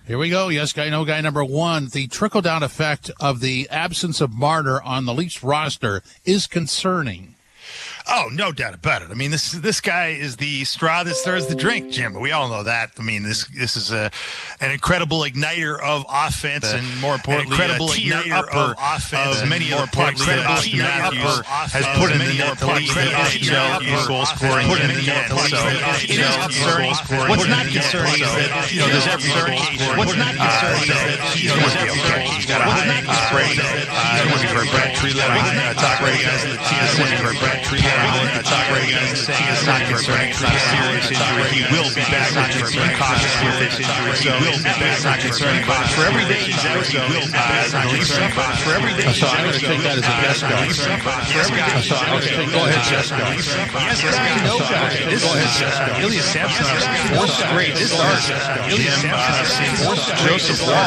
Here we go. Yes guy, no guy number one. The trickle-down effect of the absence of Marner on the Leafs roster is concerning. Oh, no doubt about it. I mean, this guy is the straw that stirs the drink, Jim. We all know that. I mean, this is an incredible igniter of offense, and more importantly, an incredible igniter of offense. Of many of the parts that Austin Matthews has put in the net to lead the NHL in goal scoring. Put in the net, so it is concerning. What's not concerning is that there's every goal scorer. What's not concerning is that he's going to be okay. He's got a high sprain. Looking for Brad Treliving. Talk right guys in the team. Looking for Brad Treliving. Talk right guys saying it's not concerning. It's not a serious injury. He will be back. Not concerning. Cautious with this injury. He will be back. Not concerning. For every day he's out, he will be back. Not concerning. For every day he's out, I'm going to take that as a yes guy. Yes guy. Okay, go ahead, yes guy. Yes guy, no guy. This is Ilya Samsonov, fourth straight start. Ilya Samsonov, Joseph Wall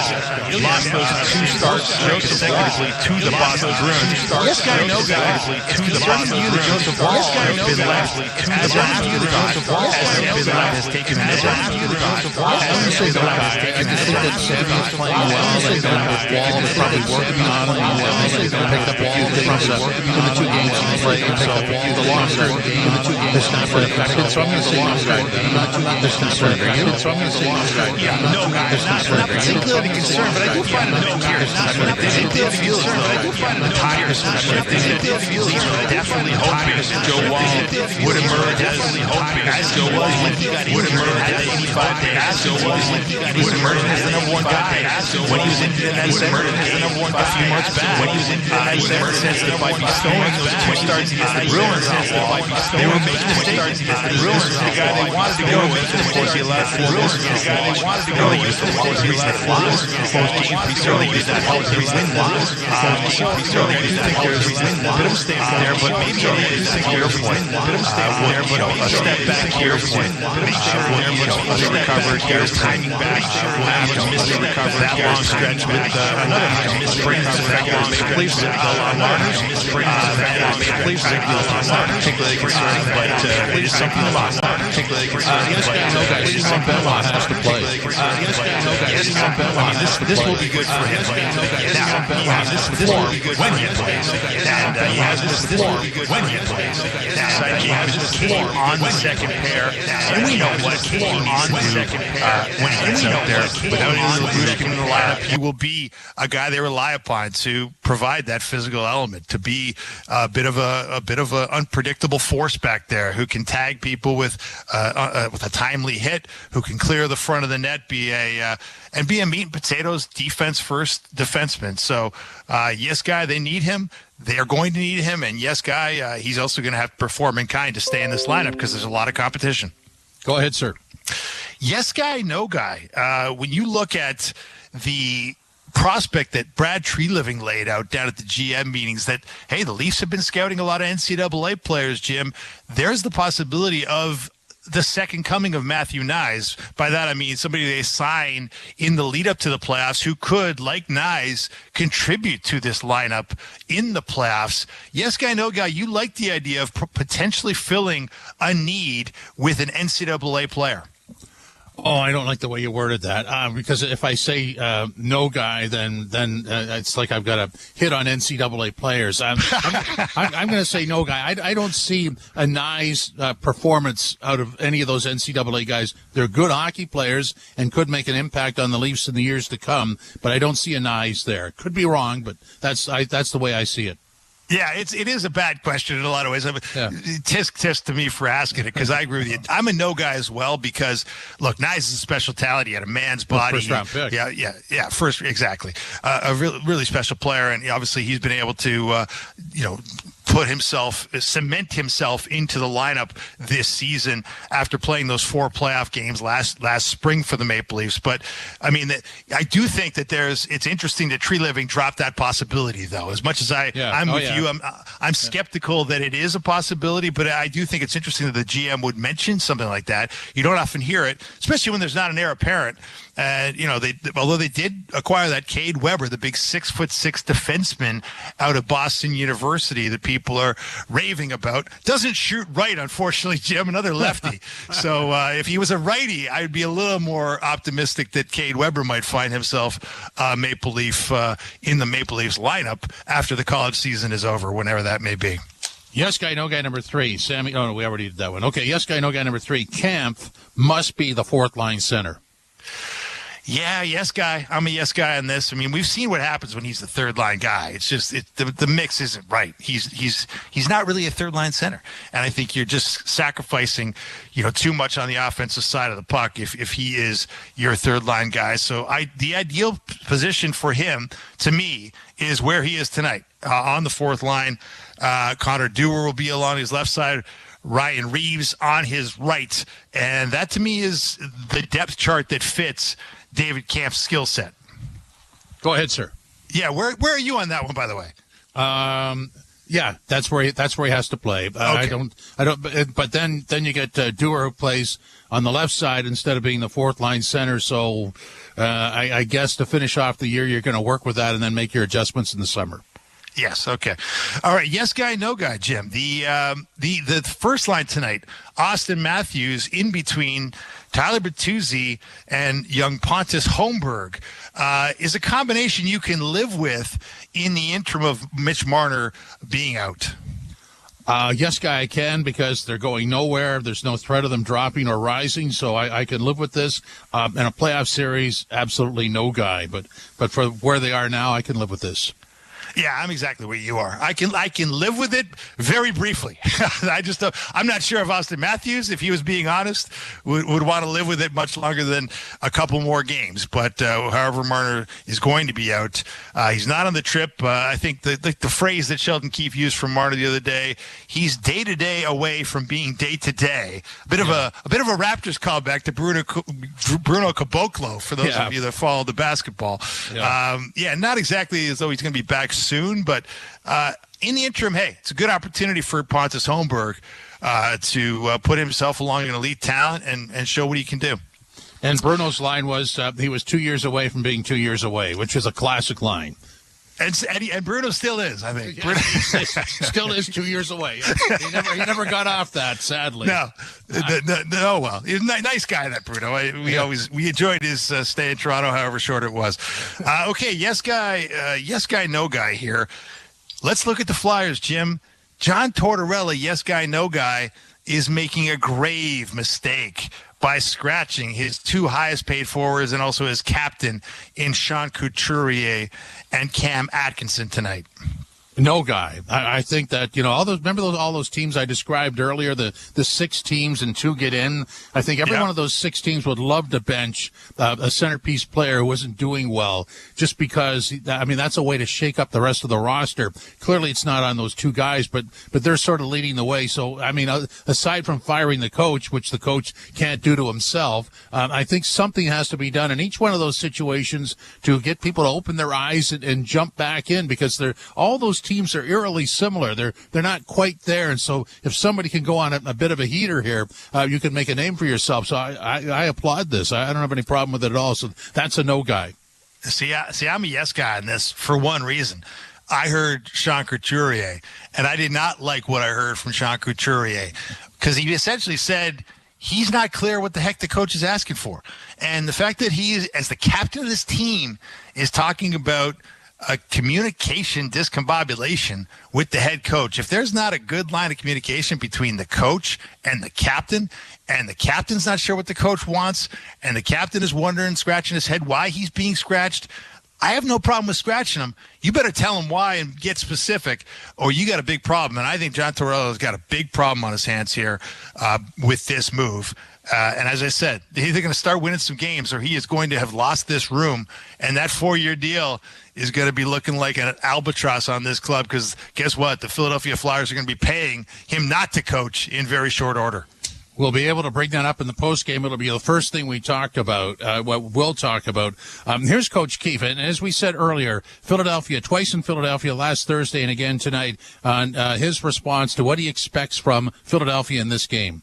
lost those two starts consecutively to the Boston Bruins. Yes guy, no guy. To the Boston Bruins. Yes guy, no guy. As long as you the Joseph Wall has taken as long as you the Joseph Wall I just think that Samuel's playing well. I think that Wall is probably working on him. I think they picked up a few things in the two games he played. So the longer game in the two games is not been affected. So I'm going to say no guy. There's concern. So I'm going to say no guy. Yeah, no guy. Not particularly concerned, but I do find it no here. Not particularly concerned, but I do find the tires shifting. It feels definitely hoping Joe Wall would emerge as Joe Wall would emerge as 85 days. Joe Wall would emerge as the number one guy. When he was in that emerged as the number one guy a few months back. When he was in that sense that might be stolen those two starts against the Bruins. They were making mistakes against the Bruins. The guy they wanted to go with, of course, he allowed the Bruins. The guy they wanted to go with, of course, he allowed the Bruins. Postgame pretty certainly did that help him win loss. Postgame pretty certainly did that help him win loss. Bit of a statement there, but maybe it is a clear point. Bit of a statement there, but a step back here point. Bit of a step there, but a recovered here, timing back. After missing that long stretch with another misspring effect on Maple Leafs on Marner's misspring effect on Maple Leafs. It's not particularly concerning, but it is something to watch. Not particularly concerning, but it is something to watch. Has to play. This will be good for him. This will be good when he plays. And he has this will be good when he plays. He has this Kane on the second pair, and we know what Kane on the second pair when he gets out there without any Labushkin in the lineup. He will be a guy they rely upon to provide that physical element, to be a bit of a unpredictable force back there who can tag people with a timely hit, who can clear the front of the net, be a meat and potatoes defense first defenseman. So yes, guy, they need him. They are going to need him, and yes, guy, he's also going to have to perform in kind to stay in this lineup because there's a lot of competition. Go ahead, sir. Yes, guy, no guy. When you look at the prospect that Brad Treliving laid out down at the GM meetings that, hey, the Leafs have been scouting a lot of NCAA players, Jim, there's the possibility of the second coming of Matthew Knies. By that, I mean somebody they sign in the lead up to the playoffs who could, like Knies, contribute to this lineup in the playoffs. Yes, guy, no guy, you like the idea of potentially filling a need with an NCAA player. Oh, I don't like the way you worded that. Because if I say no guy, then it's like I've got a hit on NCAA players. I'm going to say no guy. I don't see a nice performance out of any of those NCAA guys. They're good hockey players and could make an impact on the Leafs in the years to come, but I don't see a nice there. Could be wrong, but that's the way I see it. Yeah, it is a bad question in a lot of ways. Tisk to me for asking it because I agree with you. I'm a no guy as well because, look, Knies is a special talent. He had a man's body. First round pick. Yeah. First, exactly. A really special player, and obviously he's been able to, cement himself into the lineup this season after playing those 4 playoff games last spring for the Maple Leafs. But I mean, I do think that it's interesting that Treliving dropped that possibility, though. As much as I'm with you, I'm skeptical that it is a possibility, but I do think it's interesting that the GM would mention something like that. You don't often hear it, especially when there's not an heir apparent. And, although they did acquire that Cade Weber, the big 6'6" defenseman out of Boston University that people people are raving about. Doesn't shoot right, unfortunately, Jim, another lefty. So if he was a righty, I'd be a little more optimistic that Cade Weber might find himself Maple Leaf in the Maple Leafs lineup after the college season is over, whenever that may be. Yes guy, no guy number 3. Sammy, oh, no, we already did that one. Okay, yes guy, no guy number 3. Kampf must be the fourth line center. Yeah, yes guy. I'm a yes guy on this. I mean, we've seen what happens when he's the third line guy. It's just the mix isn't right. He's not really a third line center, and I think you're just sacrificing, too much on the offensive side of the puck if he is your third line guy. So the ideal position for him, to me, is where he is tonight on the fourth line. Connor Dewar will be along his left side. Ryan Reeves on his right, and that to me is the depth chart that fits David Kampf's skill set. Go ahead, sir. Yeah, where are you on that one, by the way? Yeah, that's where he has to play. Okay. I don't. But then you get Dewar, who plays on the left side instead of being the fourth line center. So I guess to finish off the year, you're going to work with that and then make your adjustments in the summer. Yes. Okay. All right. Yes guy, no guy, Jim. The first line tonight, Austin Matthews in between Tyler Bertuzzi and young Pontus Holmberg, is a combination you can live with in the interim of Mitch Marner being out. Yes, guy, I can, because they're going nowhere. There's no threat of them dropping or rising, so I can live with this. In a playoff series, absolutely no guy. But for where they are now, I can live with this. Yeah, I'm exactly where you are. I can live with it very briefly. I'm not sure if Austin Matthews, if he was being honest, would want to live with it much longer than a couple more games. But however, Marner is going to be out. He's not on the trip. I think the phrase that Sheldon Keefe used from Marner the other day, he's day to day away from being day to day. A bit of a Raptors callback to Bruno Caboclo for those of you that follow the basketball. Yeah, not exactly as though he's going to be back soon, but in the interim, hey, it's a good opportunity for Pontus Holmberg to put himself along an elite talent and show what he can do. And Bruno's line was he was 2 years away from being 2 years away, which is a classic line. And Bruno still is, I think. Bruno still is 2 years away. He never got off that, sadly. No. Well, he's a nice guy, that Bruno. We enjoyed his stay in Toronto, however short it was. Okay, yes guy, no guy here. Let's look at the Flyers, Jim. John Tortorella, yes guy, no guy, is making a grave mistake by scratching his two highest paid forwards and also his captain in Sean Couturier and Cam Atkinson tonight. No guy. I think that, all those teams I described earlier, the 6 teams and 2 get in. I think every one of those 6 teams would love to bench a centerpiece player who wasn't doing well, just because, that's a way to shake up the rest of the roster. Clearly it's not on those 2 guys, but they're sort of leading the way. So, aside from firing the coach, which the coach can't do to himself, I think something has to be done in each one of those situations to get people to open their eyes and jump back in, because all those teams are eerily similar. They're not quite there, and so if somebody can go on a bit of a heater here, you can make a name for yourself. So I applaud this. I don't have any problem with it at all. So that's a no guy. See, I'm a yes guy on this for one reason. I heard Sean Couturier, and I did not like what I heard from Sean Couturier, because he essentially said he's not clear what the heck the coach is asking for. And the fact that he, as the captain of this team, is talking about a communication discombobulation with the head coach. If there's not a good line of communication between the coach and the captain's not sure what the coach wants, and the captain is wondering, scratching his head why he's being scratched, I have no problem with scratching him. You better tell him why and get specific, or you got a big problem. And I think John Tortorella's got a big problem on his hands here with this move. And as I said, he's either going to start winning some games, or he is going to have lost this room. And that 4-year deal is going to be looking like an albatross on this club, because guess what? The Philadelphia Flyers are going to be paying him not to coach in very short order. We'll be able to bring that up in the postgame. It'll be the first thing we talked about, what we'll talk about. Here's Coach Keefe. And as we said earlier, Philadelphia, twice in Philadelphia last Thursday and again tonight, on his response to what he expects from Philadelphia in this game.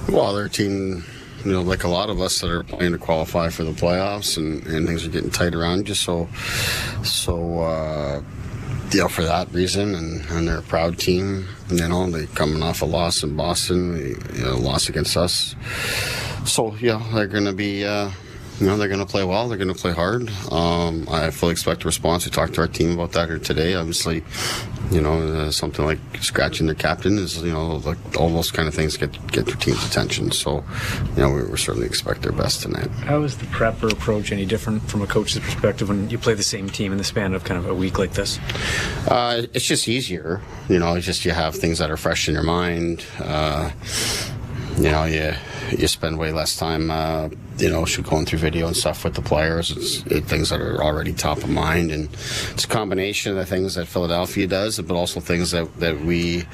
Well, they're a team, like a lot of us that are playing to qualify for the playoffs, and things are getting tight around you. So for that reason, and they're a proud team. They coming off a loss in Boston, a loss against us. So they're going to be. They're going to play well. They're going to play hard. I fully expect a response. We talked to our team about that here today. Obviously, something like scratching their captain is, like all those kind of things get their team's attention. So, we certainly expect their best tonight. How is the prep or approach any different from a coach's perspective when you play the same team in the span of kind of a week like this? It's just easier. It's just you have things that are fresh in your mind. You spend way less time, going through video and stuff with the players. It's things that are already top of mind, and it's a combination of the things that Philadelphia does, but also things that we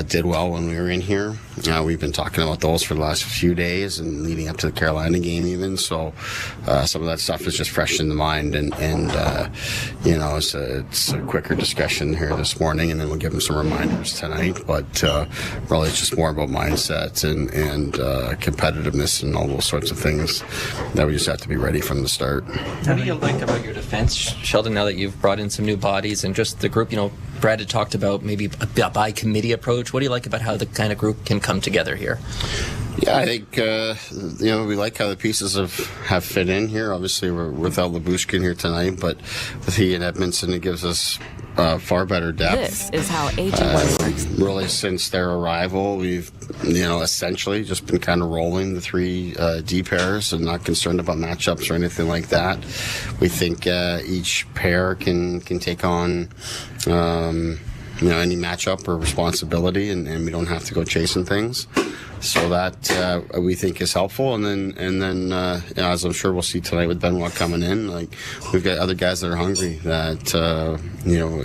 did well when we were in here. We've been talking about those for the last few days and leading up to the Carolina game even. So some of that stuff is just fresh in the mind, and it's a quicker discussion here this morning, and then we'll give them some reminders tonight. But really, it's just more about mindset and competitiveness and all those sorts of things that we just have to be ready from the start. What do you like about your defense, Sheldon, now that you've brought in some new bodies and just the group? Brad had talked about maybe a by-committee approach. What do you like about how the kind of group can come together here? Yeah, I think, we like how the pieces have fit in here. Obviously, we're without Labushkin here tonight, but with he and Edmondson, it gives us far better depth. This is how AG1 works. Really, since their arrival, we've, essentially just been kind of rolling the three D pairs and not concerned about matchups or anything like that. We think each pair can take on any matchup or responsibility, and we don't have to go chasing things. So that we think is helpful, and then as I'm sure we'll see tonight with Benoit coming in, like we've got other guys that are hungry that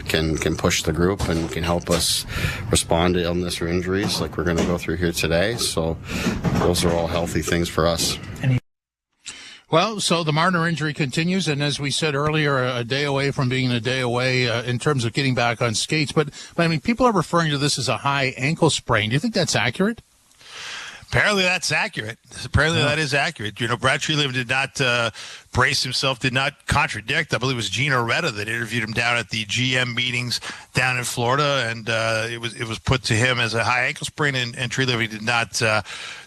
can push the group and can help us respond to illness or injuries like we're going to go through here today. So those are all healthy things for us. Well, so the Marner injury continues, and as we said earlier, a day away from being a day away in terms of getting back on skates. But I mean, people are referring to this as a high ankle sprain. Do you think that's accurate? Apparently that's accurate. Apparently that is accurate. Brad Treliving did not brace himself, did not contradict. I believe it was Gino Retta that interviewed him down at the GM meetings down in Florida, and it was put to him as a high ankle sprain, and Treliving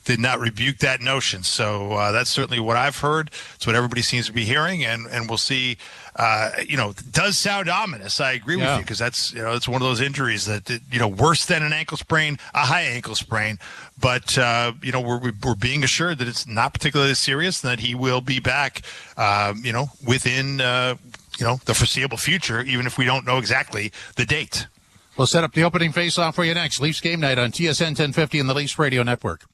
did not rebuke that notion. So that's certainly what I've heard. It's what everybody seems to be hearing, and we'll see. It does sound ominous. I agree with you, because that's it's one of those injuries that worse than an ankle sprain, a high ankle sprain. But we're being assured that it's not particularly serious, and that he will be back. Within the foreseeable future, even if we don't know exactly the date. We'll set up the opening face-off for you next. Leafs Game Night on TSN 1050 and the Leafs Radio Network.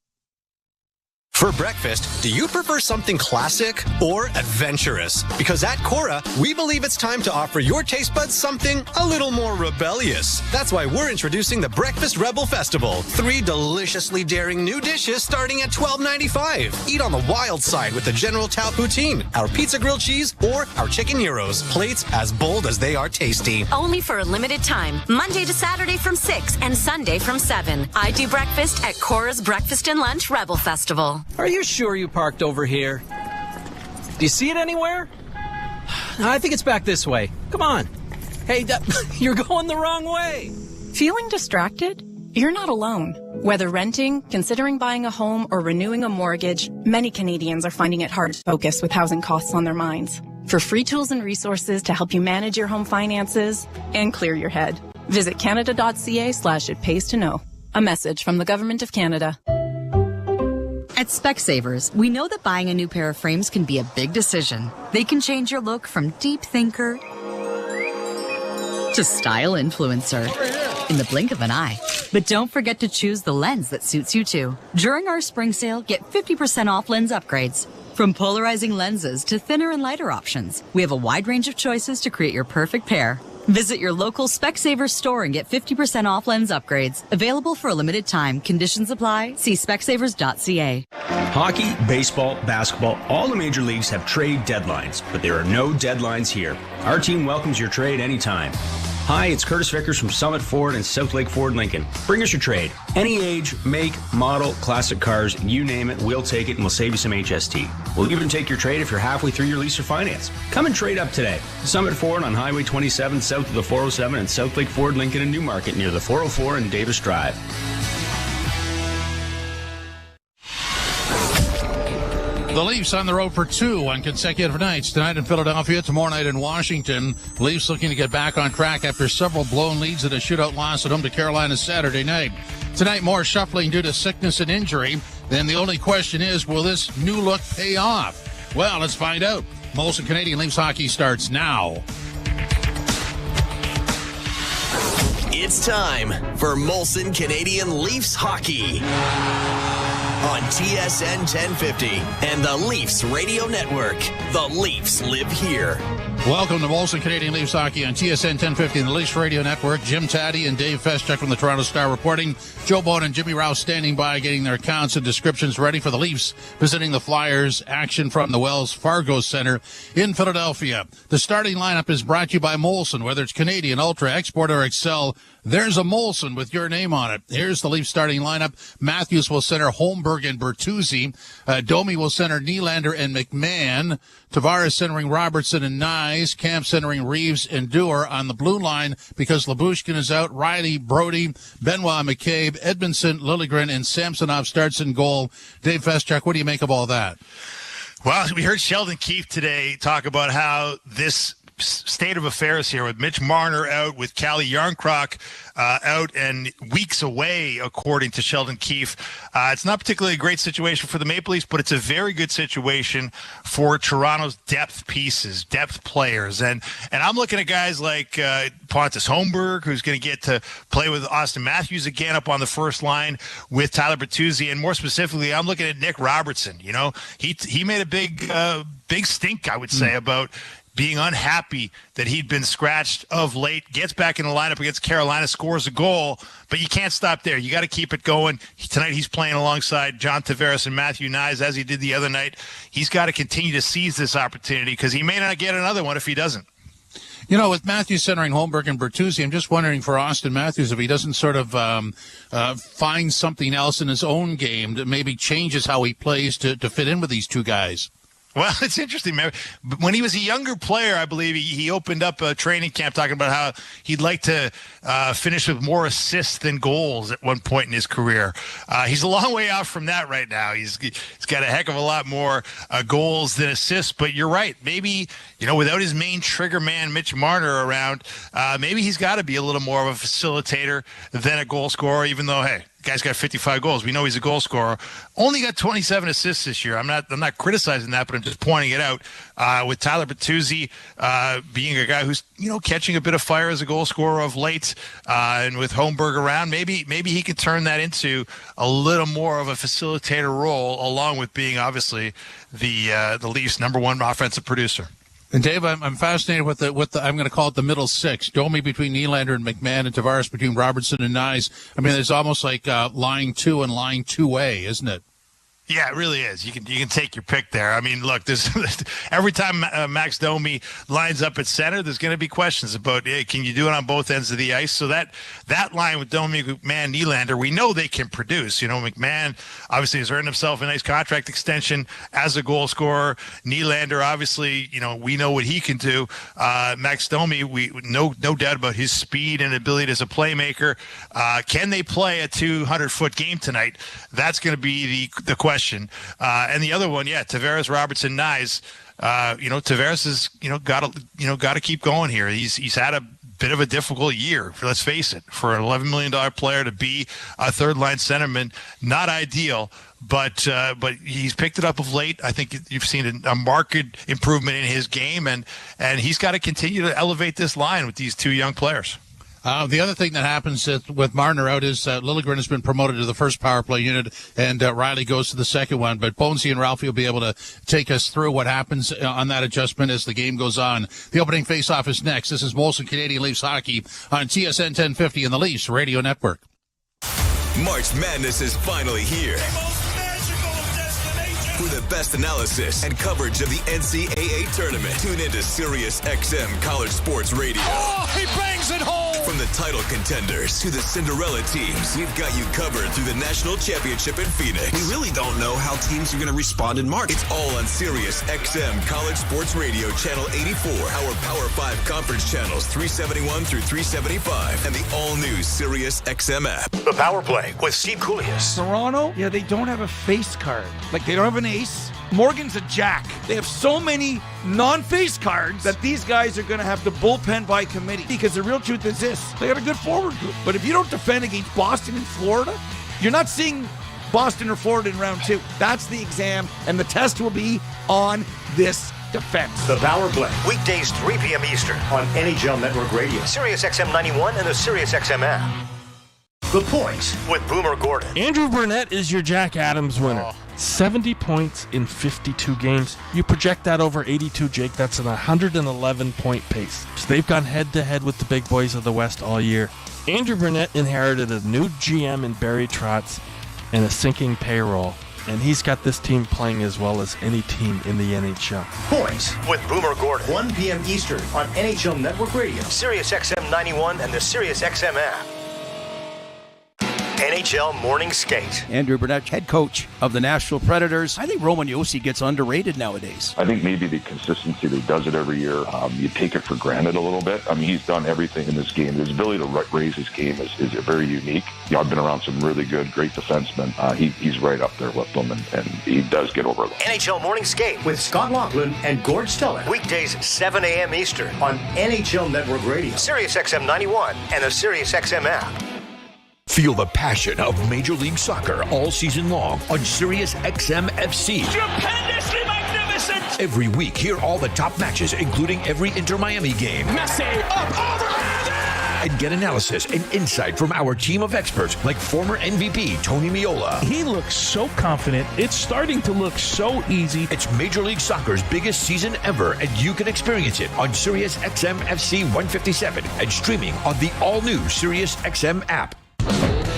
For breakfast, do you prefer something classic or adventurous? Because at Cora, we believe it's time to offer your taste buds something a little more rebellious. That's why we're introducing the Breakfast Rebel Festival. 3 deliciously daring new dishes starting at $12.95. Eat on the wild side with the General Tao Poutine, our pizza grilled cheese, or our chicken gyros. Plates as bold as they are tasty. Only for a limited time. Monday to Saturday from 6 and Sunday from 7. I do breakfast at Cora's Breakfast and Lunch Rebel Festival. Are you sure you parked over here? Do you see it anywhere? I think it's back this way. Come on. Hey, you're going the wrong way. Feeling distracted? You're not alone. Whether renting, considering buying a home, or renewing a mortgage, many Canadians are finding it hard to focus with housing costs on their minds. For free tools and resources to help you manage your home finances and clear your head, visit canada.ca/it pays to know. A message from the Government of Canada. At Specsavers, we know that buying a new pair of frames can be a big decision. They can change your look from deep thinker to style influencer in the blink of an eye. But don't forget to choose the lens that suits you too. During our spring sale, get 50% off lens upgrades. From polarizing lenses to thinner and lighter options, we have a wide range of choices to create your perfect pair. Visit your local Specsavers store and get 50% off lens upgrades. Available for a limited time. Conditions apply. See specsavers.ca. Hockey, baseball, basketball, all the major leagues have trade deadlines, but there are no deadlines here. Our team welcomes your trade anytime. Hi, it's Curtis Vickers from Summit Ford and South Lake Ford Lincoln. Bring us your trade. Any age, make, model, classic cars, you name it, we'll take it and we'll save you some HST. We'll even take your trade if you're halfway through your lease or finance. Come and trade up today. Summit Ford on Highway 27 south of the 407 and South Lake Ford Lincoln in Newmarket near the 404 and Davis Drive. The Leafs on the road for 2 on consecutive nights. Tonight in Philadelphia, tomorrow night in Washington. Leafs looking to get back on track after several blown leads and a shootout loss at home to Carolina Saturday night. Tonight, more shuffling due to sickness and injury. Then the only question is, will this new look pay off? Well, let's find out. Molson Canadian Leafs hockey starts now. It's time for Molson Canadian Leafs hockey on TSN 1050 and the Leafs Radio Network. The Leafs live here. Welcome to Molson Canadian Leafs hockey on TSN 1050 and the Leafs Radio Network. Jim Taddy and Dave Feschuk from the Toronto Star reporting. Joe Bone and Jimmy Rouse standing by, getting their accounts and descriptions ready for the Leafs visiting the Flyers. Action from the Wells Fargo Center in Philadelphia. The starting lineup is brought to you by Molson. Whether it's Canadian, Ultra, Export, or Excel, there's a Molson with your name on it. Here's the Leafs starting lineup. Matthews will center Holmberg and Bertuzzi. Domi will center Nylander and McMahon. Tavares centering Robertson and Nyes. Camp centering Reeves and Dewar on the blue line because Lyubushkin is out. Riley, Brody, Benoit, McCabe, Edmondson, Liljegren, and Samsonov starts in goal. Dave Feschuk, what do you make of all that? Well, we heard Sheldon Keefe today talk about how this state of affairs here with Mitch Marner out, with Calle Jarnkrok out and weeks away, according to Sheldon Keefe. It's not particularly a great situation for the Maple Leafs, but it's a very good situation for Toronto's depth pieces, depth players. And I'm looking at guys like Pontus Holmberg, who's going to get to play with Austin Matthews again up on the first line with Tyler Bertuzzi. And more specifically, I'm looking at Nick Robertson. You know, he made a big stink, I would say, about being unhappy that he'd been scratched of late, gets back in the lineup against Carolina, scores a goal, but you can't stop there. You got to keep it going. Tonight he's playing alongside John Tavares and Matthew Nyes, as he did the other night. He's got to continue to seize this opportunity because he may not get another one if he doesn't. You know, with Matthews centering Holmberg and Bertuzzi, I'm just wondering for Austin Matthews if he doesn't sort of find something else in his own game that maybe changes how he plays to fit in with these two guys. Well, it's interesting, man. When he was a younger player, I believe he opened up a training camp talking about how he'd like to finish with more assists than goals at one point in his career. He's a long way off from that right now. He's got a heck of a lot more goals than assists. But you're right. Maybe, you know, without his main trigger man, Mitch Marner, around, maybe he's got to be a little more of a facilitator than a goal scorer, even though, hey, guy's got 55 goals. We know he's a goal scorer. Only got 27 assists this year. I'm not criticizing that, but I'm just pointing it out. With Tyler Bertuzzi being a guy who's, you know, catching a bit of fire as a goal scorer of late, and with Holmberg around, maybe he could turn that into a little more of a facilitator role, along with being obviously the Leafs' number one offensive producer. And Dave, I'm fascinated with the I'm going to call it the middle six. Domi between Nylander and McMahon, and Tavares between Robertson and Nyes. I mean, it's almost like line 2 and line 2A, isn't it? Yeah, it really is. You can take your pick there. I mean, look, there's every time Max Domi lines up at center, there's going to be questions about, hey, can you do it on both ends of the ice? So that line with Domi, McMahon, Nylander, we know they can produce. You know, McMahon obviously has earned himself a nice contract extension as a goal scorer. Nylander, obviously, you know, we know what he can do. Max Domi, we no doubt about his speed and ability as a playmaker. Can they play a 200-foot game tonight? That's going to be the question. And the other one, Tavares, Robertson, Nyes. Tavares has got to keep going here. He's had a bit of a difficult year. Let's face it, for an $11 million player to be a third-line centerman, not ideal. But he's picked it up of late. I think you've seen a marked improvement in his game, and he's got to continue to elevate this line with these two young players. The other thing that happens with Marner out is Liljegren has been promoted to the first power play unit, and Riley goes to the second one. But Bonesy and Ralphie will be able to take us through what happens on that adjustment as the game goes on. The opening face-off is next. This is Molson Canadian Leafs hockey on TSN 1050 and the Leafs Radio Network. March Madness is finally here. For the best analysis and coverage of the NCAA tournament. Tune into Sirius XM College Sports Radio. Oh, he bangs it home! From the title contenders to the Cinderella teams, we've got you covered through the National Championship in Phoenix. We really don't know how teams are going to respond in March. It's all on Sirius XM College Sports Radio, Channel 84, our Power 5 conference channels 371 through 375, and the all-new Sirius XM app. The Power Play with Steve Coulias. Toronto, they don't have a face card. Like, they don't have an ace. Morgan's a jack. They have so many non-face cards that these guys are going to have to bullpen by committee, because the real truth is this: they got a good forward group. But if you don't defend against Boston and Florida, you're not seeing Boston or Florida in round 2. That's the exam, and the test will be on this defense. The Power Play, weekdays 3 p.m. Eastern on NHL Network Radio, Sirius XM 91, and the Sirius XM app. The Points with Boomer Gordon. Andrew Burnett is your Jack Adams winner. 70 points in 52 games. You project that over 82, Jake. That's an 111-point pace. So they've gone head-to-head with the big boys of the West all year. Andrew Burnett inherited a new GM in Barry Trotz and a sinking payroll. And he's got this team playing as well as any team in the NHL. Points with Boomer Gordon. 1 p.m. Eastern on NHL Network Radio, Sirius XM 91, and the Sirius XM app. NHL Morning Skate. Andrew Burnett, head coach of the Nashville Predators. I think Roman Josi gets underrated nowadays. I think maybe the consistency that he does it every year, you take it for granted a little bit. I mean, he's done everything in this game. His ability to raise his game is very unique. I've been around some really good, great defensemen. He's right up there with them, and he does get over them. NHL Morning Skate with Scott Laughlin and Gord Stellar. Weekdays 7 a.m. Eastern on NHL Network Radio, Sirius XM 91, and the Sirius XM app. Feel the passion of Major League Soccer all season long on Sirius XM FC. Stupendously magnificent! Every week, hear all the top matches, including every Inter-Miami game. Messi, up, over, and get analysis and insight from our team of experts like former MVP Tony Meola. He looks so confident. It's starting to look so easy. It's Major League Soccer's biggest season ever, and you can experience it on Sirius XM FC 157 and streaming on the all-new Sirius XM app.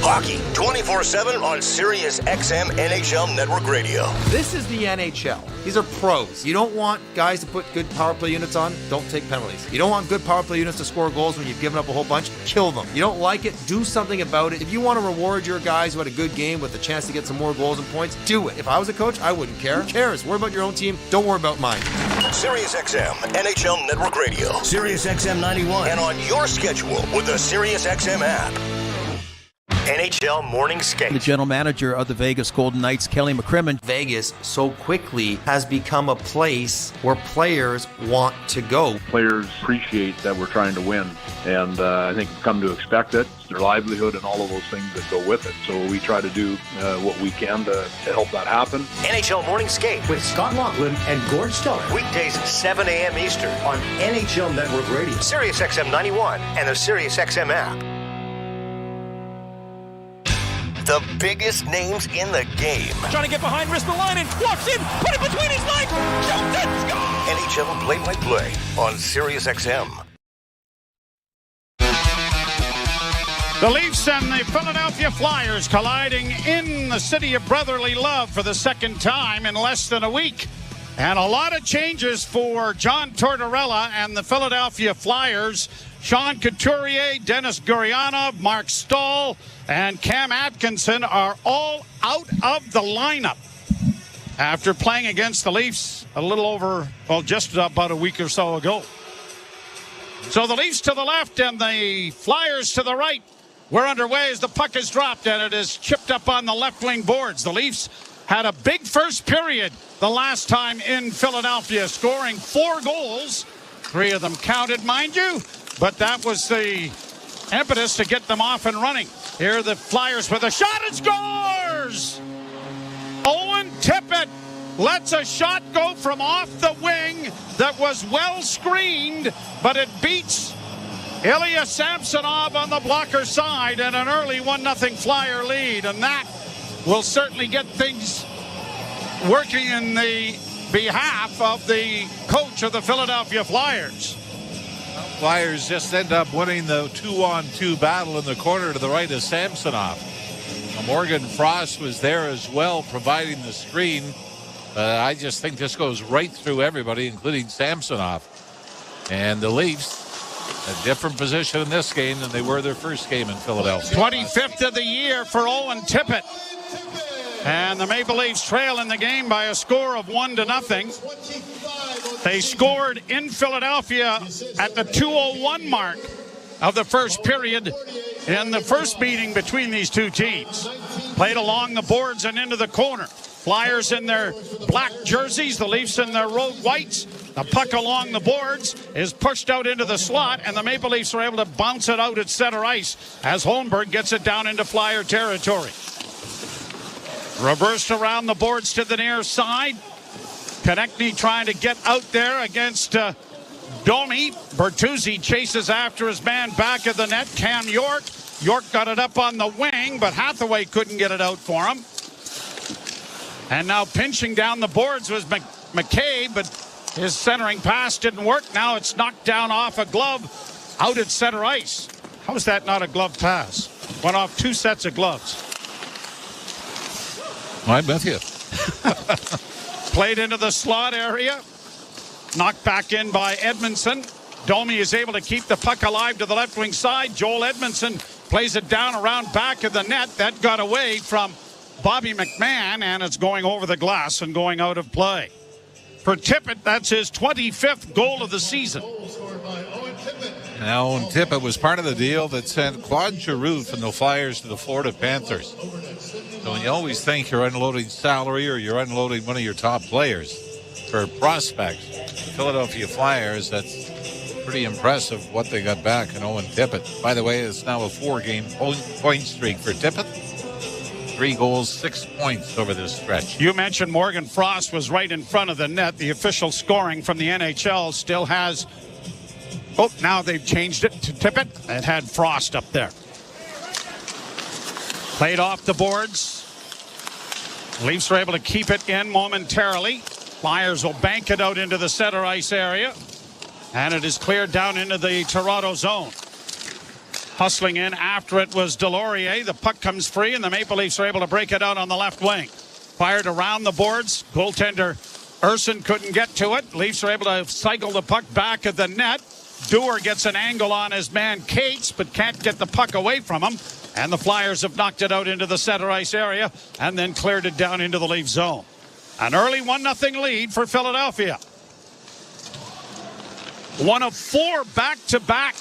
Hockey 24/7 on Sirius XM NHL Network Radio. This is the NHL. These are pros. You don't want guys to put good power play units on, don't take penalties. You don't want good power play units to score goals when you've given up a whole bunch, kill them. You don't like it, do something about it. If you want to reward your guys who had a good game with a chance to get some more goals and points, do it. If I was a coach, I wouldn't care. Who cares? Worry about your own team. Don't worry about mine. Sirius XM NHL Network Radio. Sirius XM 91. And on your schedule with the Sirius XM app. NHL Morning Skate. The general manager of the Vegas Golden Knights, Kelly McCrimmon. Vegas so quickly has become a place where players want to go. Players appreciate that we're trying to win, and I think we've come to expect it. It's their livelihood and all of those things that go with it. So we try to do what we can to help that happen. NHL Morning Skate with Scott Laughlin and Gord Stellar. Weekdays 7 a.m. Eastern on NHL Network Radio, Sirius XM 91, and the Sirius XM app. The biggest names in the game. Trying to get behind Ristolainen, walks in, put it between his legs, shoots it, score! NHL play-by-play on Sirius XM. The Leafs and the Philadelphia Flyers colliding in the city of brotherly love for the second time in less than a week. And a lot of changes for John Tortorella and the Philadelphia Flyers. Sean Couturier, Dennis Gurianov, Mark Stahl, and Cam Atkinson are all out of the lineup after playing against the Leafs just about a week or so ago. So the Leafs to the left and the Flyers to the right. We're underway as the puck is dropped and it is chipped up on the left wing boards. The Leafs had a big first period the last time in Philadelphia, scoring 4 goals. 3 of them counted, mind you, but that was the impetus to get them off and running. Here are the Flyers with a shot and scores! Owen Tippett lets a shot go from off the wing that was well screened, but it beats Ilya Samsonov on the blocker side and an early 1-0 Flyer lead, and that will certainly get things working in the behalf of the coach of the Philadelphia Flyers. Flyers just end up winning the 2-on-2 battle in the corner to the right of Samsonov. Morgan Frost was there as well, providing the screen. I just think this goes right through everybody, including Samsonov. And the Leafs, a different position in this game than they were their first game in Philadelphia. 25th of the year for Owen Tippett. And the Maple Leafs trail in the game by a score of 1-0. They scored in Philadelphia at the 2:01 mark of the first period in the first meeting between these two teams. Played along the boards and into the corner. Flyers in their black jerseys, the Leafs in their road whites. The puck along the boards is pushed out into the slot, and the Maple Leafs are able to bounce it out at center ice as Holmberg gets it down into Flyer territory. Reversed around the boards to the near side. Konechny trying to get out there against Domi. Bertuzzi chases after his man back of the net. Cam York. York got it up on the wing, but Hathaway couldn't get it out for him. And now pinching down the boards was McCabe, but his centering pass didn't work. Now it's knocked down off a glove out at center ice. How is that not a glove pass? Went off two sets of gloves. I'm with you. Played into the slot area. Knocked back in by Edmondson. Domi is able to keep the puck alive to the left wing side. Joel Edmondson plays it down around back of the net. That got away from Bobby McMahon, and it's going over the glass and going out of play. For Tippett, that's his 25th goal of the season. Now, Owen Tippett was part of the deal that sent Claude Giroux from the Flyers to the Florida Panthers. So when you always think you're unloading salary or you're unloading one of your top players for prospects, the Philadelphia Flyers, that's pretty impressive what they got back in Owen Tippett. By the way, it's now a 4-game point streak for Tippett. 3 goals, 6 points over this stretch. You mentioned Morgan Frost was right in front of the net. The official scoring from the NHL still has... Oh, now they've changed it to Tippett. It had Frost up there. Played off the boards. Leafs are able to keep it in momentarily. Flyers will bank it out into the center ice area. And it is cleared down into the Toronto zone. Hustling in after it was Delorier. The puck comes free, and the Maple Leafs are able to break it out on the left wing. Fired around the boards. Goaltender Urson couldn't get to it. Leafs are able to cycle the puck back at the net. Dewar gets an angle on his man Cates, but can't get the puck away from him. And the Flyers have knocked it out into the center ice area and then cleared it down into the Leaf zone. An early 1-0 lead for Philadelphia. One of 4 back-to-back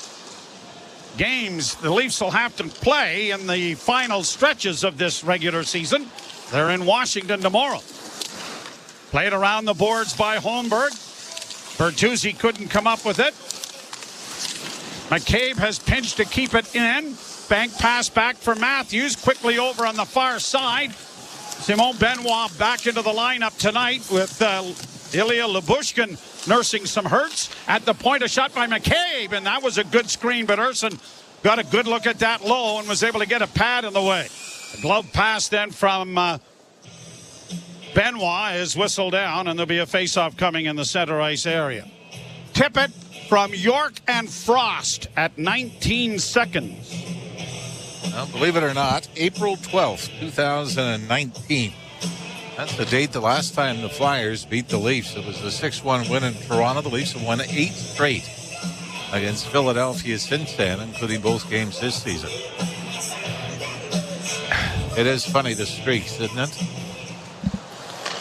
games the Leafs will have to play in the final stretches of this regular season. They're in Washington tomorrow. Played around the boards by Holmberg. Bertuzzi couldn't come up with it. McCabe has pinched to keep it in. Bank pass back for Matthews. Quickly over on the far side. Simon Benoit back into the lineup tonight with Ilya Lyubushkin nursing some hurts. At the point, a shot by McCabe, and that was a good screen, but Urson got a good look at that low and was able to get a pad in the way. A glove pass then from Benoit is whistled down, and there'll be a face-off coming in the center ice area. Tippett from York and Frost at 19 seconds. Well, believe it or not, April 12th, 2019. That's the date the last time the Flyers beat the Leafs. It was a 6-1 win in Toronto. The Leafs have won 8 straight against Philadelphia since then, including both games this season. It is funny, the streaks, isn't it?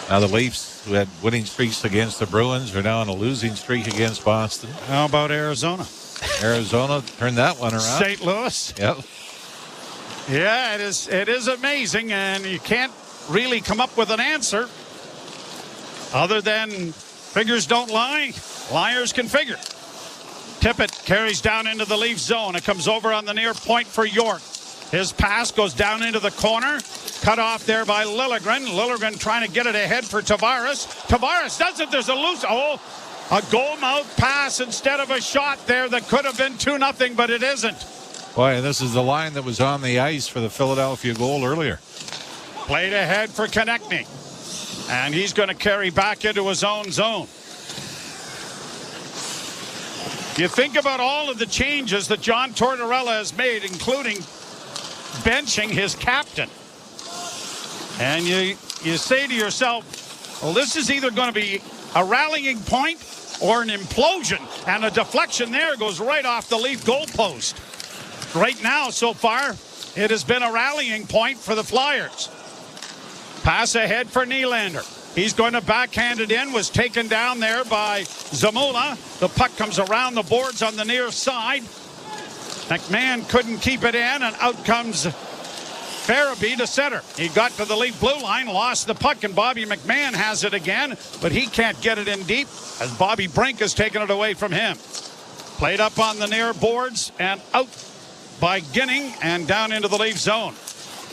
Now the Leafs, who had winning streaks against the Bruins, are now on a losing streak against Boston. How about Arizona? Arizona turned that one around. St. Louis? Yep. Yeah, it is amazing, and you can't really come up with an answer other than figures don't lie. Liars can figure. Tippett carries down into the Leaf zone. It comes over on the near point for York. His pass goes down into the corner. Cut off there by Liljegren. Liljegren trying to get it ahead for Tavares. Tavares does it. There's a loose. Oh, a goal mouth pass instead of a shot there that could have been 2-0, but it isn't. Boy, this is the line that was on the ice for the Philadelphia goal earlier. Played ahead for Konechny. And he's going to carry back into his own zone. You think about all of the changes that John Tortorella has made, including benching his captain. And you say to yourself, Well, this is either going to be a rallying point or an implosion. And a deflection there goes right off the Leaf goalpost. Right now, so far, it has been a rallying point for the Flyers. Pass ahead for Nylander. He's going to backhand it in. Was taken down there by Zamula. The puck comes around the boards on the near side. McMahon couldn't keep it in, and out comes Farabee to center. He got to the Leaf blue line, lost the puck, and Bobby McMahon has it again, but he can't get it in deep as Bobby Brink has taken it away from him. Played up on the near boards and out by Ginning and down into the Leaf zone.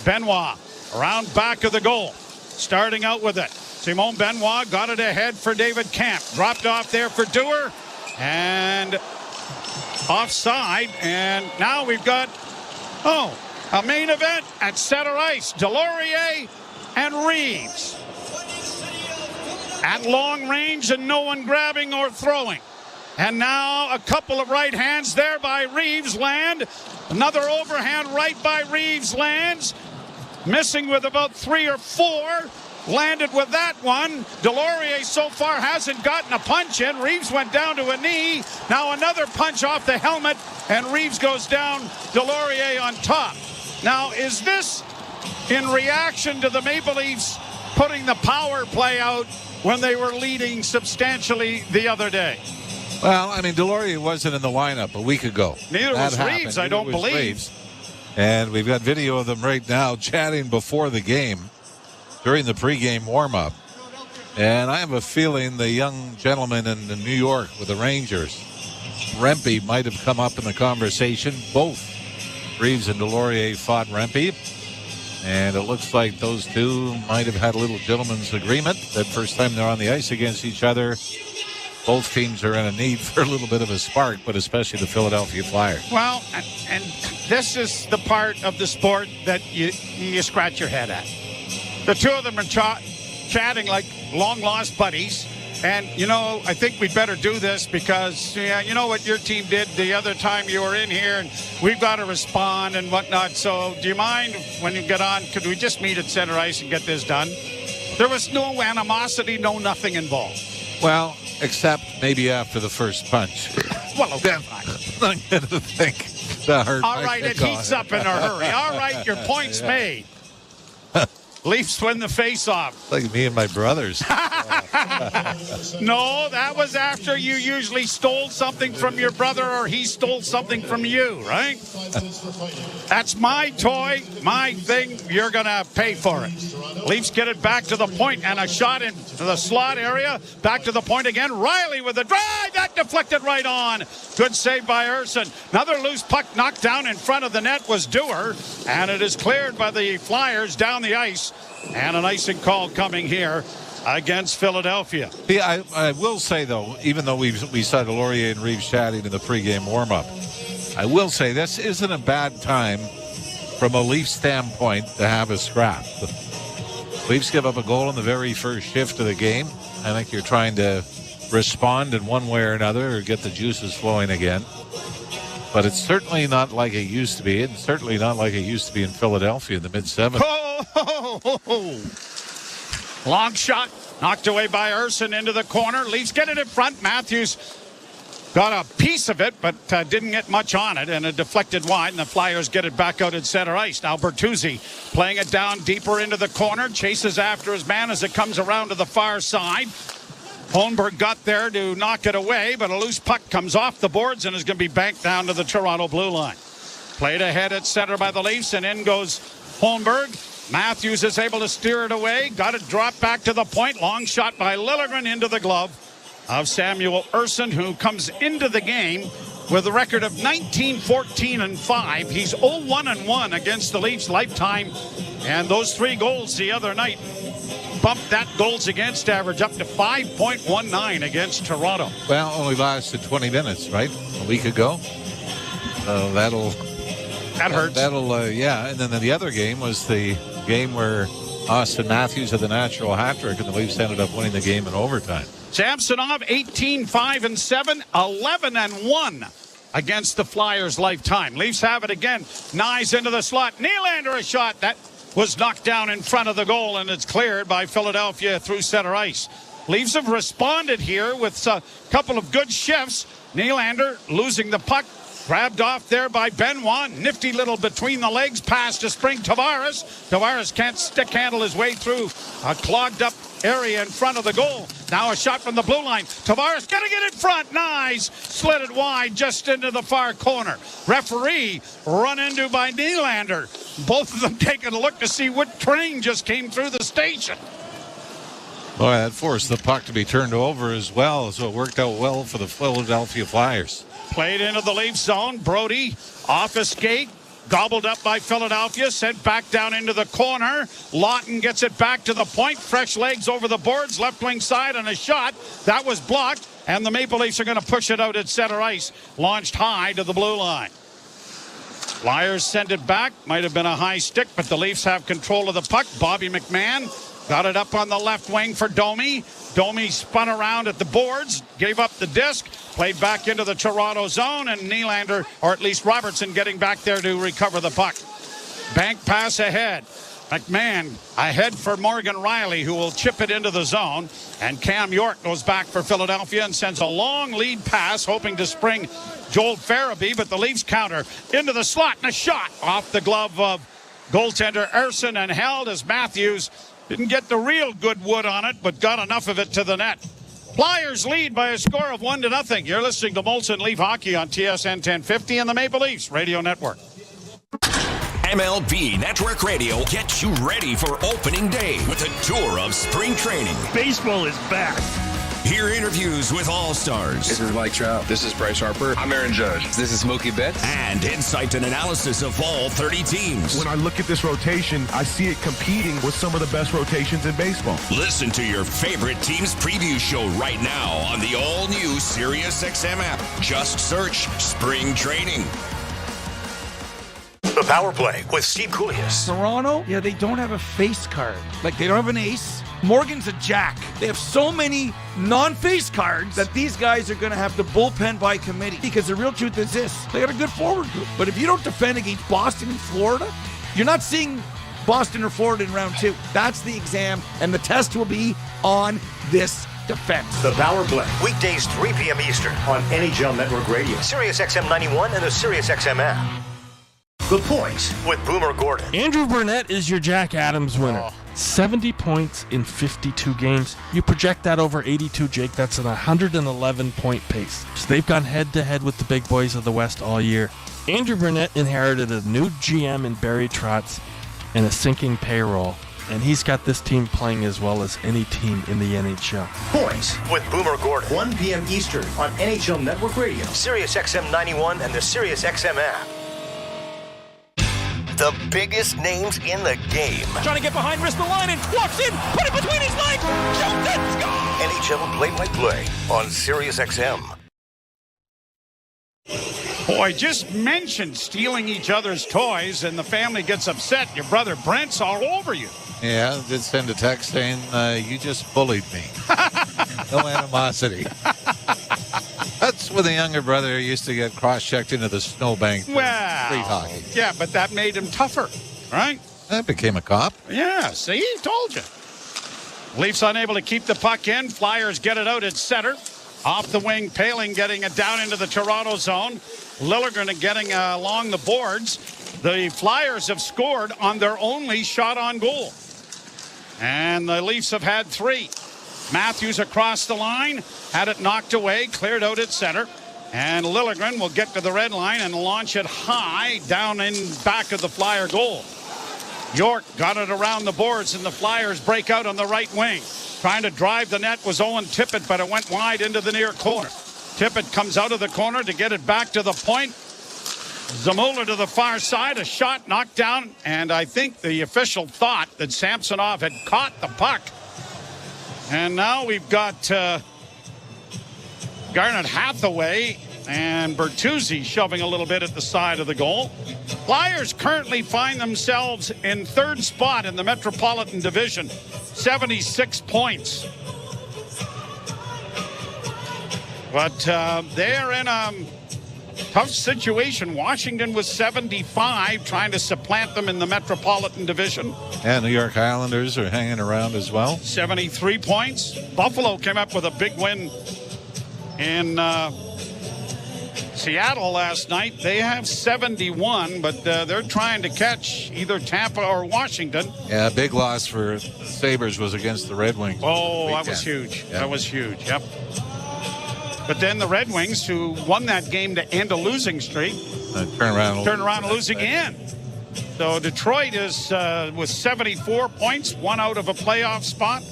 Benoit around back of the goal, starting out with it. Simon Benoit got it ahead for David Camp. Dropped off there for Dewar and offside. And now we've got, a main event at center ice. Delorier and Reeves at long range and no one grabbing or throwing. And now a couple of right hands there by Reeves land. Another overhand right by Reeves lands. Missing with about 3 or 4. Landed with that one. Delorier so far hasn't gotten a punch in. Reeves went down to a knee. Now another punch off the helmet, and Reeves goes down. Delorier on top. Now, is this in reaction to the Maple Leafs putting the power play out when they were leading substantially the other day? Well, I mean, Delorier wasn't in the lineup a week ago. Neither was Reeves, I don't believe. Reeves. And we've got video of them right now chatting before the game during the pregame warm-up. And I have a feeling the young gentleman in New York with the Rangers, Rempe, might have come up in the conversation. Both Reeves and Delorier fought Rempe. And it looks like those two might have had a little gentleman's agreement that first time they're on the ice against each other, both teams are in a need for a little bit of a spark, but especially the Philadelphia Flyers. Well, and this is the part of the sport that you scratch your head at. The two of them are chatting like long-lost buddies. And, I think we'd better do this because, you know what your team did the other time you were in here, and we've got to respond and whatnot. So do you mind when you get on, could we just meet at center ice and get this done? There was no animosity, no nothing involved. Well, except maybe after the first punch. Well, okay. I'm going to think the hurt. All right, it heats up in a hurry. All right, your point's made. Leafs win the face-off. Like me and my brothers. No, that was after you usually stole something from your brother or he stole something from you, right? That's my toy, my thing. You're going to pay for it. Leafs get it back to the point and a shot into the slot area. Back to the point again. Riley with the drive. That deflected right on. Good save by Urson. Another loose puck knocked down in front of the net was Dewar. And it is cleared by the Flyers down the ice. And an icing call coming here against Philadelphia. Yeah, I will say, though, even though we saw Delorier and Reeves chatting in the pregame warm-up, I will say this isn't a bad time from a Leaf standpoint to have a scrap. The Leafs give up a goal in the very first shift of the game. I think you're trying to respond in one way or another or get the juices flowing again. But it's certainly not like it used to be. It's certainly not like it used to be in Philadelphia in the mid-70s. Long shot, knocked away by Urson into the corner. Leafs get it in front. Matthews got a piece of it, but didn't get much on it, and it deflected wide, and the Flyers get it back out at center ice. Now Bertuzzi playing it down deeper into the corner, chases after his man as it comes around to the far side. Holmberg got there to knock it away, but a loose puck comes off the boards and is going to be banked down to the Toronto blue line. Played ahead at center by the Leafs, and in goes Holmberg. Matthews is able to steer it away. Got it dropped back to the point. Long shot by Liljegren into the glove of Samuel Urson, who comes into the game with a record of 19-14-5. He's 0-1-1 against the Leafs lifetime. And those 3 goals the other night bumped that goals against average up to 5.19 against Toronto. Well, only lasted 20 minutes, right? A week ago. So that hurts. Yeah. And then the other game was the game where Austin Matthews had the natural hat trick, and the Leafs ended up winning the game in overtime. Samsonov 18-5-7, 11-1 against the Flyers lifetime. Leafs have it again. Nyes into the slot. Nylander a shot. That was knocked down in front of the goal, and it's cleared by Philadelphia through center ice. Leafs have responded here with a couple of good shifts. Nylander losing the puck, grabbed off there by Benoit. Nifty little between the legs pass to Spring Tavares. Tavares can't stick handle his way through a clogged up area in front of the goal. Now a shot from the blue line. Tavares getting it in front. Nice. Slid it wide just into the far corner. Referee run into by Nylander. Both of them taking a look to see what train just came through the station. Boy, that forced the puck to be turned over as well, so it worked out well for the Philadelphia Flyers. Played into the Leaf zone. Brody off a skate. Gobbled up by Philadelphia. Sent back down into the corner. Lawton gets it back to the point. Fresh legs over the boards. Left wing side and a shot. That was blocked. And the Maple Leafs are going to push it out at center ice. Launched high to the blue line. Flyers send it back. Might have been a high stick, but the Leafs have control of the puck. Bobby McMahon got it up on the left wing for Domi. Domi spun around at the boards, gave up the disc, played back into the Toronto zone, and Nylander, or at least Robertson, getting back there to recover the puck. Bank pass ahead. McMahon ahead for Morgan Riley, who will chip it into the zone. And Cam York goes back for Philadelphia and sends a long lead pass, hoping to spring Joel Farabee, but the Leafs counter into the slot and a shot off the glove of goaltender Erson and held as Matthews didn't get the real good wood on it, but got enough of it to the net. Flyers lead by a score of 1-0. You're listening to Molson Leaf Hockey on TSN 1050 and the Maple Leafs Radio Network. MLB Network Radio gets you ready for opening day with a tour of spring training. Baseball is back. Hear interviews with all-stars. This is Mike Trout. This is Bryce Harper. I'm Aaron Judge. This is Mookie Betts. And insight and analysis of all 30 teams. When I look at this rotation, I see it competing with some of the best rotations in baseball. Listen to your favorite team's preview show right now on the all-new SiriusXM app. Just search Spring Training. The Power Play with Steve Koulias. Toronto, yeah, they don't have a face card. Like, they don't have an ace. Morgan's a jack. They have so many non-face cards that these guys are going to have to bullpen by committee. Because the real truth is this. They got a good forward group. But if you don't defend against Boston and Florida, you're not seeing Boston or Florida in round 2. That's the exam, and the test will be on this defense. The Power Play, weekdays 3 p.m. Eastern on NHL Network Radio, SiriusXM 91, and the SiriusXM app. The Point with Boomer Gordon. Andrew Burnett is your Jack Adams winner. 70 points in 52 games. You project that over 82, Jake. That's an 111-point pace. So they've gone head-to-head with the big boys of the West all year. Andrew Burnett inherited a new GM in Barry Trotz and a sinking payroll. And he's got this team playing as well as any team in the NHL. Points with Boomer Gordon. 1 p.m. Eastern on NHL Network Radio, SiriusXM 91, and the SiriusXM app. The biggest names in the game. Trying to get behind, wrist the line, and walks in, put it between his legs, shoots it, score! NHL play-by-play on SiriusXM. Boy, just mentioned stealing each other's toys, and the family gets upset. Your brother Brent's all over you. Yeah, I did send a text saying, you just bullied me. No animosity. That's when the younger brother used to get cross-checked into the snowbank. Well, street hockey. Yeah, but that made him tougher, right? That became a cop. Yeah, see? Told you. Leafs unable to keep the puck in. Flyers get it out at center. Off the wing, Paling getting it down into the Toronto zone. Liljegren getting along the boards. The Flyers have scored on their only shot on goal. And the Leafs have had 3. Matthews across the line, had it knocked away, cleared out at center. And Liljegren will get to the red line and launch it high down in back of the Flyer goal. York got it around the boards, and the Flyers break out on the right wing. Trying to drive the net was Owen Tippett, but it went wide into the near corner. Tippett comes out of the corner to get it back to the point. Zamula to the far side, a shot knocked down, and I think the official thought that Samsonov had caught the puck. And now we've got Garnet Hathaway and Bertuzzi shoving a little bit at the side of the goal. Flyers currently find themselves in 3rd spot in the Metropolitan Division, 76 points. But they're in a Tough situation. Washington was 75, trying to supplant them in the Metropolitan Division. And New York Islanders are hanging around as well. 73 points. Buffalo came up with a big win in Seattle last night. They have 71, but they're trying to catch either Tampa or Washington. Yeah, a big loss for the Sabres was against the Red Wings. Oh, that was huge. That was huge, yep. But then the Red Wings, who won that game to end a losing streak, turn around and lose again. So Detroit is with 74 points, one out of a playoff spot.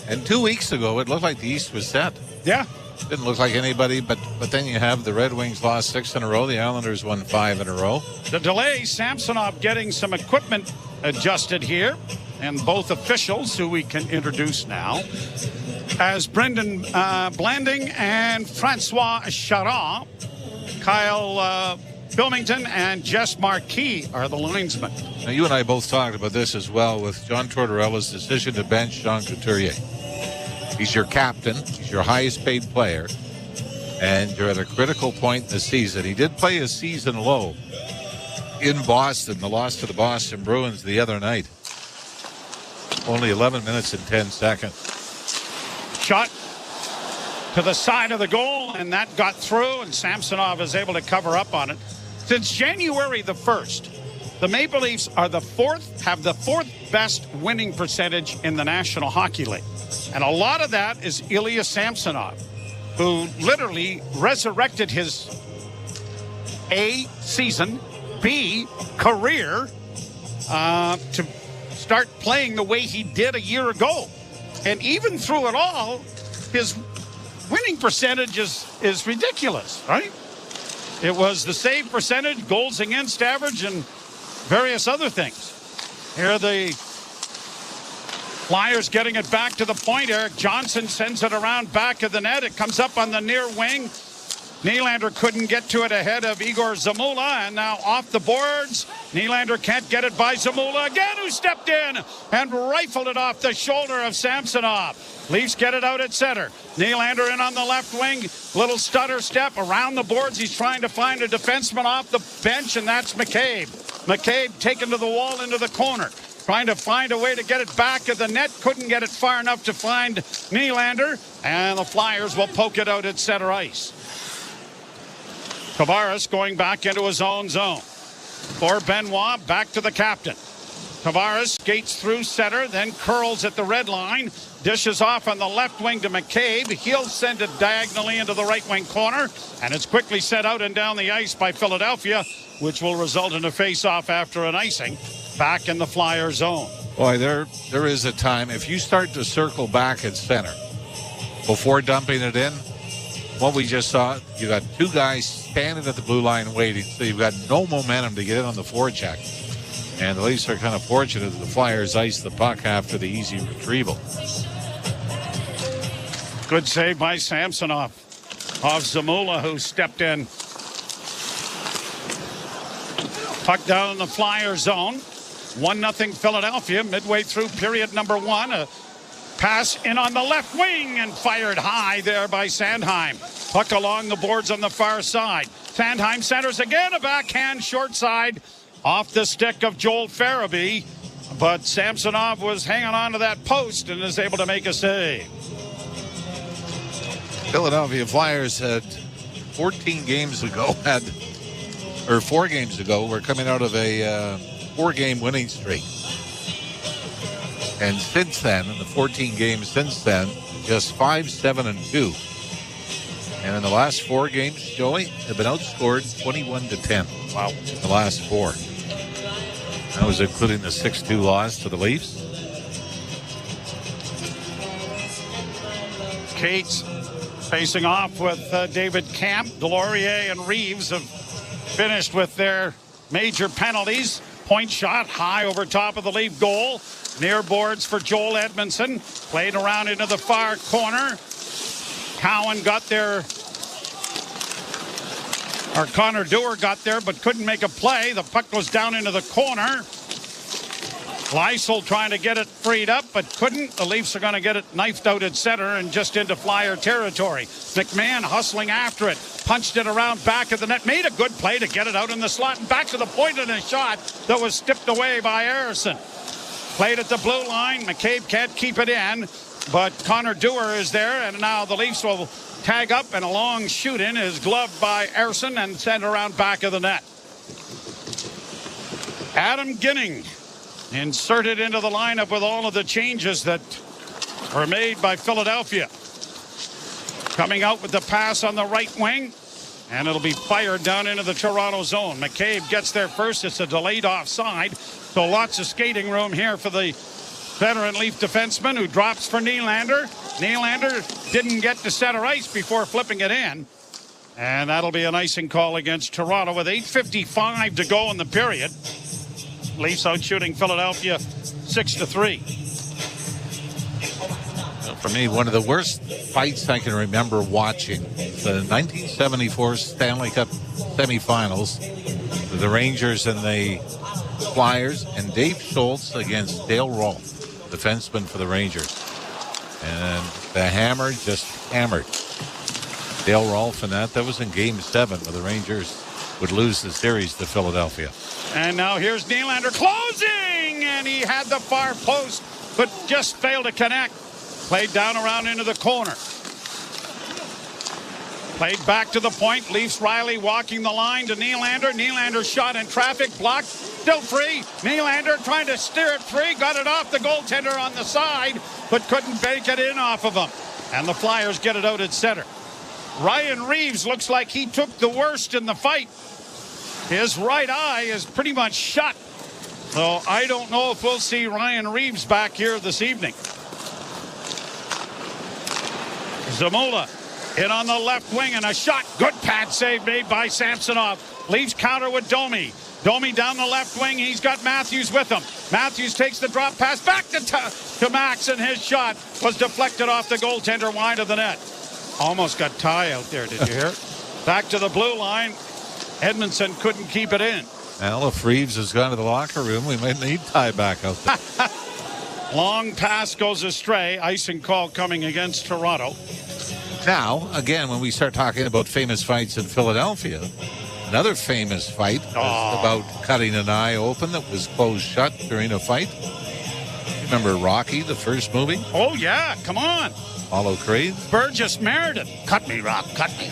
And 2 weeks ago, it looked like the East was set. Yeah. Didn't look like anybody, but then you have the Red Wings lost 6 in a row. The Islanders won 5 in a row. The delay, Samsonov getting some equipment adjusted here, and both officials, who we can introduce now, as Brendan Blanding and Francois Charron. Kyle Bilmington and Jess Marquis are the linesmen. Now, you and I both talked about this as well with John Tortorella's decision to bench Jean Couturier. He's your captain. He's your highest paid player. And you're at a critical point in the season. He did play a season low in Boston, the loss to the Boston Bruins the other night. Only 11 minutes and 10 seconds. Shot to the side of the goal, and that got through, and Samsonov is able to cover up on it. Since January the 1st, the Maple Leafs are have the fourth best winning percentage in the National Hockey League. And a lot of that is Ilya Samsonov, who literally resurrected his A, season, B, career, to start playing the way he did a year ago. And even through it all, his winning percentage is ridiculous, right? It was the save percentage, goals against average, and various other things. Here are the Flyers getting it back to the point. Eric Johnson sends it around back of the net. It comes up on the near wing. Nylander couldn't get to it ahead of Igor Zamula, and now off the boards. Nylander can't get it by Zamula again, who stepped in and rifled it off the shoulder of Samsonov. Leafs get it out at center. Nylander in on the left wing. Little stutter step around the boards. He's trying to find a defenseman off the bench, and that's McCabe. McCabe taken to the wall into the corner. Trying to find a way to get it back of the net. Couldn't get it far enough to find Nylander. And the Flyers will poke it out at center ice. Tavares going back into his own zone. For Benoit, back to the captain. Tavares skates through center, then curls at the red line. Dishes off on the left wing to McCabe. He'll send it diagonally into the right wing corner. And it's quickly set out and down the ice by Philadelphia, which will result in a face-off after an icing. Back in the Flyer zone. Boy, there is a time. If you start to circle back at center before dumping it in, what we just saw, you got two guys standing at the blue line waiting, so you've got no momentum to get in on the forecheck. And the Leafs are kind of fortunate that the Flyers ice the puck after the easy retrieval. Good save by Samsonov off Zamula, who stepped in. Puck down in the Flyer zone. 1-0 Philadelphia midway through period number 1. A pass in on the left wing and fired high there by Sandheim. Puck along the boards on the far side. Sandheim centers again, a backhand short side off the stick of Joel Farabee. But Samsonov was hanging on to that post and is able to make a save. Philadelphia Flyers had 4 games ago, were coming out of a 4-game winning streak. And since then, in the 14 games since then, just 5-7-2. And in the last 4 games, Joey, have been outscored 21-10. Wow. The last 4. That was including the 6-2 loss to the Leafs. Cates facing off with David Camp. Delorier and Reeves have finished with their major penalties. Point shot high over top of the Leaf goal. Near boards for Joel Edmondson. Played around into the far corner. Cowan got there. Or Connor Dewar got there but couldn't make a play. The puck goes down into the corner. Lysel trying to get it freed up, but couldn't. The Leafs are going to get it knifed out at center and just into Flyer territory. McMahon hustling after it. Punched it around back of the net. Made a good play to get it out in the slot and back to the point in a shot that was tipped away by Harrison. Played at the blue line. McCabe can't keep it in, but Connor Dewar is there, and now the Leafs will tag up, and a long shoot in is gloved by Harrison and sent around back of the net. Adam Ginning inserted into the lineup with all of the changes that were made by Philadelphia. Coming out with the pass on the right wing, and it'll be fired down into the Toronto zone. McCabe gets there first. It's a delayed offside, so lots of skating room here for the veteran Leaf defenseman who drops for Nylander. Nylander didn't get to center ice before flipping it in, and that'll be an icing call against Toronto with 8:55 to go in the period. Leafs out shooting Philadelphia 6-3. For me, one of the worst fights I can remember watching, the 1974 Stanley Cup semifinals, the Rangers and the Flyers, and Dave Schultz against Dale Rolfe, defenseman for the Rangers. And the hammer just hammered Dale Rolfe, and that was in Game 7, where the Rangers would lose the series to Philadelphia. And now here's Nylander closing, and he had the far post, but just failed to connect. Played down around into the corner. Played back to the point. Leafs Riley walking the line to Nylander. Nylander shot in traffic, blocked, still free. Nylander trying to steer it free, got it off the goaltender on the side, but couldn't bake it in off of him. And the Flyers get it out at center. Ryan Reeves looks like he took the worst in the fight. His right eye is pretty much shut. So I don't know if we'll see Ryan Reeves back here this evening. Zamula in on the left wing and a shot. Good pad save made by Samsonov. Leafs counter with Domi. Domi down the left wing. He's got Matthews with him. Matthews takes the drop pass back to Max, and his shot was deflected off the goaltender wide of the net. Almost got Ty out there, did you hear it? Back to the blue line. Edmondson couldn't keep it in. Well, if Reeves has gone to the locker room, we might need Ty back out there. Long pass goes astray. Icing call coming against Toronto. Now, again, when we start talking about famous fights in Philadelphia, another famous fight was about cutting an eye open that was closed shut during a fight. Remember Rocky, the first movie? Oh, yeah. Come on. Apollo Creed. Burgess Meredith. Cut me, Rock. Cut me.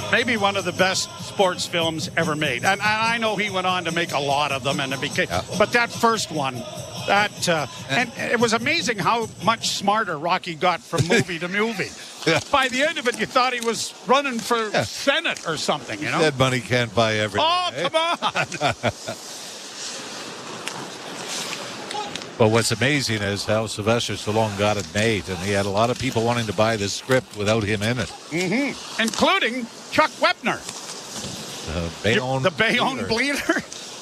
Maybe one of the best sports films ever made. And I know he went on to make a lot of them, and it became, but that first one, and it was amazing how much smarter Rocky got from movie to movie. Yeah. By the end of it, you thought he was running for Senate or something, you know? Dead money can't buy everything. Oh, come on. But what's amazing is how Sylvester Stallone got it made, and he had a lot of people wanting to buy the script without him in it. Mm-hmm. Including Chuck Wepner. The Bayonne Bleeder,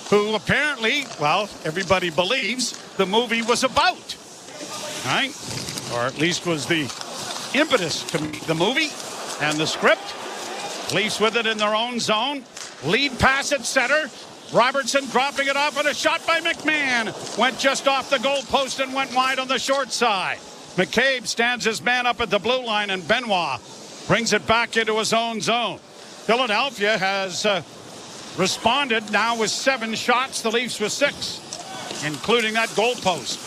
who apparently, well, everybody believes the movie was about. Right? Or at least was the impetus to the movie and the script. Leafs with it in their own zone. Lead pass at center. Robertson dropping it off, and a shot by McMahon went just off the goal post and went wide on the short side. McCabe stands his man up at the blue line, and Benoit brings it back into his own zone. Philadelphia has responded now with 7 shots. The Leafs with 6, including that goal post.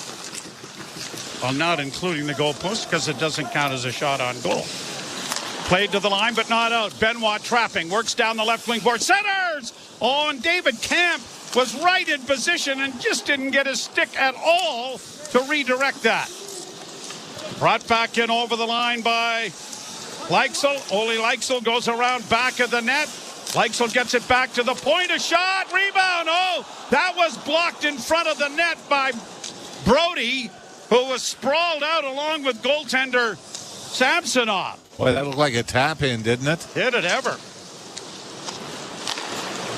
Well, not including the goal post because it doesn't count as a shot on goal. Played to the line, but not out. Benoit trapping, works down the left wing board, centers! Oh, and David Camp was right in position and just didn't get his stick at all to redirect that. Brought back in over the line by Leixel. Ole Leixel goes around back of the net. Leixel gets it back to the point. A shot, rebound. Oh, that was blocked in front of the net by Brody, who was sprawled out along with goaltender Samsonov. Boy, that looked like a tap-in, didn't it? Did it ever?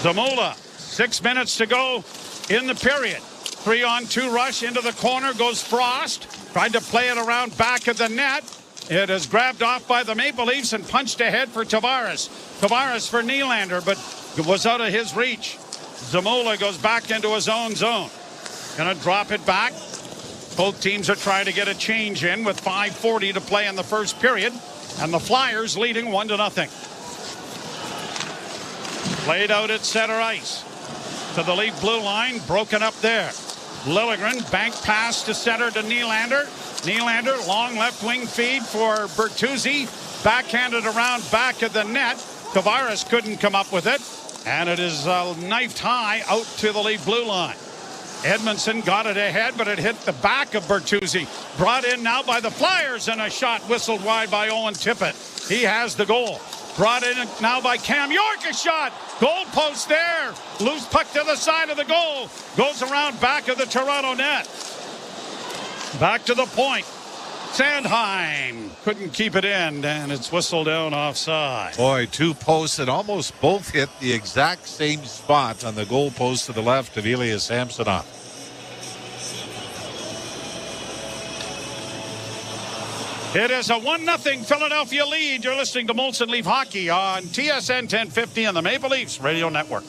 Zamula, 6 minutes to go in the period. 3-on-2 rush into the corner goes Frost. Tried to play it around back of the net. It is grabbed off by the Maple Leafs and punched ahead for Tavares. Tavares for Nylander, but it was out of his reach. Zamula goes back into his own zone. Gonna drop it back. Both teams are trying to get a change in with 5:40 to play in the first period. And the Flyers leading 1-0. Played out at center ice. To the Leaf blue line. Broken up there. Liljegren, bank pass to center to Nylander. Nylander, long left wing feed for Bertuzzi. Backhanded around back of the net. Tavares couldn't come up with it. And it is knifed high out to the Leaf blue line. Edmondson got it ahead, but it hit the back of Bertuzzi. Brought in now by the Flyers, and a shot whistled wide by Owen Tippett. He has the goal. Brought in now by Cam York, a shot. Goal post there. Loose puck to the side of the goal. Goes around back of the Toronto net. Back to the point. Sandheim couldn't keep it in, and it's whistled down offside. Boy, two posts that almost both hit the exact same spot on the goal post to the left of Ilya Samsonov. It is a 1-0 Philadelphia lead. You're listening to Molson Leaf Hockey on TSN 1050 and the Maple Leafs Radio Network.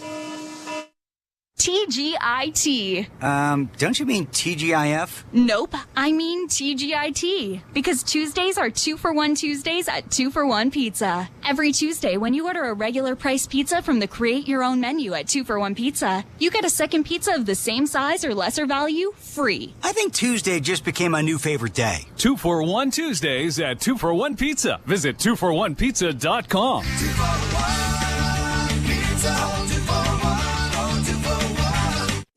TGIT. Don't you mean TGIF? Nope, I mean TGIT. Because Tuesdays are 2-for-1 Tuesdays at 2-for-1 Pizza. Every Tuesday, when you order a regular price pizza from the Create Your Own menu at 2-for-1 Pizza, you get a second pizza of the same size or lesser value free. I think Tuesday just became my new favorite day. 2-for-1 Tuesdays at 2-for-1 Pizza. Visit 2for1pizza.com. 2-for-1 Pizza.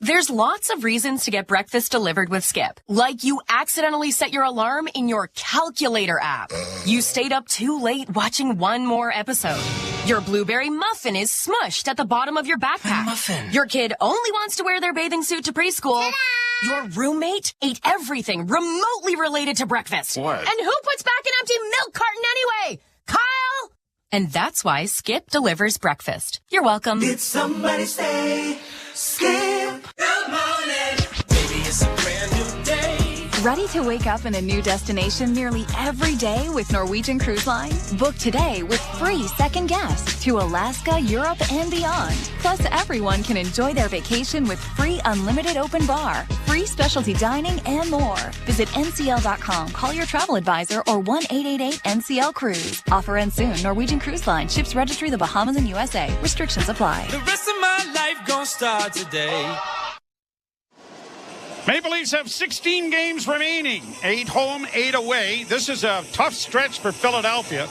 There's lots of reasons to get breakfast delivered with Skip. Like you accidentally set your alarm in your calculator app. You stayed up too late watching one more episode. Your blueberry muffin is smushed at the bottom of your backpack. Muffin. Your kid only wants to wear their bathing suit to preschool. Ta-da! Your roommate ate everything remotely related to breakfast. What? And who puts back an empty milk carton anyway? Kyle! And that's why Skip delivers breakfast. You're welcome. Did somebody say Skip? Good morning. Baby, it's a brand new day. Ready to wake up in a new destination nearly every day with Norwegian Cruise Line? Book today with free second guests to Alaska, Europe, and beyond. Plus, everyone can enjoy their vacation with free unlimited open bar, free specialty dining, and more. Visit ncl.com, call your travel advisor, or 1-888-NCL-CRUISE. Offer ends soon. Norwegian Cruise Line. Ships registry the Bahamas and USA. Restrictions apply. The rest of my life gonna start today. Maple Leafs have 16 games remaining. 8 home, 8 away. This is a tough stretch for Philadelphia.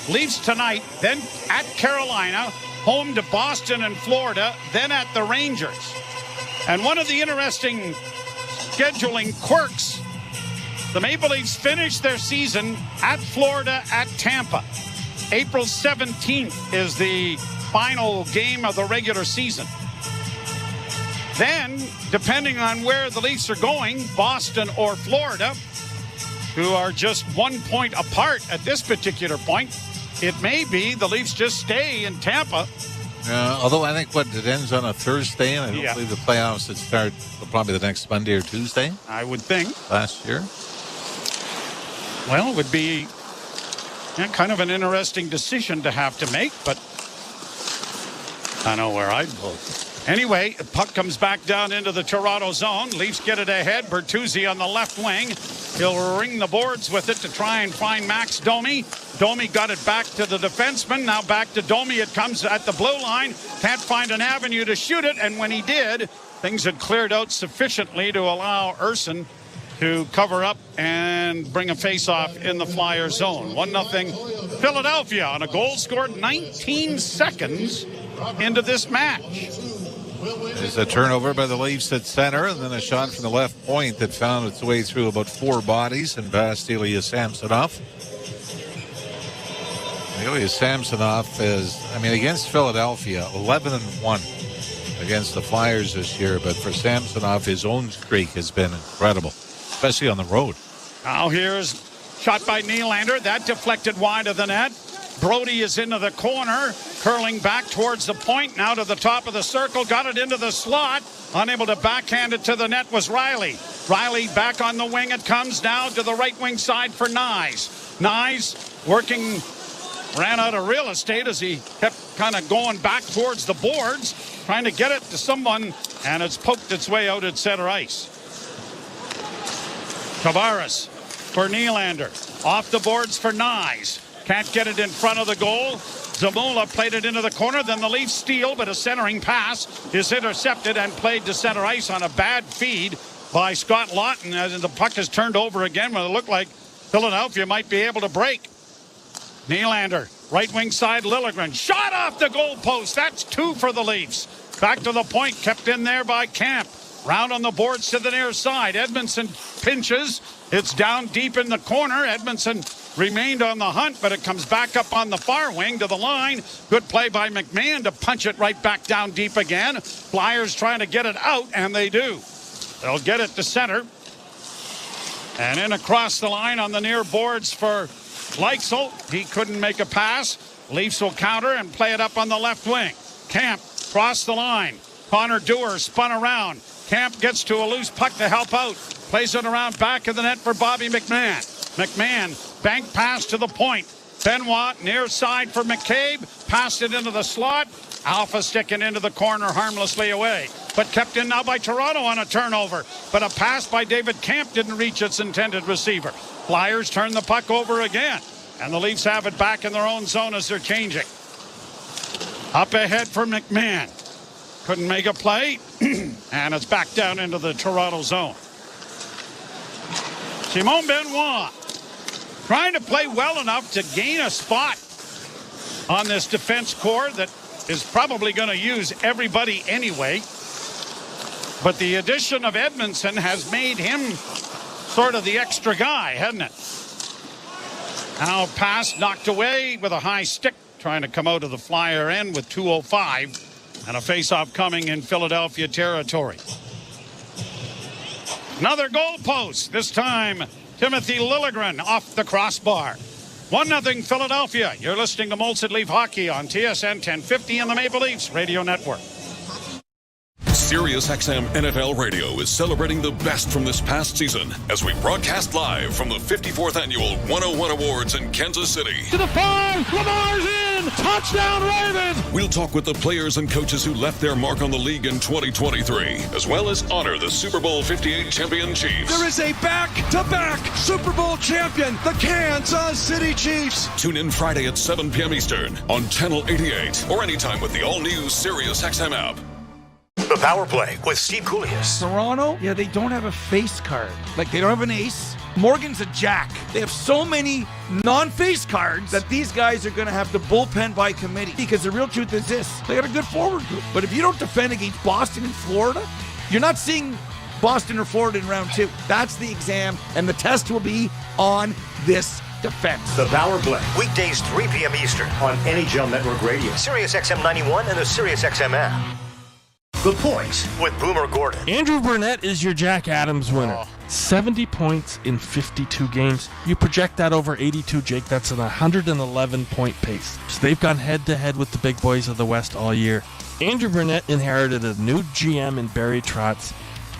Leafs tonight, then at Carolina, home to Boston and Florida, then at the Rangers. And one of the interesting scheduling quirks, the Maple Leafs finish their season at Florida, at Tampa. April 17th is the final game of the regular season. Then, depending on where the Leafs are going, Boston or Florida, who are just 1 point apart at this particular point, it may be the Leafs just stay in Tampa. Although I think it ends on a Thursday, and I don't believe the playoffs would start probably the next Monday or Tuesday. I would think. Last year. Well, it would be kind of an interesting decision to have to make, but I know where I'd vote. Anyway, the puck comes back down into the Toronto zone. Leafs get it ahead. Bertuzzi on the left wing. He'll ring the boards with it to try and find Max Domi. Domi got it back to the defenseman. Now back to Domi. It comes at the blue line. Can't find an avenue to shoot it. And when he did, things had cleared out sufficiently to allow Urson to cover up and bring a face-off in the Flyer zone. 1-0 Philadelphia on a goal scored 19 seconds into this match. There's a turnover by the Leafs at center, and then a shot from the left point that found its way through about 4 bodies and past Ilya Samsonov. Ilya Samsonov is, against Philadelphia, 11-1 against the Flyers this year, but for Samsonov, his own streak has been incredible, especially on the road. Now here's shot by Nylander. That deflected wide of the net. Brody is into the corner, curling back towards the point, now to the top of the circle, got it into the slot. Unable to backhand it to the net was Riley. Riley back on the wing. It comes now to the right wing side for Nyes. Nyes working ran out of real estate as he kept kind of going back towards the boards, trying to get it to someone, and it's poked its way out at center ice. Tavares for Nylander. Off the boards for Nyes. Can't get it in front of the goal. Zamula played it into the corner. Then the Leafs steal, but a centering pass is intercepted and played to center ice on a bad feed by Scott Lawton. As the puck is turned over again when it looked like Philadelphia might be able to break. Nylander, right wing side, Liljegren. Shot off the goal post. That's 2 for the Leafs. Back to the point, kept in there by Camp. Round on the boards to the near side. Edmondson pinches. It's down deep in the corner. Edmondson remained on the hunt, but it comes back up on the far wing to the line. Good play by McMahon to punch it right back down deep again. Flyers trying to get it out, and they do. They'll get it to center. And in across the line on the near boards for Leitzel. He couldn't make a pass. Leafs will counter and play it up on the left wing. Camp crossed the line. Connor Dewar spun around. Camp gets to a loose puck to help out. Plays it around back of the net for Bobby McMahon. McMahon, bank pass to the point. Benoit near side for McCabe. Passed it into the slot. Alpha sticking into the corner harmlessly away. But kept in now by Toronto on a turnover. But a pass by David Camp didn't reach its intended receiver. Flyers turn the puck over again. And the Leafs have it back in their own zone as they're changing. Up ahead for McMahon. Couldn't make a play. And it's back down into the Toronto zone. Simon Benoit trying to play well enough to gain a spot on this defense core that is probably going to use everybody anyway. But the addition of Edmondson has made him sort of the extra guy, hasn't it? Now pass knocked away with a high stick, trying to come out of the Flyer end with 2:05. And a face-off coming in Philadelphia territory. Another goal post. This time, Timothy Liljegren off the crossbar. 1-0 Philadelphia. You're listening to Molson Leaf Hockey on TSN 1050 and the Maple Leafs Radio Network. Sirius XM NFL Radio is celebrating the best from this past season as we broadcast live from the 54th Annual 101 Awards in Kansas City. To the 5, Lamar's in! Touchdown Ravens! We'll talk with the players and coaches who left their mark on the league in 2023, as well as honor the Super Bowl 58 champion Chiefs. There is a back-to-back Super Bowl champion, the Kansas City Chiefs. Tune in Friday at 7 p.m. Eastern on Channel 88 or anytime with the all-new Sirius XM app. The Power Play with Steve Coulias. Toronto, yeah, they don't have a face card. Like, they don't have an ace. Morgan's a jack. They have so many non-face cards that these guys are going to have to bullpen by committee. Because the real truth is this. They got a good forward group. But if you don't defend against Boston and Florida, you're not seeing Boston or Florida in round 2. That's the exam, and the test will be on this defense. The Power Play. Weekdays 3 p.m. Eastern on NHL Network Radio. Sirius XM 91 and the Sirius XM app. The Points with Boomer Gordon. Andrew Burnett is your Jack Adams winner. 70 points in 52 games. You project that over 82, Jake. That's an 111-point pace. So they've gone head-to-head with the big boys of the West all year. Andrew Burnett inherited a new GM in Barry Trotz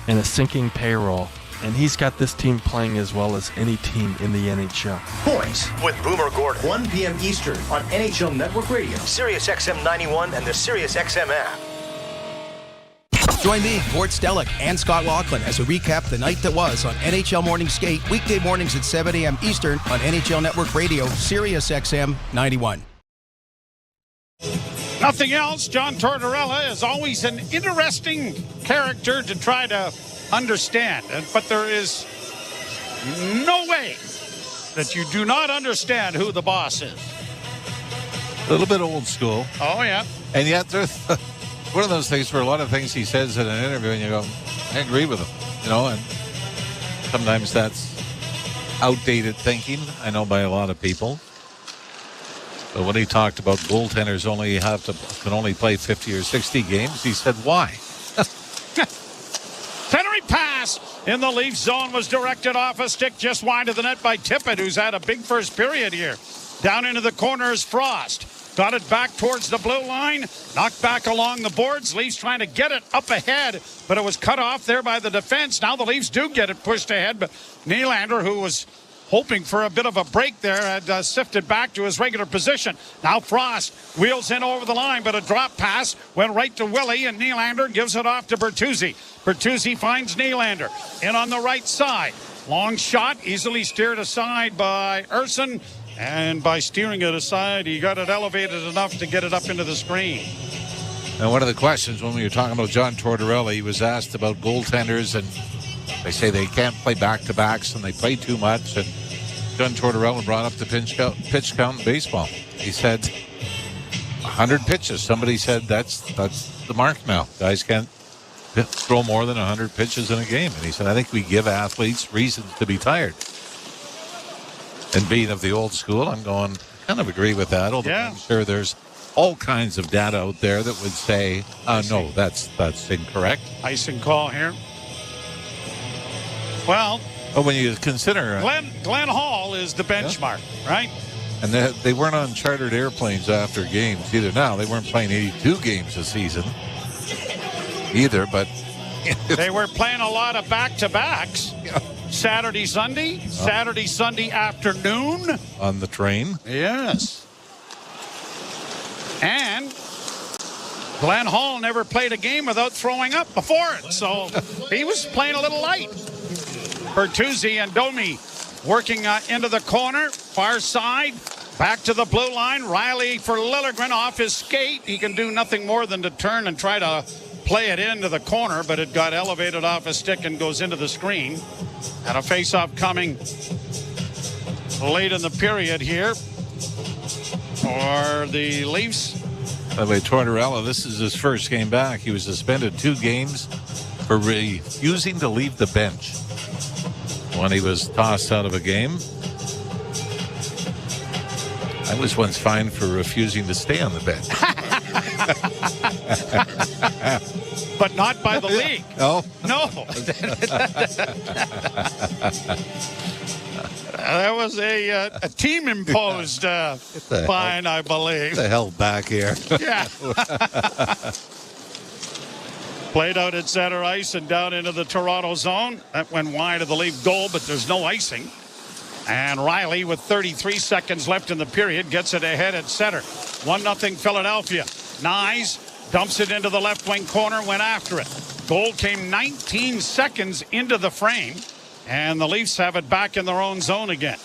and a sinking payroll. And he's got this team playing as well as any team in the NHL. Points with Boomer Gordon. 1 p.m. Eastern on NHL Network Radio. Sirius XM 91 and the Sirius XM app. Join me, Gord Stellick, and Scott Laughlin as we recap the night that was on NHL Morning Skate, weekday mornings at 7 a.m. Eastern on NHL Network Radio, Sirius XM 91. Nothing else. John Tortorella is always an interesting character to try to understand. But there is no way that you do not understand who the boss is. A little bit old school. Oh, yeah. And yet there's one of those things where a lot of things he says in an interview and you go, I agree with him, and sometimes that's outdated thinking, I know, by a lot of people. But when he talked about goaltenders can only play 50 or 60 games, he said, why? Centering pass in the Leaf zone was directed off a stick just wide of the net by Tippett, who's had a big first period here. Down into the corner is Frost. Got it back towards the blue line. Knocked back along the boards. Leafs trying to get it up ahead, but it was cut off there by the defense. Now the Leafs do get it pushed ahead, but Nylander, who was hoping for a bit of a break there, had sifted back to his regular position. Now Frost wheels in over the line, but a drop pass went right to Willie, and Nylander gives it off to Bertuzzi. Bertuzzi finds Nylander in on the right side. Long shot, easily steered aside by Urson, and by steering it aside, he got it elevated enough to get it up into the screen. And one of the questions when we were talking about John Tortorella, he was asked about goaltenders, and they say they can't play back-to-backs and they play too much. And John Tortorella brought up the pitch count in baseball. He said 100 pitches. Somebody said that's the mark now. Guys can't throw more than 100 pitches in a game. And he said, I think we give athletes reasons to be tired. And being of the old school, I'm going, I kind of agree with that, although I'm sure there's all kinds of data out there that would say, no, that's incorrect. Icing call here. Well, when you consider Glenn Hall is the benchmark, right? And they weren't on chartered airplanes after games either. Now they weren't playing 82 games a season either, but they were playing a lot of back-to-backs. Saturday, Sunday afternoon on the train. Yes. And Glenn Hall never played a game without throwing up before it, so he was playing a little light. Bertuzzi and Domi working into the corner, far side, back to the blue line. Riley for Liljegren off his skate. He can do nothing more than to turn and try to play it into the corner, but it got elevated off a stick and goes into the screen. And a face-off coming late in the period here for the Leafs. By the way, Tortorella, this is his first game back. He was suspended 2 games for refusing to leave the bench when he was tossed out of a game. I was once fined for refusing to stay on the bench. But not by the league. No. That was a team-imposed fine, I believe. Get the hell back here. Yeah. Played out at center ice and down into the Toronto zone. That went wide of the Leaf goal, but there's no icing. And Riley, with 33 seconds left in the period, gets it ahead at center. 1-0 Philadelphia. Nyes dumps it into the left wing corner, went after it. Goal came 19 seconds into the frame, and the Leafs have it back in their own zone again.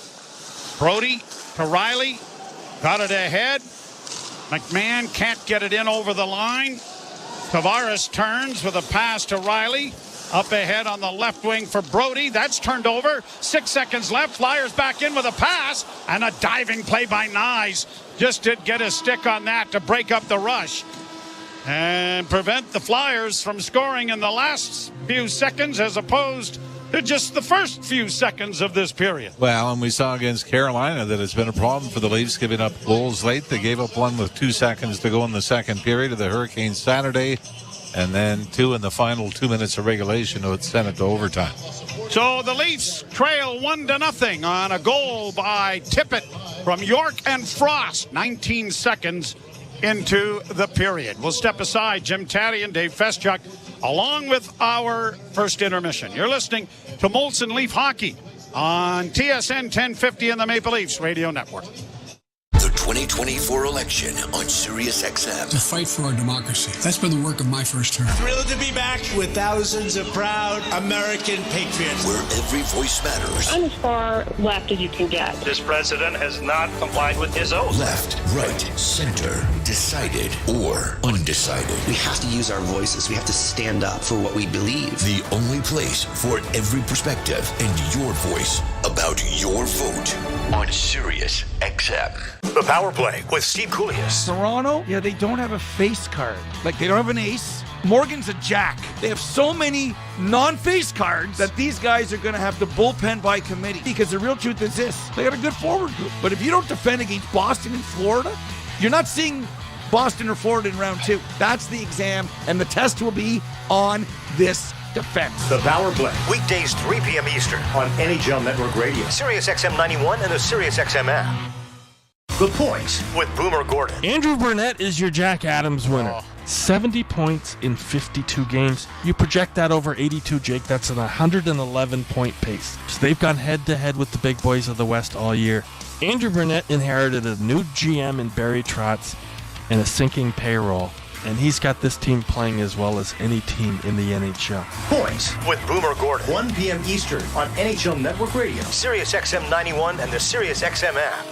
Brody to Riley, got it ahead. McMahon can't get it in over the line. Tavares turns with a pass to Riley. Up ahead on the left wing for Brody. That's turned over. 6 seconds left. Flyers back in with a pass. And a diving play by Nyes. Just did get a stick on that to break up the rush and prevent the Flyers from scoring in the last few seconds as opposed to just the first few seconds of this period. Well, and we saw against Carolina that it's been a problem for the Leafs giving up goals late. They gave up one with 2 seconds to go in the second period of the Hurricanes Saturday, and then 2 in the final 2 minutes of regulation to send it to overtime. So the Leafs trail 1-0 on a goal by Tippett from York and Frost. 19 seconds into the period. We'll step aside. Jim Taddy and Dave Feschuk along with our first intermission. You're listening to Molson Leaf Hockey on TSN 1050 and the Maple Leafs Radio Network. The 2024 election on Sirius XM. To fight for our democracy. That's been the work of my first term. Thrilled to be back with thousands of proud American patriots. Where every voice matters. I'm as far left as you can get. This president has not complied with his oath. Left, right, center, decided, or undecided. We have to use our voices. We have to stand up for what we believe. The only place for every perspective and your voice about your vote on Sirius XM. The Power Play with Steve Coulias. Toronto, they don't have a face card. Like, they don't have an ace. Morgan's a jack. They have so many non-face cards that these guys are going to have to bullpen by committee. Because the real truth is this. They got a good forward group. But if you don't defend against Boston and Florida, you're not seeing Boston or Florida in round 2. That's the exam, and the test will be on this defense. The Power Play. Weekdays 3 p.m. Eastern on NHL Network Radio. Sirius XM 91 and the Sirius XM app. The Point with Boomer Gordon. Andrew Burnett is your Jack Adams winner. 70 points in 52 games. You project that over 82, Jake, that's an 111-point pace. So they've gone head-to-head with the big boys of the West all year. Andrew Burnett inherited a new GM in Barry Trotz and a sinking payroll. And he's got this team playing as well as any team in the NHL. Points with Boomer Gordon. 1 p.m. Eastern on NHL Network Radio, Sirius XM 91, and the Sirius XM app.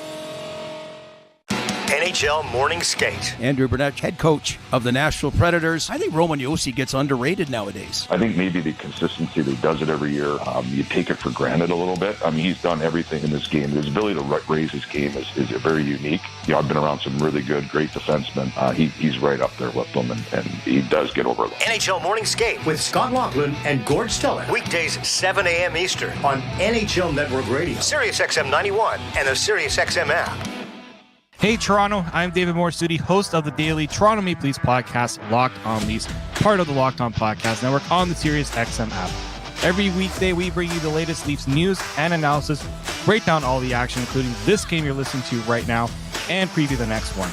NHL Morning Skate. Andrew Burnett, head coach of the Nashville Predators. I think Roman Josi gets underrated nowadays. I think maybe the consistency that he does it every year, you take it for granted a little bit. I mean, he's done everything in this game. His ability to raise his game is very unique. You know, I've been around some really good, great defensemen. He's right up there with them, and he does get over them. NHL Morning Skate with Scott Laughlin and Gord Stellick. Weekdays 7 a.m. Eastern on NHL Network Radio, Sirius XM 91, and the Sirius XM app. Hey Toronto, I'm David Morsuti, host of the daily Toronto Maple Leafs podcast, Locked On Leafs, part of the Locked On Podcast Network on the Sirius XM app. Every weekday, we bring you the latest Leafs news and analysis, break down all the action, including this game you're listening to right now, and preview the next one.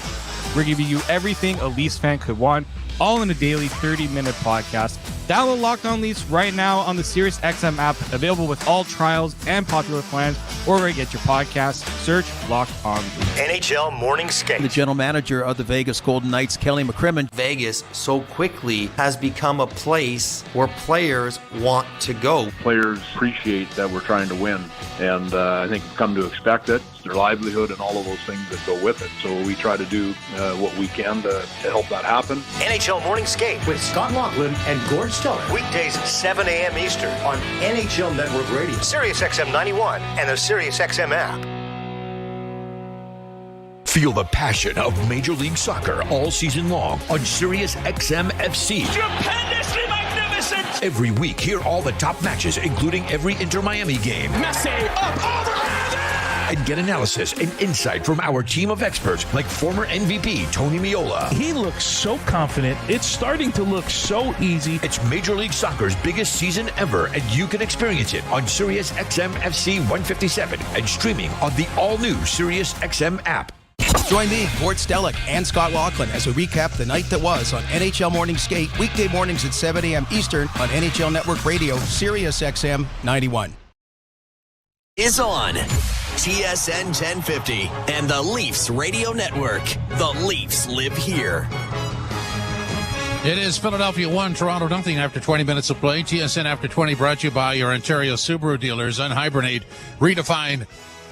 We're giving you everything a Leafs fan could want, all in a daily 30-minute podcast. Download Locked On Leafs right now on the Sirius XM app, available with all trials and popular plans, or where you get your podcasts. Search Locked On Leafs. NHL Morning Skate. The general manager of the Vegas Golden Knights, Kelly McCrimmon. Vegas so quickly has become a place where players want to go. Players appreciate that we're trying to win, and I think have come to expect it. It's their livelihood and all of those things that go with it. So we try to do what we can to help that happen. NHL Morning Skate with Scott Laughlin and Gord Stellick. Weekdays 7 a.m. Eastern on NHL Network Radio, Sirius XM 91, and the Sirius XM app. Feel the passion of Major League Soccer all season long on Sirius XM FC. Stupendously magnificent! Every week, hear all the top matches, including every Inter-Miami game. Messi, up, overhand! And get analysis and insight from our team of experts like former MVP Tony Meola. He looks so confident. It's starting to look so easy. It's Major League Soccer's biggest season ever, and you can experience it on Sirius XM FC 157 and streaming on the all-new Sirius XM app. Join me, Gord Stellick, and Scott Laughlin as we recap the night that was on NHL Morning Skate, weekday mornings at 7 a.m. Eastern on NHL Network Radio, Sirius XM 91. Is on TSN 1050 and the Leafs Radio Network. The Leafs live here. It is Philadelphia 1, Toronto nothing after 20 minutes of play. TSN After 20 brought to you by your Ontario Subaru dealers. Unhibernate, redefine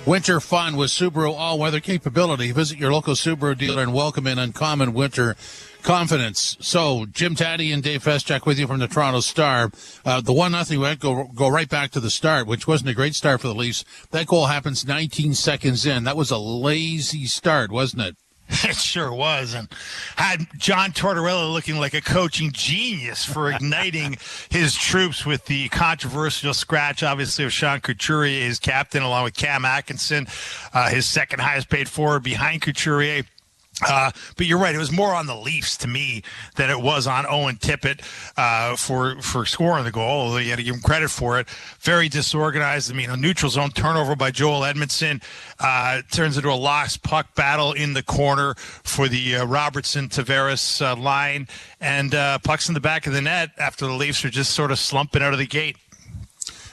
winter fun with Subaru all-weather capability. Visit your local Subaru dealer and welcome in uncommon winter confidence. So, Jim Taddy and Dave Feschak with you from the Toronto Star. The 1-0 went, go right back to the start, which wasn't a great start for the Leafs. That goal happens 19 seconds in. That was a lazy start, wasn't it? It sure was, and had John Tortorella looking like a coaching genius for igniting his troops with the controversial scratch, obviously, of Sean Couturier, his captain, along with Cam Atkinson, his second highest paid forward behind Couturier. But you're right. It was more on the Leafs to me than it was on Owen Tippett for scoring the goal. Although you had to give him credit for it. Very disorganized. I mean, a neutral zone turnover by Joel Edmondson turns into a lost puck battle in the corner for the Robertson-Tavares line, and pucks in the back of the net after the Leafs are just sort of slumping out of the gate.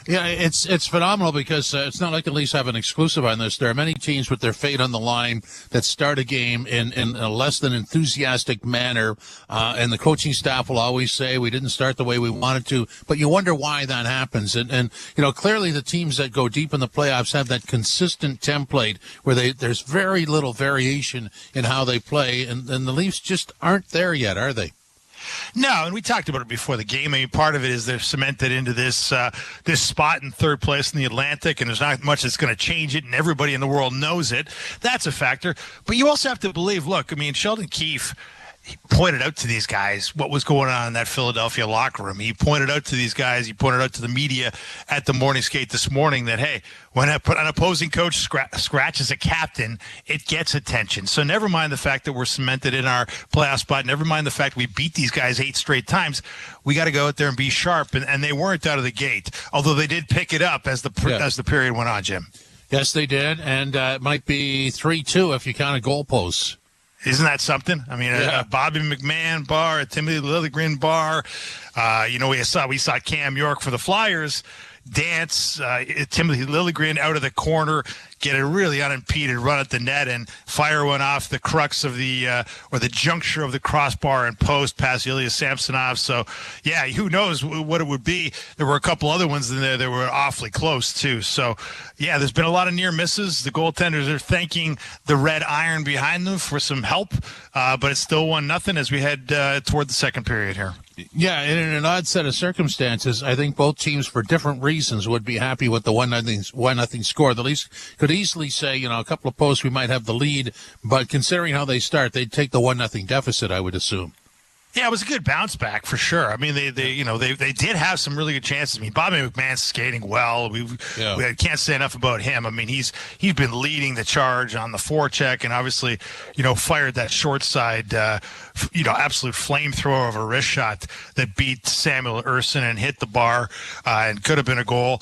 Yeah, it's phenomenal because it's not like the Leafs have an exclusive on this. There are many teams with their fate on the line that start a game in a less than enthusiastic manner, and the coaching staff will always say we didn't start the way we wanted to. But you wonder why that happens. And you know, clearly the teams that go deep in the playoffs have that consistent template where there's very little variation in how they play, and the Leafs just aren't there yet, are they? No, and we talked about it before the game. I mean, part of it is they're cemented into this this spot in third place in the Atlantic, and there's not much that's going to change it, and everybody in the world knows it. That's a factor. But you also have to believe, look, I mean, Sheldon Keefe, he pointed out to these guys what was going on in that Philadelphia locker room. He pointed out to these guys, he pointed out to the media at the morning skate this morning that, hey, when an opposing coach scratches a captain, it gets attention. So never mind the fact that we're cemented in our playoff spot. Never mind the fact we beat these guys 8 straight times. We got to go out there and be sharp, and they weren't out of the gate, although they did pick it up as the period went on, Jim. Yes, they did, and it might be 3-2 if you count goalposts. Isn't that something? I mean, a Bobby McMahon bar, a Timothy Liljegren bar. We saw Cam York for the Flyers dance, Timothy Liljegren out of the corner, get a really unimpeded run at the net and fire one off the crux of the juncture of the crossbar and post past Ilya Samsonov. So, yeah, who knows what it would be. There were a couple other ones in there that were awfully close, too. So, yeah, there's been a lot of near misses. The goaltenders are thanking the red iron behind them for some help, but it's still 1-0 as we head toward the second period here. Yeah, and in an odd set of circumstances, I think both teams, for different reasons, would be happy with the 1-0 score. The Leafs could easily say, a couple of posts, we might have the lead, but considering how they start, they'd take the 1-0 deficit, I would assume. Yeah, it was a good bounce back for sure. I mean, they did have some really good chances. I mean, Bobby McMahon's skating well. We can't say enough about him. I mean, he's been leading the charge on the forecheck, and obviously, fired that short side, absolute flamethrower of a wrist shot that beat Samuel Urson and hit the bar, and could have been a goal.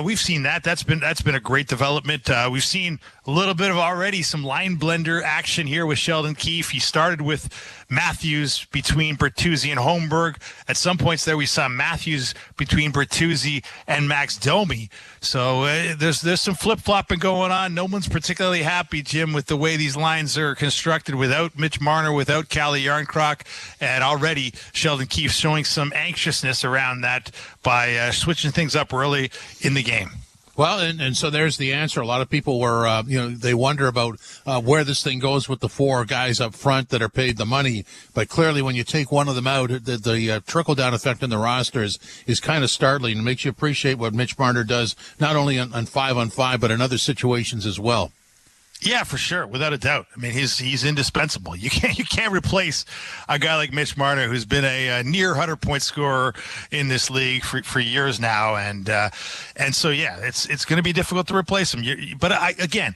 We've seen that. That's been a great development. We've seen a little bit of already some line blender action here with Sheldon Keefe. He started with Matthews between Bertuzzi and Holmberg. At some points there, we saw Matthews between Bertuzzi and Max Domi. So there's some flip-flopping going on. No one's particularly happy, Jim, with the way these lines are constructed without Mitch Marner, without Calle Yarncroc, and already Sheldon Keefe showing some anxiousness around that by switching things up early in the game. Well, and so there's the answer. A lot of people were, they wonder about where this thing goes with the four guys up front that are paid the money. But clearly, when you take one of them out, the trickle-down effect in the roster is kind of startling. It makes you appreciate what Mitch Marner does, not only on 5-on-5, but in other situations as well. Yeah, for sure, without a doubt. I mean, he's indispensable. You can't replace a guy like Mitch Marner, who's been a near 100-point scorer in this league for years now, and so yeah, it's going to be difficult to replace him. But again,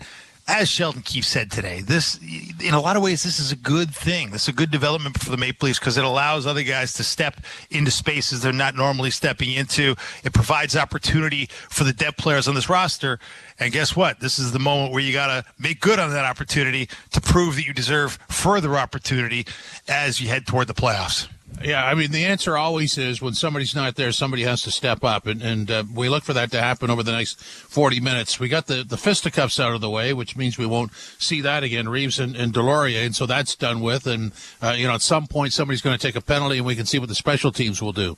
as Sheldon Keefe said today, this, in a lot of ways, this is a good thing. This is a good development for the Maple Leafs because it allows other guys to step into spaces they're not normally stepping into. It provides opportunity for the depth players on this roster. And guess what? This is the moment where you got to make good on that opportunity to prove that you deserve further opportunity as you head toward the playoffs. Yeah, I mean, the answer always is when somebody's not there, somebody has to step up, and we look for that to happen over the next 40 minutes. We got the fisticuffs out of the way, which means we won't see that again, Reeves and Delorier, and so that's done with. And, at some point, somebody's going to take a penalty, and we can see what the special teams will do.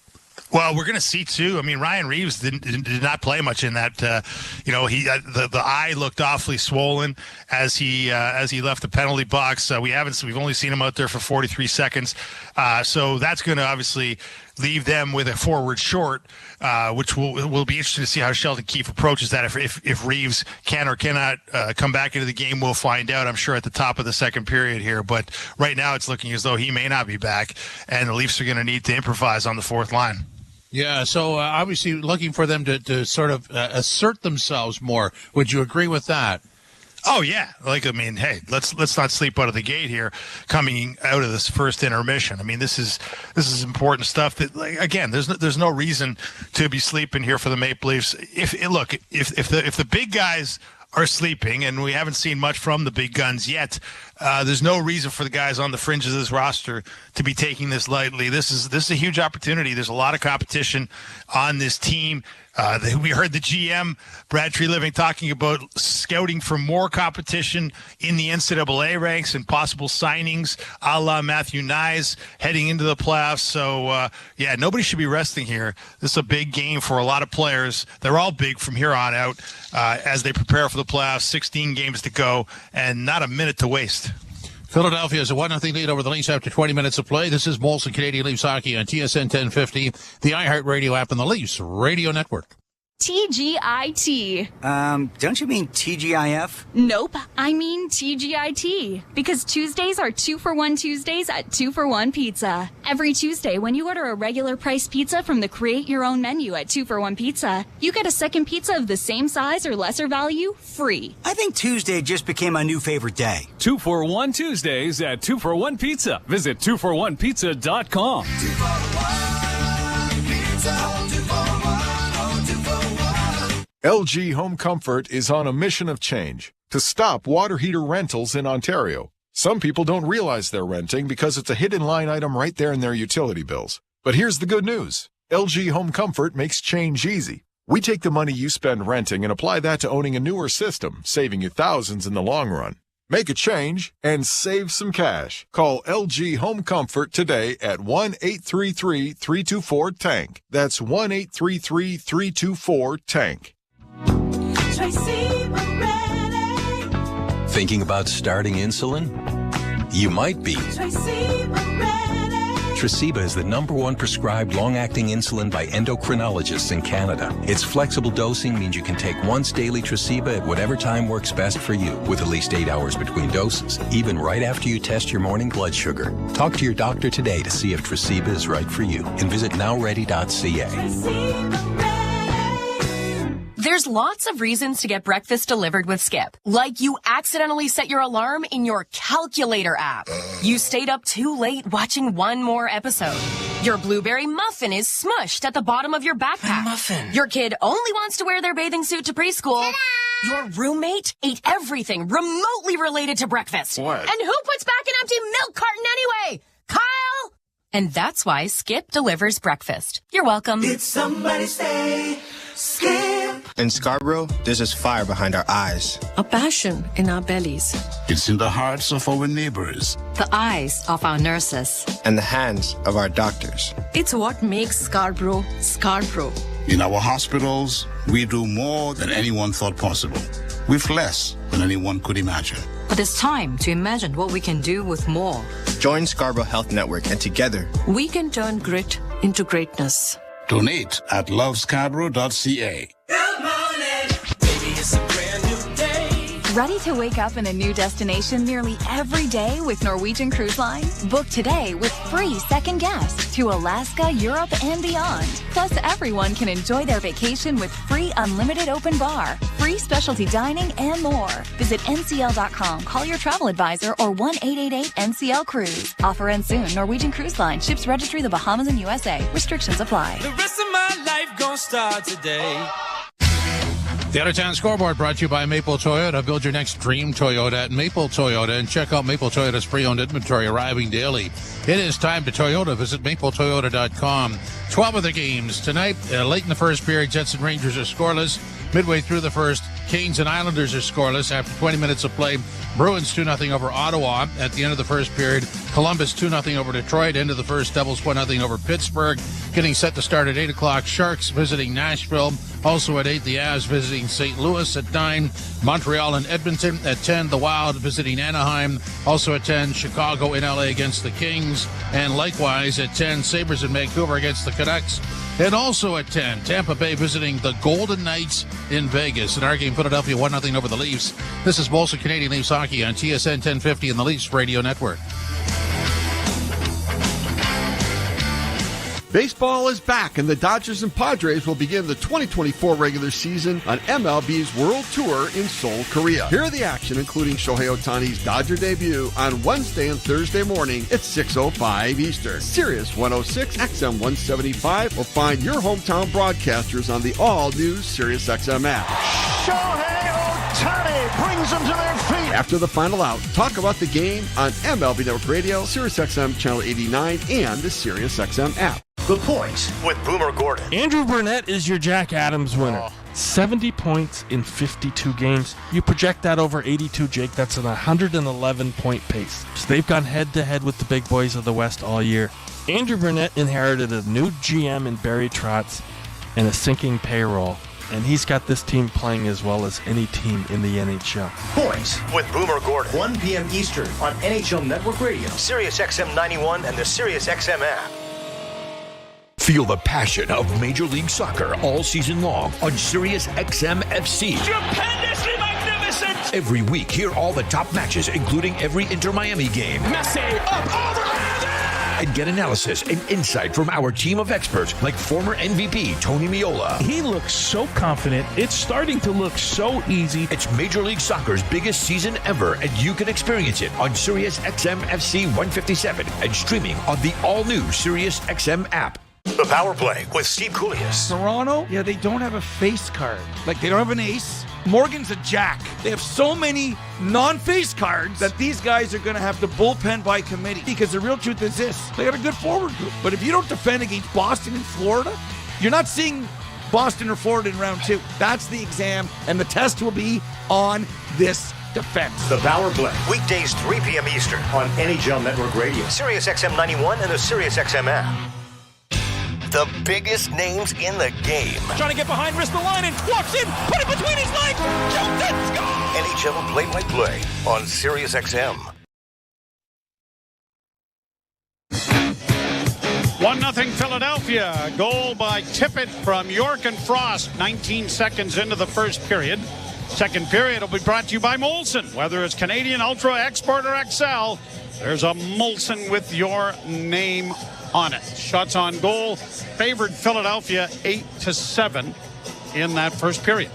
Well, we're going to see too. I mean, Ryan Reeves did not play much in that. The eye looked awfully swollen as he left the penalty box. We've only seen him out there for 43 seconds. So that's going to obviously leave them with a forward short, which will be interesting to see how Sheldon Keefe approaches that. If Reeves can or cannot come back into the game, we'll find out, I'm sure, at the top of the second period here. But right now it's looking as though he may not be back, and the Leafs are going to need to improvise on the fourth line. Yeah, so obviously looking for them to sort of assert themselves more. Would you agree with that? Oh yeah, hey, let's not sleep out of the gate here. Coming out of this first intermission, I mean, this is important stuff. That again, there's no reason to be sleeping here for the Maple Leafs. If the big guys are sleeping, and we haven't seen much from the big guns yet, there's no reason for the guys on the fringes of this roster to be taking this lightly. This is a huge opportunity. There's a lot of competition on this team. We heard the GM, Brad Treliving, talking about scouting for more competition in the NCAA ranks and possible signings a la Matthew Nyes heading into the playoffs. So, nobody should be resting here. This is a big game for a lot of players. They're all big from here on out as they prepare for the playoffs. 16 games to go and not a minute to waste. Philadelphia has a 1-0 lead over the Leafs after 20 minutes of play. This is Molson Canadian Leafs Hockey on TSN 1050, the iHeartRadio app, and the Leafs Radio Network. TGIT. Don't you mean TGIF? Nope, I mean TGIT. Because Tuesdays are 2-for-1 Tuesdays at 2-for-1 Pizza. Every Tuesday, when you order a regular price pizza from the Create Your Own menu at 2-for-1 Pizza, you get a second pizza of the same size or lesser value free. I think Tuesday just became my new favorite day. 2-for-1 Tuesdays at 2-for-1 Pizza. Visit 2for1pizza.com. 2-for-1 Pizza. LG Home Comfort is on a mission of change to stop water heater rentals in Ontario. Some people don't realize they're renting because it's a hidden line item right there in their utility bills. But here's the good news. LG Home Comfort makes change easy. We take the money you spend renting and apply that to owning a newer system, saving you thousands in the long run. Make a change and save some cash. Call LG Home Comfort today at 1-833-324-TANK. That's 1-833-324-TANK. Thinking about starting insulin? You might be. Tresiba is the #1 prescribed long-acting insulin by endocrinologists in Canada. Its flexible dosing means you can take once daily Tresiba at whatever time works best for you, with at least 8 hours between doses, even right after you test your morning blood sugar. Talk to your doctor today to see if Tresiba is right for you, and visit nowready.ca. There's lots of reasons to get breakfast delivered with Skip. Like you accidentally set your alarm in your calculator app. You stayed up too late watching one more episode. Your blueberry muffin is smushed at the bottom of your backpack. Muffin. Your kid only wants to wear their bathing suit to preschool. Ta-da! Your roommate ate everything remotely related to breakfast. What? And who puts back an empty milk carton anyway? Kyle! And that's why Skip delivers breakfast. You're welcome. Did somebody say Skip? In Scarborough, there's this fire behind our eyes. A passion in our bellies. It's in the hearts of our neighbors. The eyes of our nurses. And the hands of our doctors. It's what makes Scarborough, Scarborough. In our hospitals, we do more than anyone thought possible, with less than anyone could imagine. But it's time to imagine what we can do with more. Join Scarborough Health Network, and together, we can turn grit into greatness. Donate at lovescarborough.ca. Ready to wake up in a new destination nearly every day with Norwegian Cruise Line? Book today with free second guests to Alaska, Europe, and beyond. Plus, everyone can enjoy their vacation with free unlimited open bar, free specialty dining, and more. Visit ncl.com, call your travel advisor, or 1-888-NCL-CRUISE. Offer ends soon. Norwegian Cruise Line. Ships registry the Bahamas and USA. Restrictions apply. The rest of my life gonna start today. The Out-of-Town Scoreboard brought to you by Maple Toyota. Build your next dream Toyota at Maple Toyota and check out Maple Toyota's pre-owned inventory arriving daily. It is time to Toyota. Visit mapletoyota.com. 12 of the games tonight. Late in the first period, Jets and Rangers are scoreless. Midway through the first, Canes and Islanders are scoreless. After 20 minutes of play, Bruins 2-0 over Ottawa. At the end of the first period, Columbus 2-0 over Detroit. End of the first, Devils 1-0 over Pittsburgh. Getting set to start at 8 o'clock, Sharks visiting Nashville. Also at 8, the Avs visiting St. Louis. At 9, Montreal and Edmonton. At 10, the Wild visiting Anaheim. Also at 10, Chicago in LA against the Kings. And likewise at 10, Sabres in Vancouver against the Canucks. And also at 10, Tampa Bay visiting the Golden Knights in Vegas. In our game, Philadelphia 1-0 over the Leafs. This is Bolsa Canadian Leafs Hockey on TSN 1050 and the Leafs Radio Network. Baseball is back, and the Dodgers and Padres will begin the 2024 regular season on MLB's World Tour in Seoul, Korea. Here are the action, including Shohei Ohtani's Dodger debut on Wednesday and Thursday morning at 6:05 Eastern. Sirius 106, XM 175, or find your hometown broadcasters on the all-new Sirius XM app. Shohei Ohtani brings them to their feet. After the final out, talk about the game on MLB Network Radio, Sirius XM Channel 89, and the Sirius XM app. The Point with Boomer Gordon. Andrew Burnett is your Jack Adams winner. 70 points in 52 games. You project that over 82, Jake. That's an 111-point pace. So they've gone head-to-head with the big boys of the West all year. Andrew Burnett inherited a new GM in Barry Trotz and a sinking payroll. And he's got this team playing as well as any team in the NHL. Point with Boomer Gordon. 1 p.m. Eastern on NHL Network Radio, Sirius XM 91, and the Sirius XM app. Feel the passion of Major League Soccer all season long on Sirius XM FC. Stupendously magnificent! Every week, hear all the top matches, including every Inter-Miami game. Messi, up over and get analysis and insight from our team of experts like former MVP Tony Meola. He looks so confident. It's starting to look so easy. It's Major League Soccer's biggest season ever, and you can experience it on Sirius XM FC 157 and streaming on the all-new Sirius XM app. The Power Play with Steve Koulias. Toronto, they don't have a face card. Like, they don't have an ace. Morgan's a jack. They have so many non-face cards that these guys are going to have to bullpen by committee, because the real truth is this: they got a good forward group. But if you don't defend against Boston and Florida, you're not seeing Boston or Florida in round 2. That's the exam, and the test will be on this defense. The Power Play. Weekdays 3 p.m. Eastern on NHL Network Radio, Sirius XM 91, and the Sirius XM app. The biggest names in the game. Trying to get behind, wrist the line, and walks in, put it between his legs, shoots it, score! NHL play-by-play on Sirius XM. 1-0 Philadelphia. Goal by Tippett from York and Frost. 19 seconds into the first period. Second period will be brought to you by Molson. Whether it's Canadian Ultra, Export, or XL, there's a Molson with your name on it. Shots on goal favored Philadelphia 8-7 in that first period.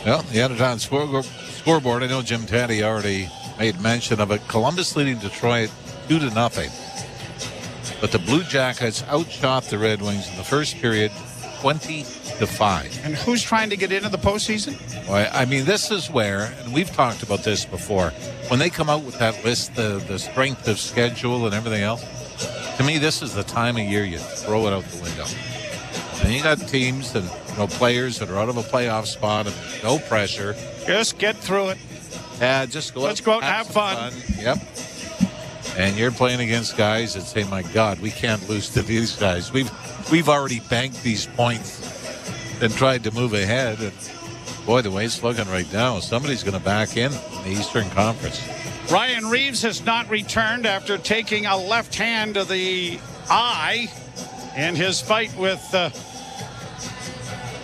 Well, the out-of-town scoreboard, I know Jim Taddy already made mention of it. Columbus leading Detroit 2-0. But the Blue Jackets outshot the Red Wings in the first period 20-5. And who's trying to get into the postseason? Well, I mean, this is where, and we've talked about this before, when they come out with that list, the strength of schedule and everything else, to me, this is the time of year you throw it out the window. And you got teams and players that are out of a playoff spot and no pressure. Just get through it. Yeah, just go. Let's go out and have fun. Yep. And you're playing against guys that say, "My God, we can't lose to these guys. We've already banked these points and tried to move ahead." And boy, the way it's looking right now, somebody's going to back in the Eastern Conference. Ryan Reeves has not returned after taking a left hand to the eye in his fight with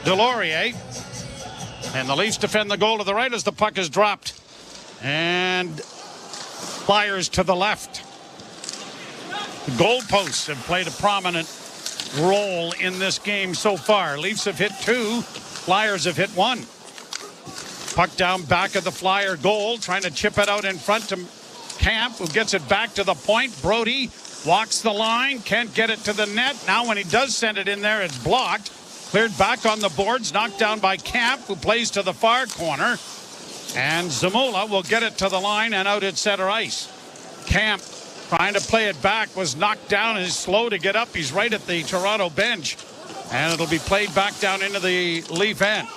Delorier. And the Leafs defend the goal to the right as the puck is dropped. And Flyers to the left. The goalposts have played a prominent role in this game so far. Leafs have hit 2. Flyers have hit 1. Puck down back of the Flyer goal, trying to chip it out in front to Camp, who gets it back to the point. Brody walks the line, can't get it to the net. Now when he does send it in there, it's blocked. Cleared back on the boards, knocked down by Camp, who plays to the far corner. And Zamula will get it to the line and out at center ice. Camp, trying to play it back, was knocked down and is slow to get up. He's right at the Toronto bench. And it'll be played back down into the Leaf end.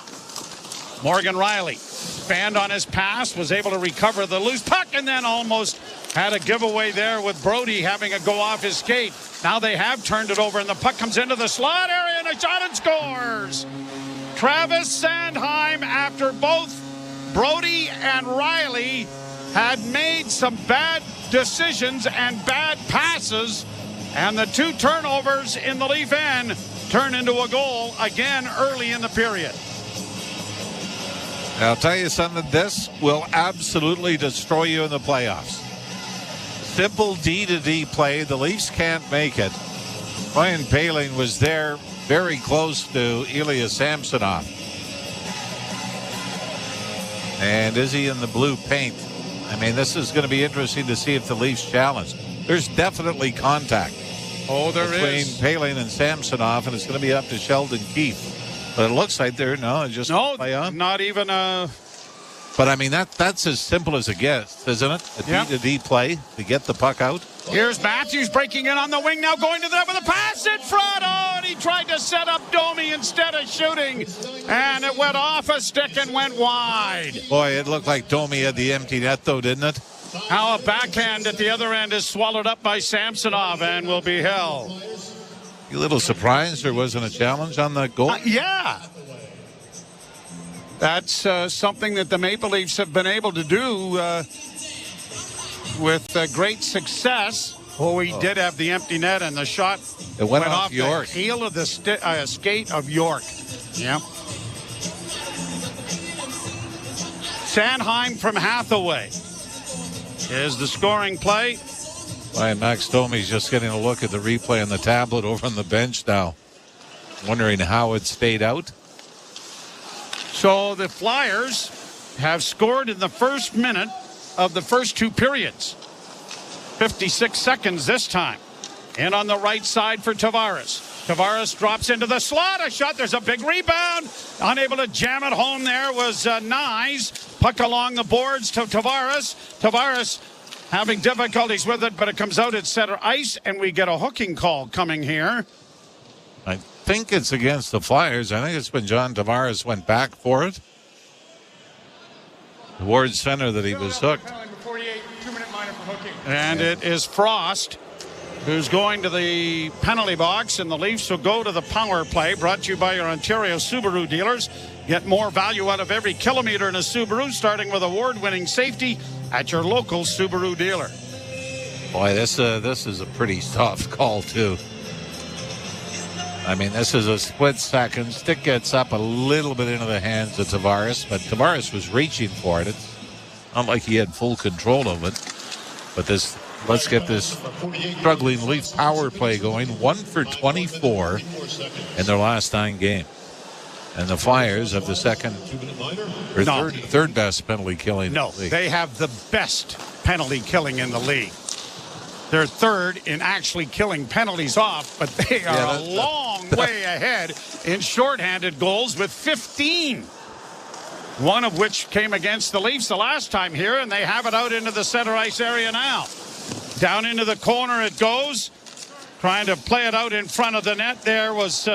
Morgan Riley spanned on his pass, was able to recover the loose puck, and then almost had a giveaway there with Brody having a go off his skate. Now they have turned it over, and the puck comes into the slot area, and a shot and scores. Travis Sanheim, after both Brody and Riley had made some bad decisions and bad passes, and the 2 turnovers in the Leaf end turn into a goal again early in the period. I'll tell you something, this will absolutely destroy you in the playoffs. Simple D-to-D play. The Leafs can't make it. Ryan Poehling was there very close to Ilya Samsonov. And is he in the blue paint? I mean, this is going to be interesting to see if the Leafs challenge. There's definitely contact. Oh, there between is. Poehling and Samsonov, and it's going to be up to Sheldon Keefe. But it looks like they're just play on. Not even a. But I mean that's as simple as it gets, isn't it? A D-to-D play to get the puck out. Here's Matthews breaking in on the wing now, going to the net with a pass in front. Oh, and he tried to set up Domi instead of shooting, and it went off a stick and went wide. Boy, it looked like Domi had the empty net though, didn't it? Now a backhand at the other end is swallowed up by Samsonov and will be held. You a little surprised there wasn't a challenge on the goal? Yeah. That's something that the Maple Leafs have been able to do with great success. Oh, he did have the empty net, and the shot went off York. The heel of the skate of York. Yeah. Sanheim from Hathaway is the scoring play. Ryan Max Domi's just getting a look at the replay on the tablet over on the bench now, wondering how it stayed out. So the Flyers have scored in the first minute of the first 2 periods. 56 seconds this time. And on the right side for Tavares. Tavares drops into the slot. A shot. There's a big rebound. Unable to jam it home there was Nyes. Puck along the boards to Tavares. Tavares having difficulties with it, but it comes out at center ice, and we get a hooking call coming here. I think it's against the Flyers. I think it's when John Tavares went back for it. Towards center that he was hooked. And it is Frost who's going to the penalty box, and the Leafs will go to the power play. Brought to you by your Ontario Subaru dealers. Get more value out of every kilometer in a Subaru, starting with award-winning safety at your local Subaru dealer. Boy, this is a pretty soft call, too. I mean, this is a split second. Stick gets up a little bit into the hands of Tavares, but Tavares was reaching for it. It's not like he had full control of it. But let's get this struggling Leaf power play going. 1 for 24 in their last 9 games. And the Flyers have the third best penalty killing in the league. They have the best penalty killing in the league. They're third in actually killing penalties off, but they are a long way ahead in shorthanded goals with 15. One of which came against the Leafs the last time here, and they have it out into the center ice area now. Down into the corner it goes. Trying to play it out in front of the net there was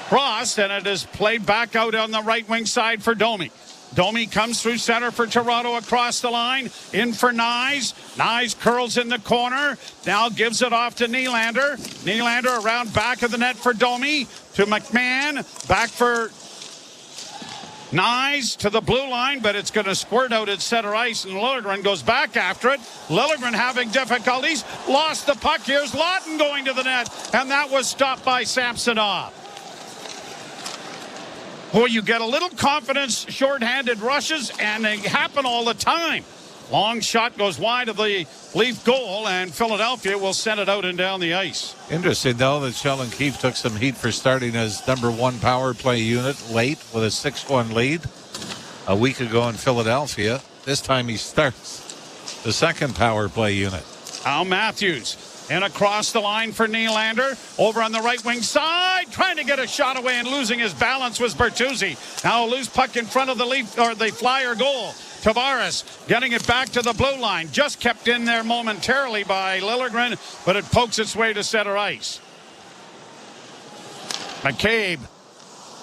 Frost, and it is played back out on the right wing side for Domi. Domi comes through center for Toronto across the line. In for Nyes. Nyes curls in the corner. Now gives it off to Nylander. Nylander around back of the net for Domi. To McMahon. Back for Nyes to the blue line, but it's going to squirt out at center ice, and Liljegren goes back after it. Liljegren having difficulties. Lost the puck. Here's Lawton going to the net, and that was stopped by Samsonov. Boy, you get a little confidence, shorthanded rushes, and they happen all the time. Long shot goes wide of the Leaf goal, and Philadelphia will send it out and down the ice. Interesting, though, that Sheldon Keefe took some heat for starting his number 1 power play unit late with a 6-1 lead a week ago in Philadelphia. This time he starts the second power play unit. Al Matthews. And across the line for Nylander. Over on the right wing side. Trying to get a shot away and losing his balance was Bertuzzi. Now a loose puck in front of the Leaf or the Flyer goal. Tavares getting it back to the blue line. Just kept in there momentarily by Liljegren, but it pokes its way to center ice. McCabe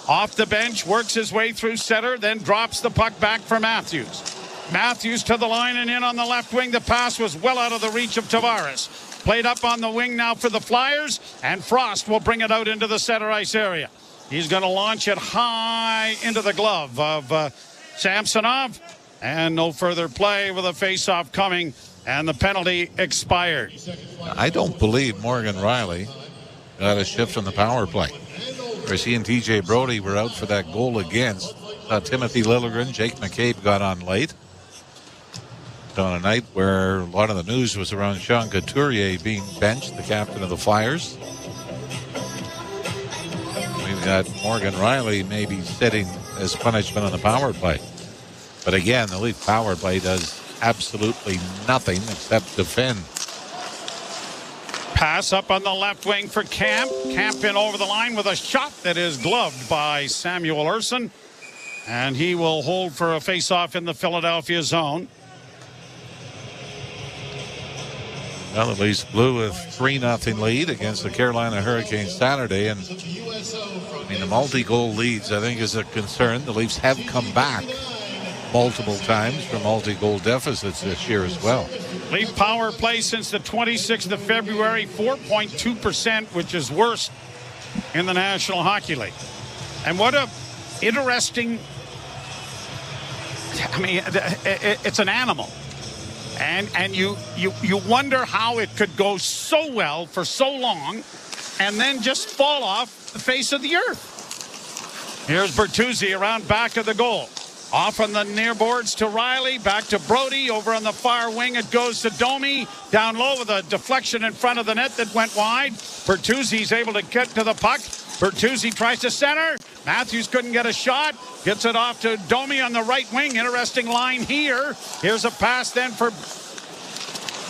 off the bench, works his way through center, then drops the puck back for Matthews. Matthews to the line and in on the left wing. The pass was well out of the reach of Tavares. Played up on the wing now for the Flyers, and Frost will bring it out into the center ice area. He's going to launch it high into the glove of Samsonov, and no further play with a face-off coming, and the penalty expired. I don't believe Morgan Riley got a shift on the power play. Whereas he and TJ Brody were out for that goal against Timothy Liljegren. Jake McCabe got on late. On a night where a lot of the news was around Sean Couturier being benched, the captain of the Flyers. We've got Morgan Riley maybe sitting as punishment on the power play. But again, the Leaf power play does absolutely nothing except defend. Pass up on the left wing for Camp. Camp in over the line with a shot that is gloved by Samuel Ersson. And he will hold for a face-off in the Philadelphia zone. Well, the Leafs blew a 3-0 lead against the Carolina Hurricanes Saturday. And I mean, the multi-goal leads, I think, is a concern. The Leafs have come back multiple times from multi-goal deficits this year as well. Leaf power play since the 26th of February, 4.2%, which is worst in the National Hockey League. And what a interesting, I mean, it's an animal. And you wonder how it could go so well for so long and then just fall off the face of the earth. Here's Bertuzzi around back of the goal. Off on the near boards to Riley. Back to Brody. Over on the far wing it goes to Domi. Down low with a deflection in front of the net that went wide. Bertuzzi's able to get to the puck. Bertuzzi tries to center. Matthews couldn't get a shot. Gets it off to Domi on the right wing. Interesting line here. Here's a pass then for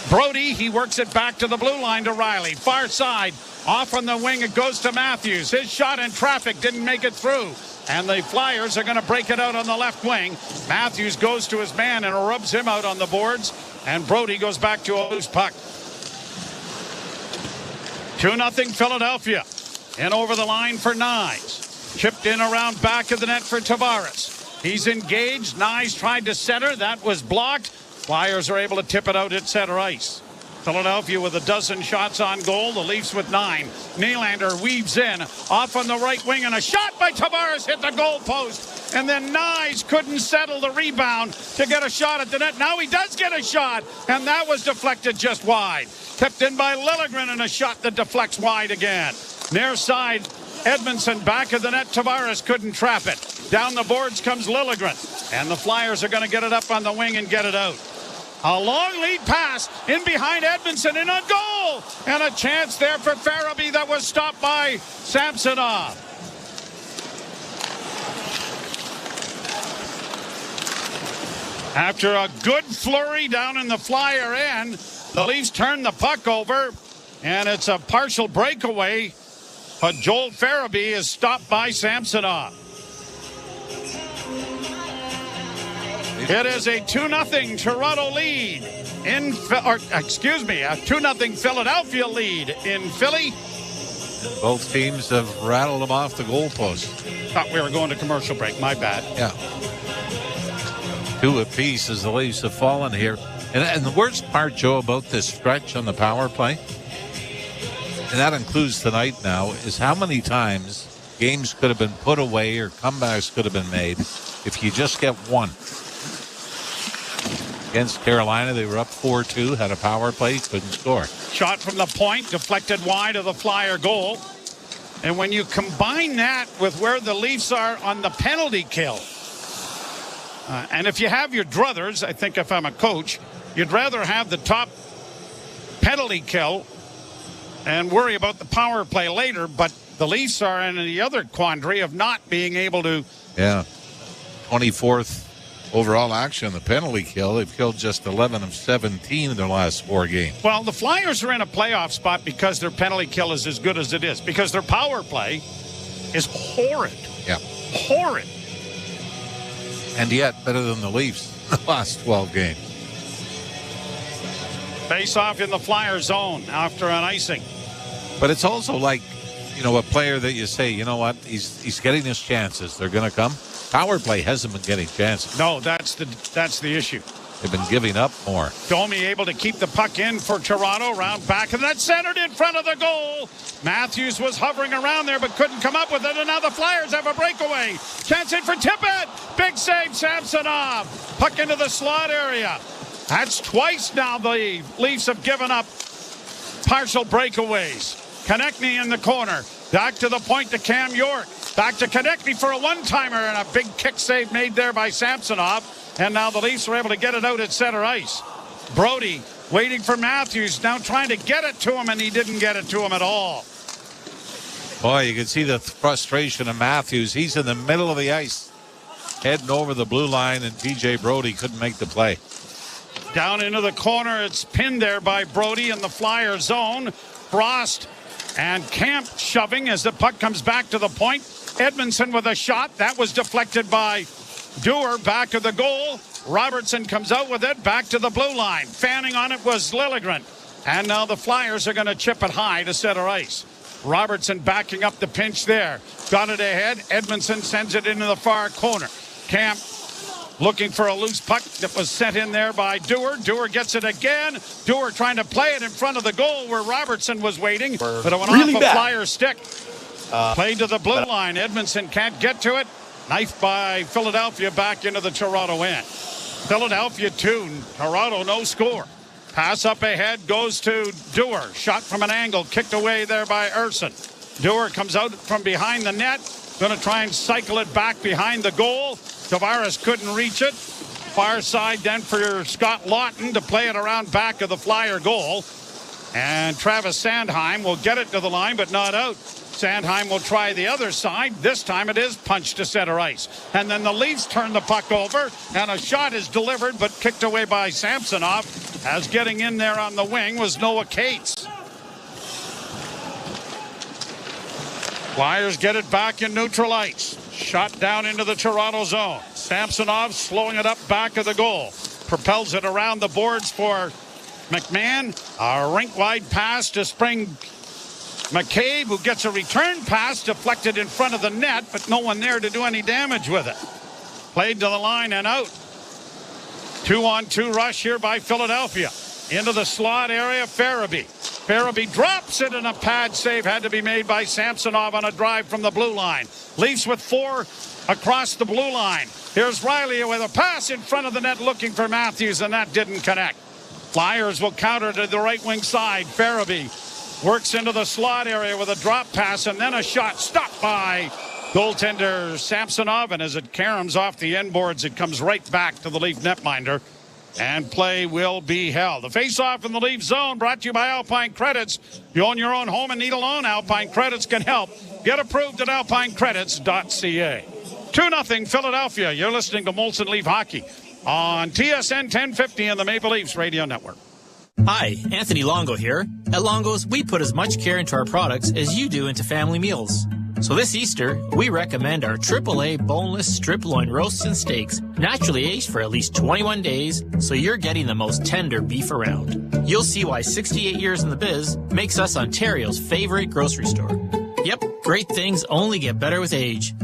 Brody, he works it back to the blue line to Riley. Far side, off on the wing, it goes to Matthews. His shot in traffic didn't make it through. And the Flyers are going to break it out on the left wing. Matthews goes to his man and rubs him out on the boards. And Brody goes back to a loose puck. 2-0 Philadelphia. And over the line for Nyes. Chipped in around back of the net for Tavares. He's engaged. Nyes tried to center. That was blocked. Flyers are able to tip it out at center ice. Philadelphia with a dozen shots on goal. The Leafs with 9. Nylander weaves in. Off on the right wing. And a shot by Tavares hit the goal post. And then Nyes couldn't settle the rebound to get a shot at the net. Now he does get a shot. And that was deflected just wide. Tipped in by Liljegren, and a shot that deflects wide again. Near side, Edmondson back of the net. Tavares couldn't trap it. Down the boards comes Liljegren. And the Flyers are going to get it up on the wing and get it out. A long lead pass in behind Edmondson and a goal. And a chance there for Farabee that was stopped by Samsonov. After a good flurry down in the Flyer end, the Leafs turn the puck over, and it's a partial breakaway. But Joel Farabee is stopped by Samsonov. It is a 2-0 Toronto lead a 2-0 Philadelphia lead in Philly. Both teams have rattled them off the goalpost. Thought we were going to commercial break. My bad. Yeah. 2 apiece as the Leafs have fallen here. And the worst part, Joe, about this stretch on the power play, and that includes tonight now, is how many times games could have been put away or comebacks could have been made if you just get one. Against Carolina, they were up 4-2, had a power play, couldn't score. Shot from the point, deflected wide of the Flyer goal. And when you combine that with where the Leafs are on the penalty kill, and if you have your druthers, I think if I'm a coach, you'd rather have the top penalty kill and worry about the power play later. But the Leafs are in the other quandary of not being able to. Yeah. 24th overall action on the penalty kill. They've killed just 11 of 17 in their last 4 games. Well, the Flyers are in a playoff spot because their penalty kill is as good as it is, because their power play is horrid. Yeah. Horrid. And yet better than the Leafs in the last 12 games. Face off in the Flyer zone after an icing. But it's also like, a player that you say, you know what, he's getting his chances. They're going to come. Power play hasn't been getting chances. No, that's the issue. They've been giving up more. Domi able to keep the puck in for Toronto. Round back, and that's centered in front of the goal. Matthews was hovering around there but couldn't come up with it, and now the Flyers have a breakaway. Chance in for Tippett. Big save, Samsonov. Puck into the slot area. That's twice now the Leafs have given up partial breakaways. Konechny in the corner. Back to the point to Cam York. Back to Konechny for a one-timer, and a big kick save made there by Samsonov. And now the Leafs are able to get it out at center ice. Brody waiting for Matthews, now trying to get it to him, and he didn't get it to him at all. Boy, you can see the frustration of Matthews. He's in the middle of the ice, heading over the blue line, and T.J. Brody couldn't make the play. Down into the corner, it's pinned there by Brody in the Flyer zone. Frost and Camp shoving as the puck comes back to the point. Edmondson with a shot. That was deflected by Dewar, back of the goal. Robertson comes out with it, back to the blue line. Fanning on it was Liljegren. And now the Flyers are going to chip it high to center ice. Robertson backing up the pinch there. Got it ahead. Edmondson sends it into the far corner. Camp looking for a loose puck that was sent in there by Dewar. Dewar gets it again. Dewar trying to play it in front of the goal where Robertson was waiting. But it went off a Flyer stick. Played to the blue line. Edmondson can't get to it. Knifed by Philadelphia back into the Toronto end. Philadelphia 2, Toronto no score. Pass up ahead goes to Dewar. Shot from an angle, kicked away there by Urson. Dewar comes out from behind the net. Going to try and cycle it back behind the goal. Tavares couldn't reach it. Far side then for Scott Lawton to play it around back of the Flyer goal. And Travis Sandheim will get it to the line, but not out. Sandheim will try the other side. This time it is punched to center ice. And then the Leafs turn the puck over, and a shot is delivered but kicked away by Samsonov, as getting in there on the wing was Noah Cates. Flyers get it back in neutral ice. Shot down into the Toronto zone. Samsonov slowing it up back of the goal. Propels it around the boards for McMahon. A rink-wide pass to Spring McCabe, who gets a return pass deflected in front of the net, but no one there to do any damage with it. Played to the line and out. 2-on-2 rush here by Philadelphia. Into the slot area, Farabee. Farabee drops it, and a pad save had to be made by Samsonov on a drive from the blue line. Leafs with 4 across the blue line. Here's Riley with a pass in front of the net looking for Matthews, and that didn't connect. Flyers will counter to the right wing side. Farabee works into the slot area with a drop pass and then a shot stopped by goaltender Samsonov. And as it caroms off the end boards, it comes right back to the Leaf netminder. And play will be held. The face-off in the Leaf zone brought to you by Alpine Credits. You own your own home and need a loan? Alpine Credits can help. Get approved at alpinecredits.ca. 2-0 Philadelphia. You're listening to Molson Leaf Hockey on TSN 1050 and the Maple Leafs Radio Network. Hi, Anthony Longo here. At Longo's, we put as much care into our products as you do into family meals. So this Easter, we recommend our AAA boneless strip loin roasts and steaks, naturally aged for at least 21 days, so you're getting the most tender beef around. You'll see why 68 years in the biz makes us Ontario's favorite grocery store. Yep, great things only get better with age.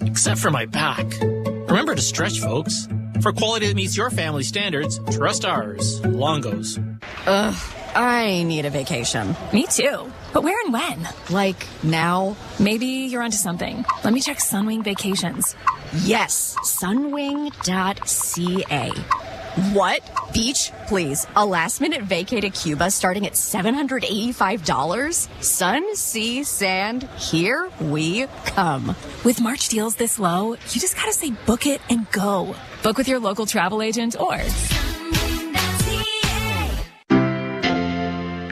Except for my back. Remember to stretch, folks. For quality that meets your family standards, trust ours. Longo's. Ugh, I need a vacation. Me too. But where and when? Like now? Maybe you're onto something. Let me check Sunwing Vacations. Yes, sunwing.ca. What? Beach? Please. A last-minute vacay to Cuba starting at $785? Sun, sea, sand, here we come. With March deals this low, you just gotta say book it and go. Book with your local travel agent or...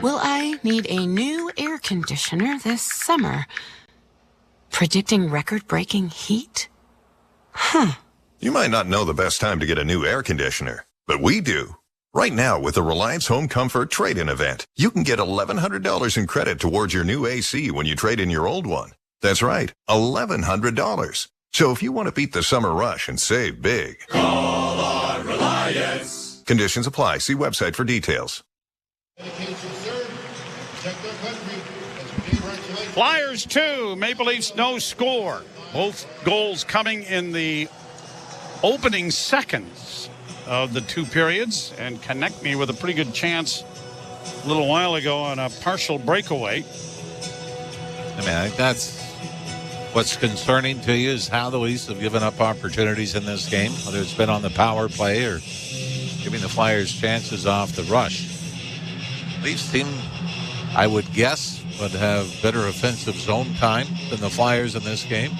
Will I need a new air conditioner this summer? Predicting record-breaking heat? You might not know the best time to get a new air conditioner, but we do. Right now, with the Reliance Home Comfort Trade-In event, you can get $1,100 in credit towards your new AC when you trade in your old one. That's right, $1,100. So if you want to beat the summer rush and save big, Call our Reliance. Conditions apply. See website for details. Flyers 2, Maple Leafs no score. Both goals coming in the opening seconds of the two periods, and connect me with a pretty good chance a little while ago on a partial breakaway. I mean, I think that's what's concerning to you is how the Leafs have given up opportunities in this game, whether it's been on the power play or giving the Flyers chances off the rush. Leafs team, I would guess, would have better offensive zone time than the Flyers in this game.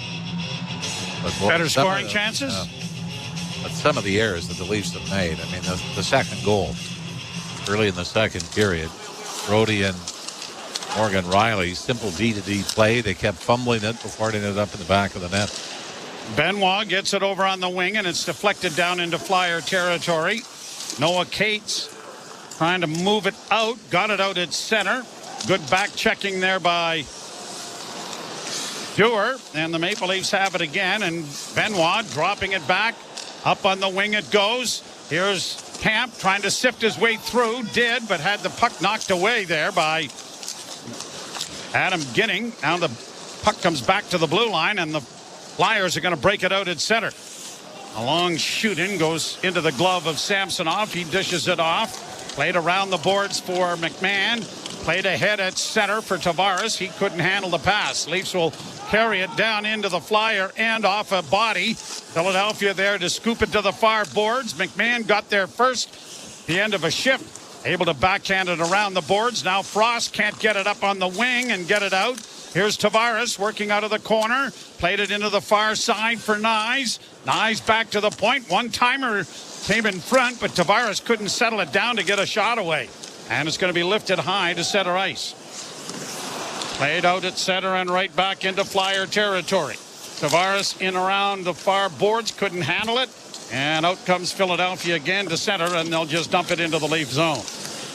But better scoring chances? But some of the errors that the Leafs have made. I mean, the second goal early in the second period, Brody and Morgan Riley, simple D-to-D play. They kept fumbling it before it ended up in the back of the net. Benoit gets it over on the wing, and it's deflected down into Flyer territory. Noah Cates trying to move it out. Got it out at center. Good back checking there by Dewar. And the Maple Leafs have it again. And Benoit dropping it back. Up on the wing it goes. Here's Camp trying to sift his way through. Did, but had the puck knocked away there by Adam Ginning. Now the puck comes back to the blue line, and the Flyers are going to break it out at center. A long shoot in goes into the glove of Samsonov. He dishes it off. Played around the boards for McMahon. Played ahead at center for Tavares. He couldn't handle the pass. Leafs will carry it down into the Flyer end off a body. Philadelphia there to scoop it to the far boards. McMahon got there first. The end of a shift. Able to backhand it around the boards. Now Frost can't get it up on the wing and get it out. Here's Tavares working out of the corner. Played it into the far side for Nyes. Nyes back to the point. One-timer came in front, but Tavares couldn't settle it down to get a shot away. And it's going to be lifted high to center ice. Played out at center and right back into Flyer territory. Tavares in around the far boards, couldn't handle it. And out comes Philadelphia again to center, and they'll just dump it into the Leaf zone.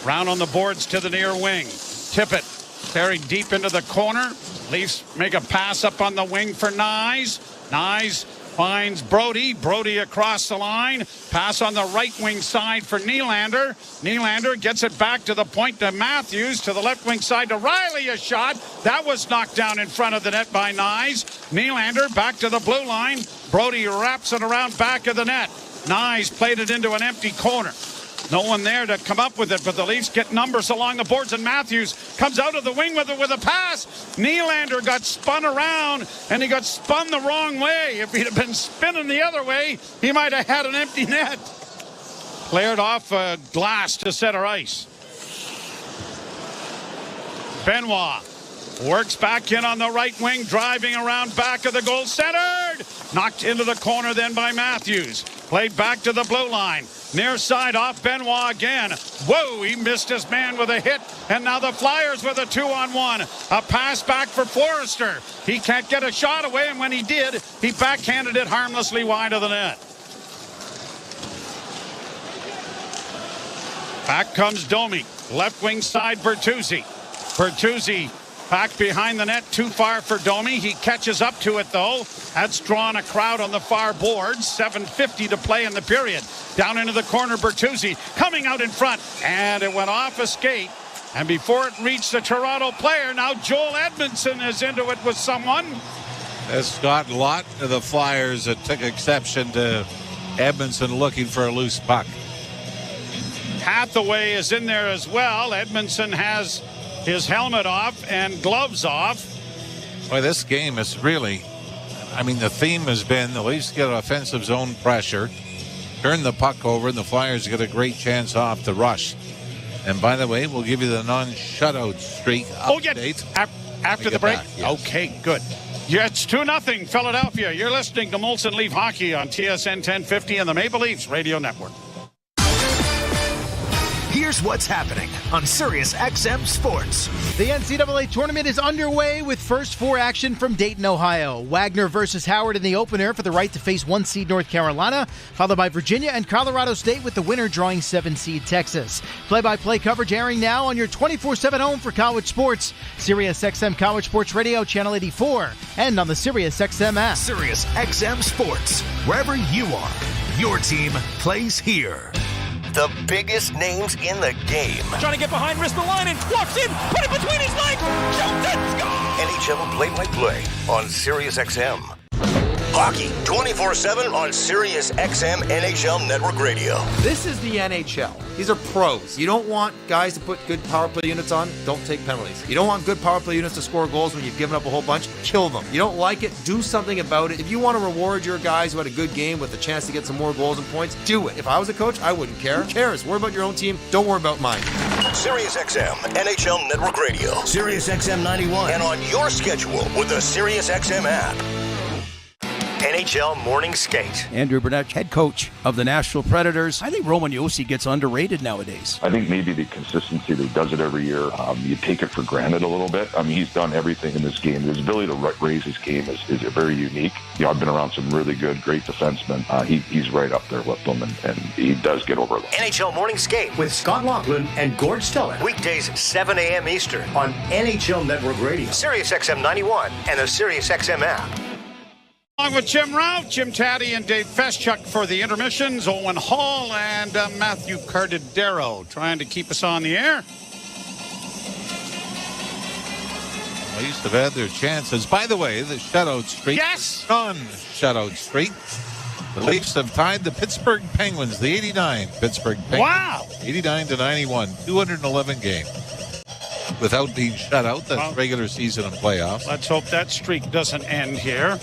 Round on the boards to the near wing. Tippett carried deep into the corner. Leafs make a pass up on the wing for Nyes. Nyes finds Brody. Brody across the line. Pass on the right wing side for Nylander. Nylander gets it back to the point to Matthews. To the left wing side to Riley. A shot. That was knocked down in front of the net by Nyes. Nylander back to the blue line. Brody wraps it around back of the net. Nyes played it into an empty corner. No one there to come up with it, but the Leafs get numbers along the boards, and Matthews comes out of the wing with a pass. Nylander got spun around, and he got spun the wrong way. If he'd have been spinning the other way, he might have had an empty net. Cleared off a glass to center ice. Benoit works back in on the right wing, driving around back of the goal, centered. Knocked into the corner then by Matthews. Played back to the blue line. Near side off Benoit again. Whoa, he missed his man with a hit. And now the Flyers with a 2-on-1. A pass back for Forrester. He can't get a shot away, and when he did, he backhanded it harmlessly wide of the net. Back comes Domi. Left wing side Bertuzzi. Bertuzzi back behind the net, too far for Domi. He catches up to it, though. That's drawn a crowd on the far boards. 7:50 to play in the period. Down into the corner, Bertuzzi coming out in front. And it went off a skate. And before it reached the Toronto player, now Joel Edmondson is into it with someone. Scott Lott of the Flyers that took exception to Edmondson looking for a loose puck. Hathaway is in there as well. Edmondson has his helmet off and gloves off. Boy, this game is really, the theme has been the Leafs get offensive zone pressure, turn the puck over, and the Flyers get a great chance off the rush. And by the way, we'll give you the non-shutout streak update. After the break? Yes. Okay, good. Yeah, it's 2-0 Philadelphia. You're listening to Molson Leaf Hockey on TSN 1050 and the Maple Leafs Radio Network. Here's what's happening on Sirius XM Sports. The NCAA tournament is underway with first four action from Dayton, Ohio. Wagner versus Howard in the opener for the right to face 1 seed North Carolina, followed by Virginia and Colorado State with the winner drawing 7 seed Texas. Play-by-play coverage airing now on your 24/7 home for college sports. Sirius XM College Sports Radio, Channel 84, and on the Sirius XM app. Sirius XM Sports. Wherever you are, your team plays here. The biggest names in the game. Trying to get behind, wrist the line, and walks in, put it between his legs, shoots it, score! NHL play-by-play on Sirius XM. Hockey 24/7 on Sirius XM NHL Network Radio. This is the NHL. These are pros. You don't want guys to put good power play units on, don't take penalties. You don't want good power play units to score goals when you've given up a whole bunch, kill them. You don't like it, do something about it. If you want to reward your guys who had a good game with a chance to get some more goals and points, do it. If I was a coach, I wouldn't care. Who cares? Worry about your own team. Don't worry about mine. Sirius XM NHL Network Radio. Sirius XM 91. And on your schedule with the Sirius XM app. NHL Morning Skate. Andrew Burnett, head coach of the Nashville Predators. I think Roman Josi gets underrated nowadays. I think maybe the consistency that he does it every year, you take it for granted a little bit. He's done everything in this game. His ability to raise his game is very unique. I've been around some really good, great defensemen. He's right up there with them, and he does get overlooked. NHL Morning Skate with Scott Laughlin and Gord Stiller. Weekdays, 7 a.m. Eastern on NHL Network Radio. Sirius XM 91 and the Sirius XM app. Along with Jim Ralph, Jim Taddy, and Dave Feschuk for the intermissions, Owen Hall and Matthew Cardedero trying to keep us on the air. Leafs have had their chances. By the way, the shutout streak. Yes! Non-shutout streak. The Leafs have tied the Pittsburgh Penguins, the 89 Pittsburgh Penguins. Wow! 89-91, 211 games. Without being shut out, that's regular season and playoffs. Let's hope that streak doesn't end here.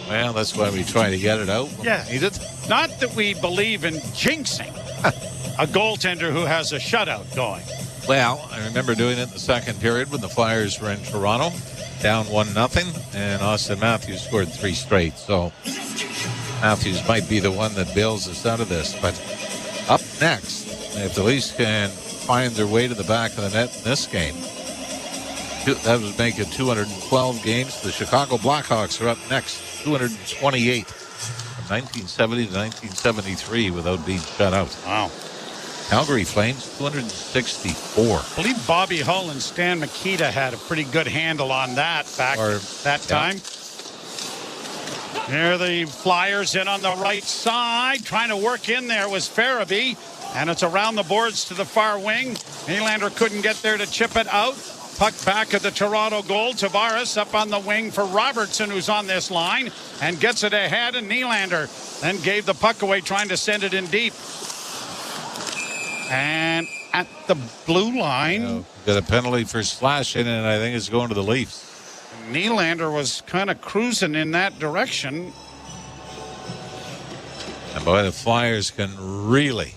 Well, that's why we try to get it out. Yeah. Need it. Not that we believe in jinxing a goaltender who has a shutout going. Well, I remember doing it in the second period when the Flyers were in Toronto, down 1-0, and Austin Matthews scored 3 straight. So Matthews might be the one that bails us out of this. But up next, if the Leafs can find their way to the back of the net in this game, That was making 212 games. The Chicago Blackhawks are up next, 228 from 1970 to 1973 without being shut out. Wow. Calgary Flames, 264. I believe Bobby Hull and Stan Mikita had a pretty good handle on that back that time. There the Flyers in on the right side. Trying to work in there was Farabee. And it's around the boards to the far wing. Nylander couldn't get there to chip it out. Puck back at the Toronto goal. Tavares up on the wing for Robertson, who's on this line, and gets it ahead. And Nylander then gave the puck away, trying to send it in deep. And at the blue line. Got a penalty for slashing, and I think it's going to the Leafs. Nylander was kind of cruising in that direction. And boy, the Flyers can really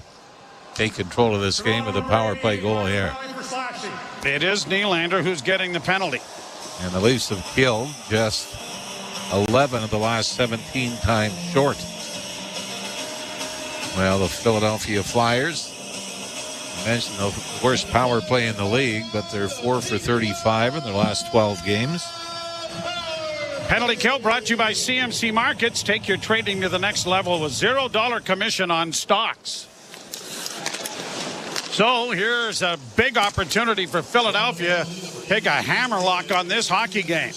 take control of this game with a power play goal here. It is Nylander who's getting the penalty. And the Leafs have killed just 11 of the last 17 times short. Well, the Philadelphia Flyers, I mentioned the worst power play in the league, but they're 4 for 35 in their last 12 games. Penalty kill brought to you by CMC Markets. Take your trading to the next level with $0 commission on stocks. So here's a big opportunity for Philadelphia. Take a hammerlock on this hockey game.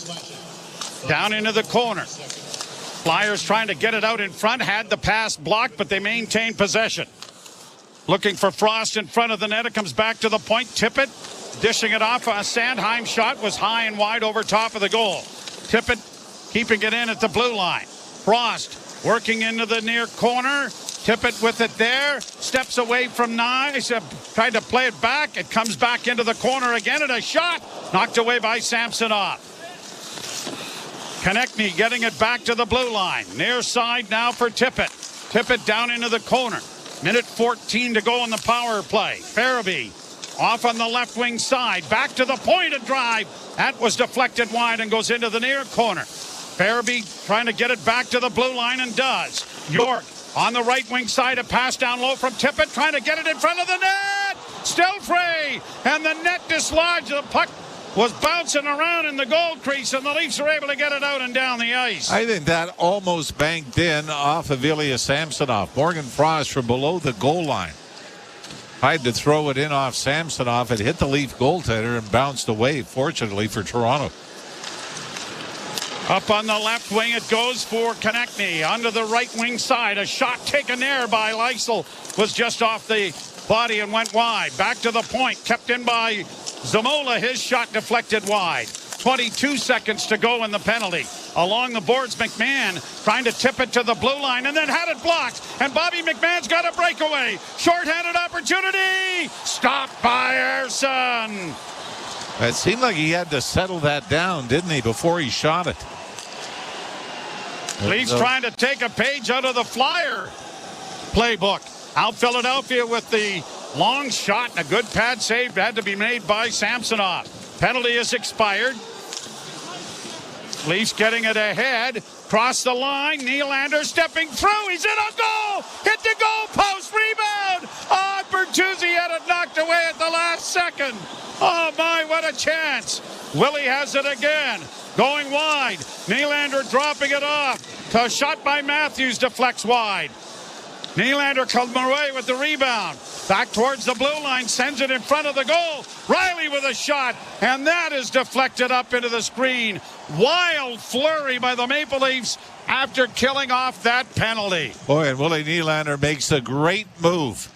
Down into the corner. Flyers trying to get it out in front. Had the pass blocked, but they maintain possession. Looking for Frost in front of the net. It comes back to the point. Tippett dishing it off. A Sandheim shot was high and wide over top of the goal. Tippett keeping it in at the blue line. Frost working into the near corner. Tippett with it there. Steps away from Nyes. Tried to play it back. It comes back into the corner again, and a shot knocked away by Samsonov. Konechny getting it back to the blue line. Near side now for Tippett. Tippett down into the corner. Minute 14 to go in the power play. Farabee off on the left wing side. Back to the point of drive. That was deflected wide and goes into the near corner. Farabee trying to get it back to the blue line and does. York on the right wing side, a pass down low from Tippett, trying to get it in front of the net. Still free, and the net dislodged. The puck was bouncing around in the goal crease, and the Leafs were able to get it out and down the ice. I think that almost banked in off of Ilya Samsonov. Morgan Frost from below the goal line tried to throw it in off Samsonov. It hit the Leaf goaltender and bounced away, fortunately for Toronto. Up on the left wing it goes for Konechny. Onto the right wing side. A shot taken there by Lysel was just off the body and went wide. Back to the point. Kept in by Zamola. His shot deflected wide. 22 seconds to go in the penalty. Along the boards, McMahon trying to tip it to the blue line and then had it blocked. And Bobby McMahon's got a breakaway. Short-handed opportunity. Stopped by Ersson. It seemed like he had to settle that down, didn't he, before he shot it? Leafs trying to take a page out of the Flyer playbook. Out Philadelphia with the long shot, and a good pad save had to be made by Samsonov. Penalty is expired. Leafs getting it ahead. Cross the line. Nylander stepping through. He's in a goal. Hit the goal post. Rebound. Oh, Bertuzzi had it knocked away at the last second. Oh, my, what a chance. Willie has it again. Going wide. Nylander dropping it off. A shot by Matthews deflects wide. Nylander comes away with the rebound. Back towards the blue line. Sends it in front of the goal. Riley with a shot. And that is deflected up into the screen. Wild flurry by the Maple Leafs after killing off that penalty. Boy, and Willie Nylander makes a great move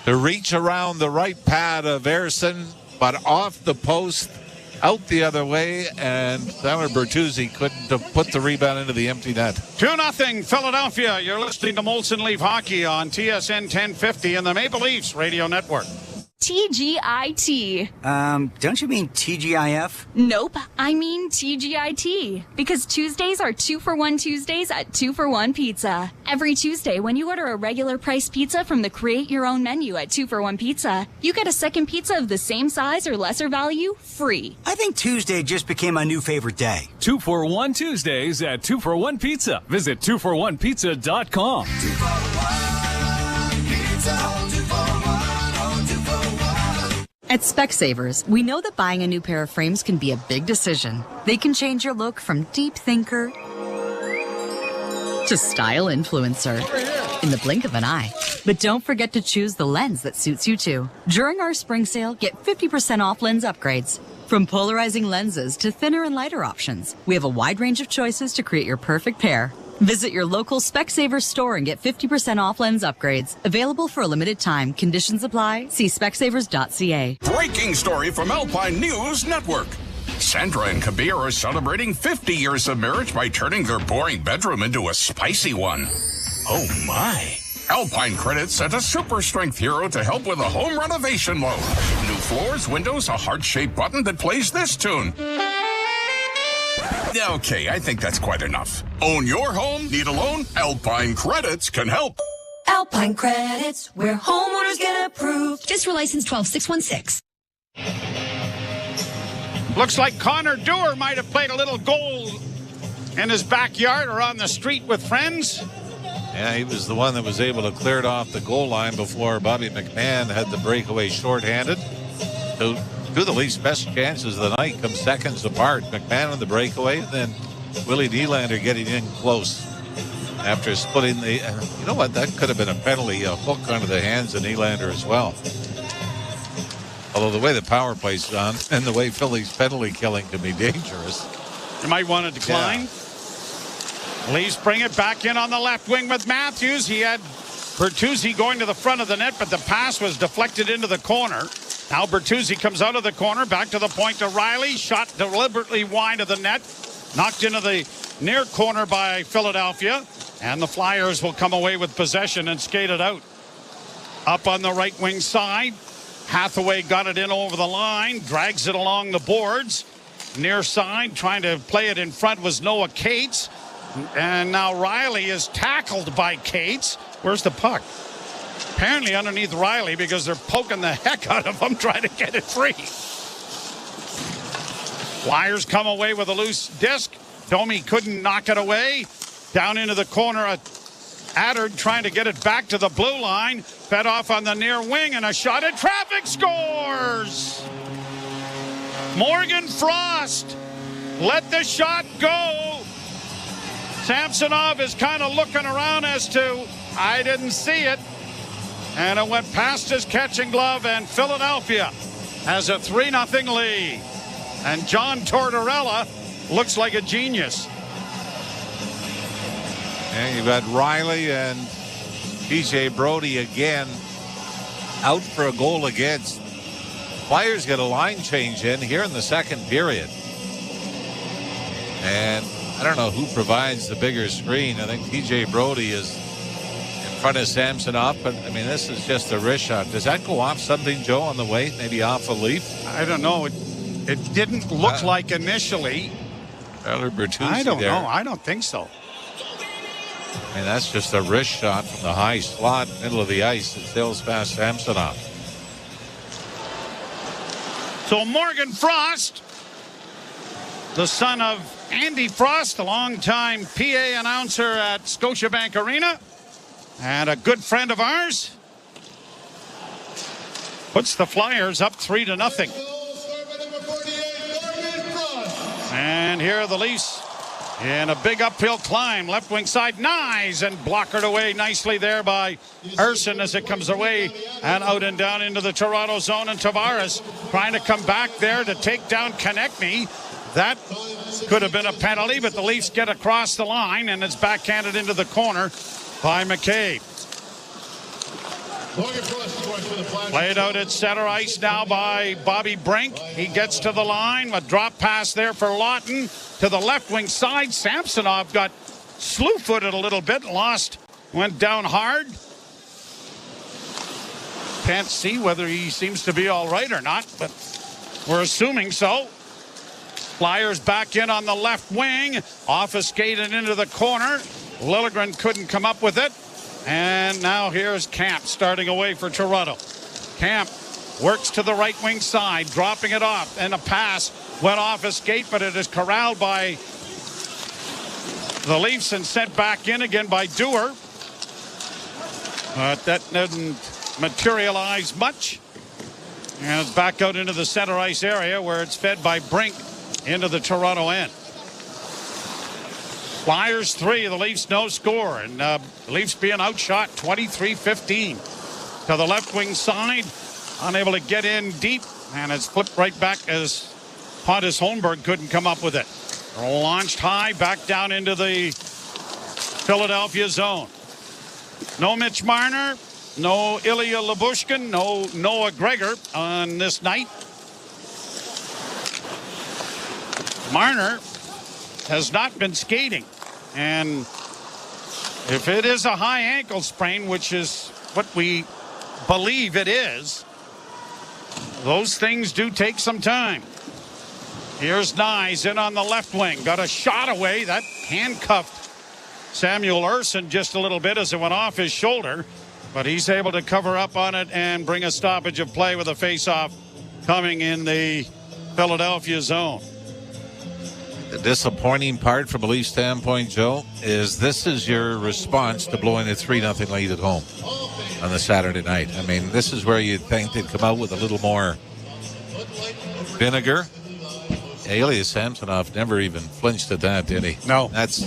to reach around the right pad of Ersson, but off the post, out the other way, and Tyler Bertuzzi couldn't put the rebound into the empty net. 2-0 Philadelphia. You're listening to Molson Leaf Hockey on TSN 1050 and the Maple Leafs Radio Network. TGIT. Don't you mean TGIF? Nope, I mean TGIT. Because Tuesdays are 2-for-1 Tuesdays at 2-for-1 Pizza. Every Tuesday, when you order a regular price pizza from the Create Your Own menu at 2-for-1 Pizza, you get a second pizza of the same size or lesser value free. I think Tuesday just became my new favorite day. 2-for-1 Tuesdays at 2-for-1 Pizza. Visit 2for1pizza.com. 2-for-1 Pizza. At Specsavers, we know that buying a new pair of frames can be a big decision. They can change your look from deep thinker to style influencer in the blink of an eye. But don't forget to choose the lens that suits you too. During our spring sale, get 50% off lens upgrades. From polarizing lenses to thinner and lighter options, we have a wide range of choices to create your perfect pair. Visit your local Specsavers store and get 50% off lens upgrades. Available for a limited time. Conditions apply. See specsavers.ca. Breaking story from Alpine News Network. Sandra and Kabir are celebrating 50 years of marriage by turning their boring bedroom into a spicy one. Oh my. Alpine Credits sent a super strength hero to help with a home renovation loan. New floors, windows, a heart-shaped button that plays this tune. Okay, I think that's quite enough. Own your home? Need a loan? Alpine Credits can help. Alpine Credits, where homeowners get approved. Just for license 12616. Looks like Connor Dewar might have played a little goal in his backyard or on the street with friends. Yeah, he was the one that was able to clear it off the goal line before Bobby McMahon had the breakaway shorthanded. So two of the Leafs' best chances of the night come seconds apart. McMahon on the breakaway, and then Willie Nylander getting in close after splitting the... you know what? That could have been a penalty, a hook onto the hands of Nylander as well. Although the way the power play's done and the way Philly's penalty killing can be dangerous. You might want to decline. Yeah. Leafs bring it back in on the left wing with Matthews. He had Bertuzzi going to the front of the net, but the pass was deflected into the corner. Now Bertuzzi comes out of the corner, back to the point to Riley. Shot deliberately wide of the net. Knocked into the near corner by Philadelphia. And the Flyers will come away with possession and skate it out. Up on the right wing side. Hathaway got it in over the line. Drags it along the boards. Near side, trying to play it in front was Noah Cates. And now Riley is tackled by Cates. Where's the puck? Apparently underneath Riley, because they're poking the heck out of him trying to get it free. Flyers come away with a loose disc. Domi couldn't knock it away. Down into the corner, Adard trying to get it back to the blue line. Fed off on the near wing, and a shot at traffic. Scores! Morgan Frost let the shot go. Samsonov is kind of looking around as to, I didn't see it. And it went past his catching glove, and Philadelphia has a 3-0 lead. And John Tortorella looks like a genius. And you've got Riley and TJ Brody again out for a goal against. Flyers get a line change in here in the second period. And I don't know who provides the bigger screen. I think TJ Brody is in front of Samsonov, but I mean, this is just a wrist shot. Does that go off something, Joe, on the way? Maybe off a Leaf? I don't know. It didn't look like initially. Tyler Bertuzzi I don't there. know. I don't think so. I mean, that's just a wrist shot from the high slot, middle of the ice. It sails past Samsonov. So Morgan Frost, the son of Andy Frost, a longtime PA announcer at Scotiabank Arena, and a good friend of ours, puts the Flyers up 3-0. And here are the Leafs in a big uphill climb. Left wing side, nice, and blockered away nicely there by Erson as it comes away and out and down into the Toronto zone. And Tavares trying to come back there to take down Konechny. That could have been a penalty, but the Leafs get across the line, and it's backhanded into the corner by McCabe. Played out at center ice now by Bobby Brink. He gets to the line. A drop pass there for Lawton to the left wing side. Samsonov got slew-footed a little bit, went down hard. Can't see whether he seems to be all right or not, but we're assuming so. Flyers back in on the left wing. Off a skate and into the corner. Liljegren couldn't come up with it. And now here's Camp starting away for Toronto. Camp works to the right wing side, dropping it off. And a pass went off a skate, but it is corralled by the Leafs and sent back in again by Dewar. But that didn't materialize much. And it's back out into the center ice area where it's fed by Brink into the Toronto end. Flyers 3, the Leafs no score. And the Leafs being outshot 23-15. To the left wing side. Unable to get in deep. And it's flipped right back as Pontus Holmberg couldn't come up with it. Launched high, back down into the Philadelphia zone. No Mitch Marner. No Ilya Lyubushkin, no Noah Gregor on this night. Marner has not been skating. And if it is a high ankle sprain, which is what we believe it is, those things do take some time. Here's Nyes in on the left wing. Got a shot away. That handcuffed Samuel Ersson just a little bit as it went off his shoulder. But he's able to cover up on it and bring a stoppage of play with a face-off coming in the Philadelphia zone. The disappointing part from a Leaf standpoint, Joe, is this is your response to blowing a 3-0 lead at home on the Saturday night. I mean, this is where you'd think they'd come out with a little more vinegar. Elias Samsonov never even flinched at that, did he? No. That's,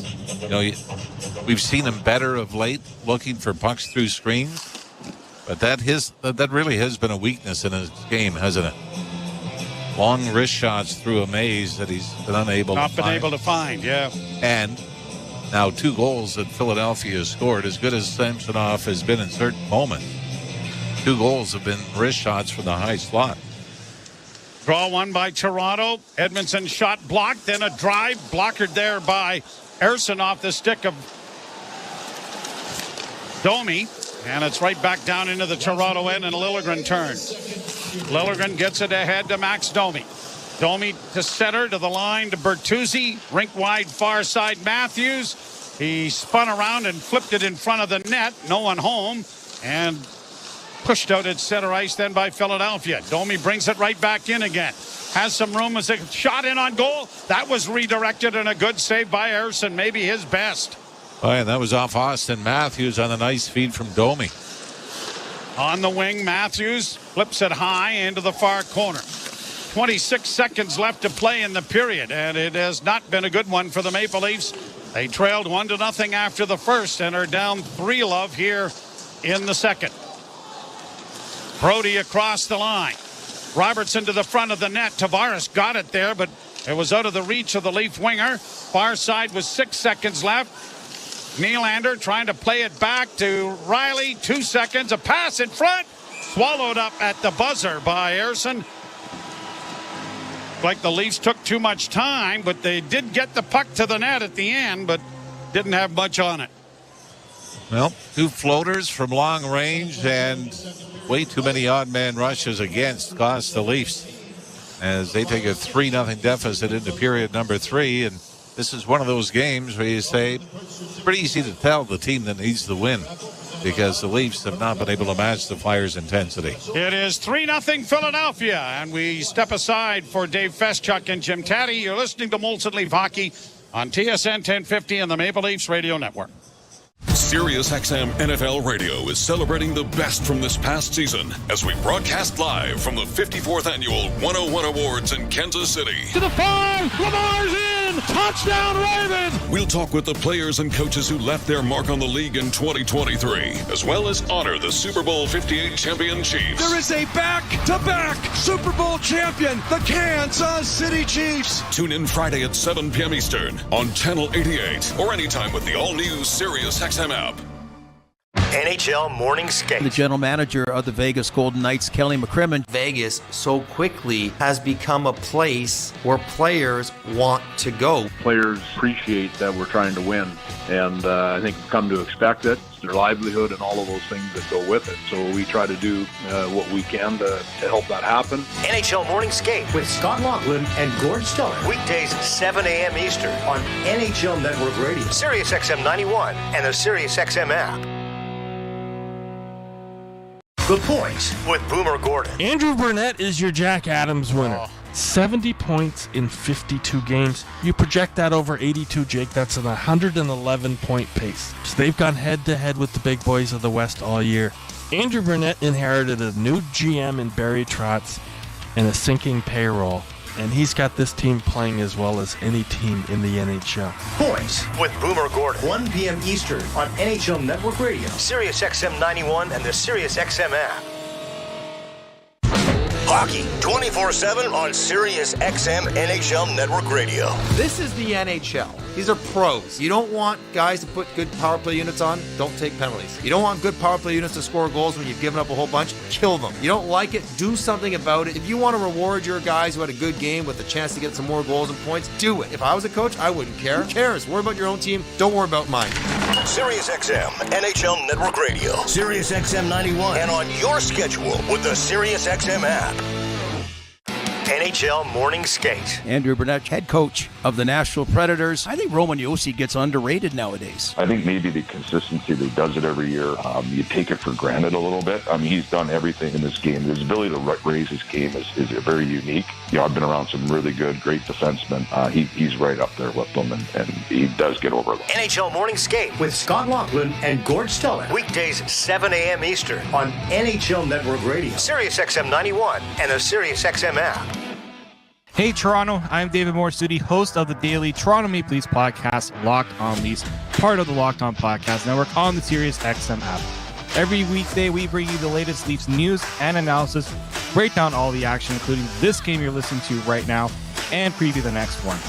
we've seen him better of late, looking for pucks through screens. But that really has been a weakness in his game, hasn't it? Long wrist shots through a maze that he's been unable to find. Yeah. And now 2 goals that Philadelphia has scored, as good as Samsonov has been in certain moments. 2 goals have been wrist shots from the high slot. Draw one by Toronto. Edmondson shot blocked, then a drive blockered there by Ersson off the stick of Domi. And it's right back down into the Toronto end, and Liljegren turns. Liljegren gets it ahead to Max Domi. Domi to center, to the line to Bertuzzi. Rink wide far side Matthews. He spun around and flipped it in front of the net. No one home. And pushed out at center ice then by Philadelphia. Domi brings it right back in again. Has some room as a shot in on goal. That was redirected and a good save by Ersson, maybe his best. Oh, and that was off Austin Matthews on a nice feed from Domi. On the wing, Matthews flips it high into the far corner. 26 seconds left to play in the period, and it has not been a good one for the Maple Leafs. They trailed 1-0 after the first and are down 3-0 here in the second. Brody across the line. Robertson to the front of the net. Tavares got it there, but it was out of the reach of the Leaf winger. Far side with 6 seconds left. Nylander trying to play it back to Riley. 2 seconds. A pass in front. Swallowed up at the buzzer by Ersson. Like the Leafs took too much time, but they did get the puck to the net at the end, but didn't have much on it. Well, 2 floaters from long range and way too many odd man rushes against cost the Leafs as they take a 3-0 deficit into period number 3. And this is one of those games where you say it's pretty easy to tell the team that needs the win because the Leafs have not been able to match the Flyers' intensity. It is 3-0 Philadelphia, and we step aside for Dave Feschuk and Jim Taddy. You're listening to Molson Leaf Hockey on TSN 1050 and the Maple Leafs Radio Network. Sirius XM NFL Radio is celebrating the best from this past season as we broadcast live from the 54th Annual 101 Awards in Kansas City. To the 5, Lamar's in! Touchdown Ravens! We'll talk with the players and coaches who left their mark on the league in 2023, as well as honor the Super Bowl 58 champion Chiefs. There is a back-to-back Super Bowl champion, the Kansas City Chiefs. Tune in Friday at 7 p.m. Eastern on Channel 88 or anytime with the all-new Sirius XM app. NHL Morning Skate. The general manager of the Vegas Golden Knights, Kelly McCrimmon. Vegas so quickly has become a place where players want to go. Players appreciate that we're trying to win, and I think we've come to expect it. It's their livelihood and all of those things that go with it. So we try to do what we can to help that happen. NHL Morning Skate with Scott Laughlin and Gord Stellar. Weekdays 7 a.m. Eastern on NHL Network Radio, Sirius XM 91, and the Sirius XM app. The Point with Boomer Gordon. Andrew Burnett is your Jack Adams winner. 70 points in 52 games. You project that over 82, Jake. That's an 111-point pace. So they've gone head-to-head with the big boys of the West all year. Andrew Burnett inherited a new GM in Barry Trotz and a sinking payroll, and he's got this team playing as well as any team in the NHL. Points with Boomer Gordon. 1 p.m. Eastern on NHL Network Radio, Sirius XM 91, and the Sirius XM app. Hockey 24/7 on Sirius XM NHL Network Radio. This is the NHL. These are pros. You don't want guys to put good power play units on, don't take penalties. You don't want good power play units to score goals when you've given up a whole bunch, kill them. You don't like it, do something about it. If you want to reward your guys who had a good game with a chance to get some more goals and points, do it. If I was a coach, I wouldn't care. Who cares? Worry about your own team. Don't worry about mine. Sirius XM NHL Network Radio, Sirius XM 91, and on your schedule with the Sirius XM app. NHL Morning Skate. Andrew Burnett, head coach of the Nashville Predators. I think Roman Josi gets underrated nowadays. I think maybe the consistency that he does it every year, you take it for granted a little bit. I mean, he's done everything in this game. His ability to raise his game is very unique. You know, I've been around some really good, great defensemen. He's right up there with them, and he does get over them. NHL Morning Skate with Scott Laughlin and Gord Stelling. Weekdays, 7 a.m. Eastern on NHL Network Radio, Sirius XM 91, and the Sirius XM app. Hey Toronto, I'm David Morsuti, host of the daily Toronto Maple Leafs podcast, Locked On Leafs, part of the Locked On Podcast Network on the Sirius XM app. Every weekday, we bring you the latest Leafs news and analysis, break down all the action, including this game you're listening to right now, and preview the next one.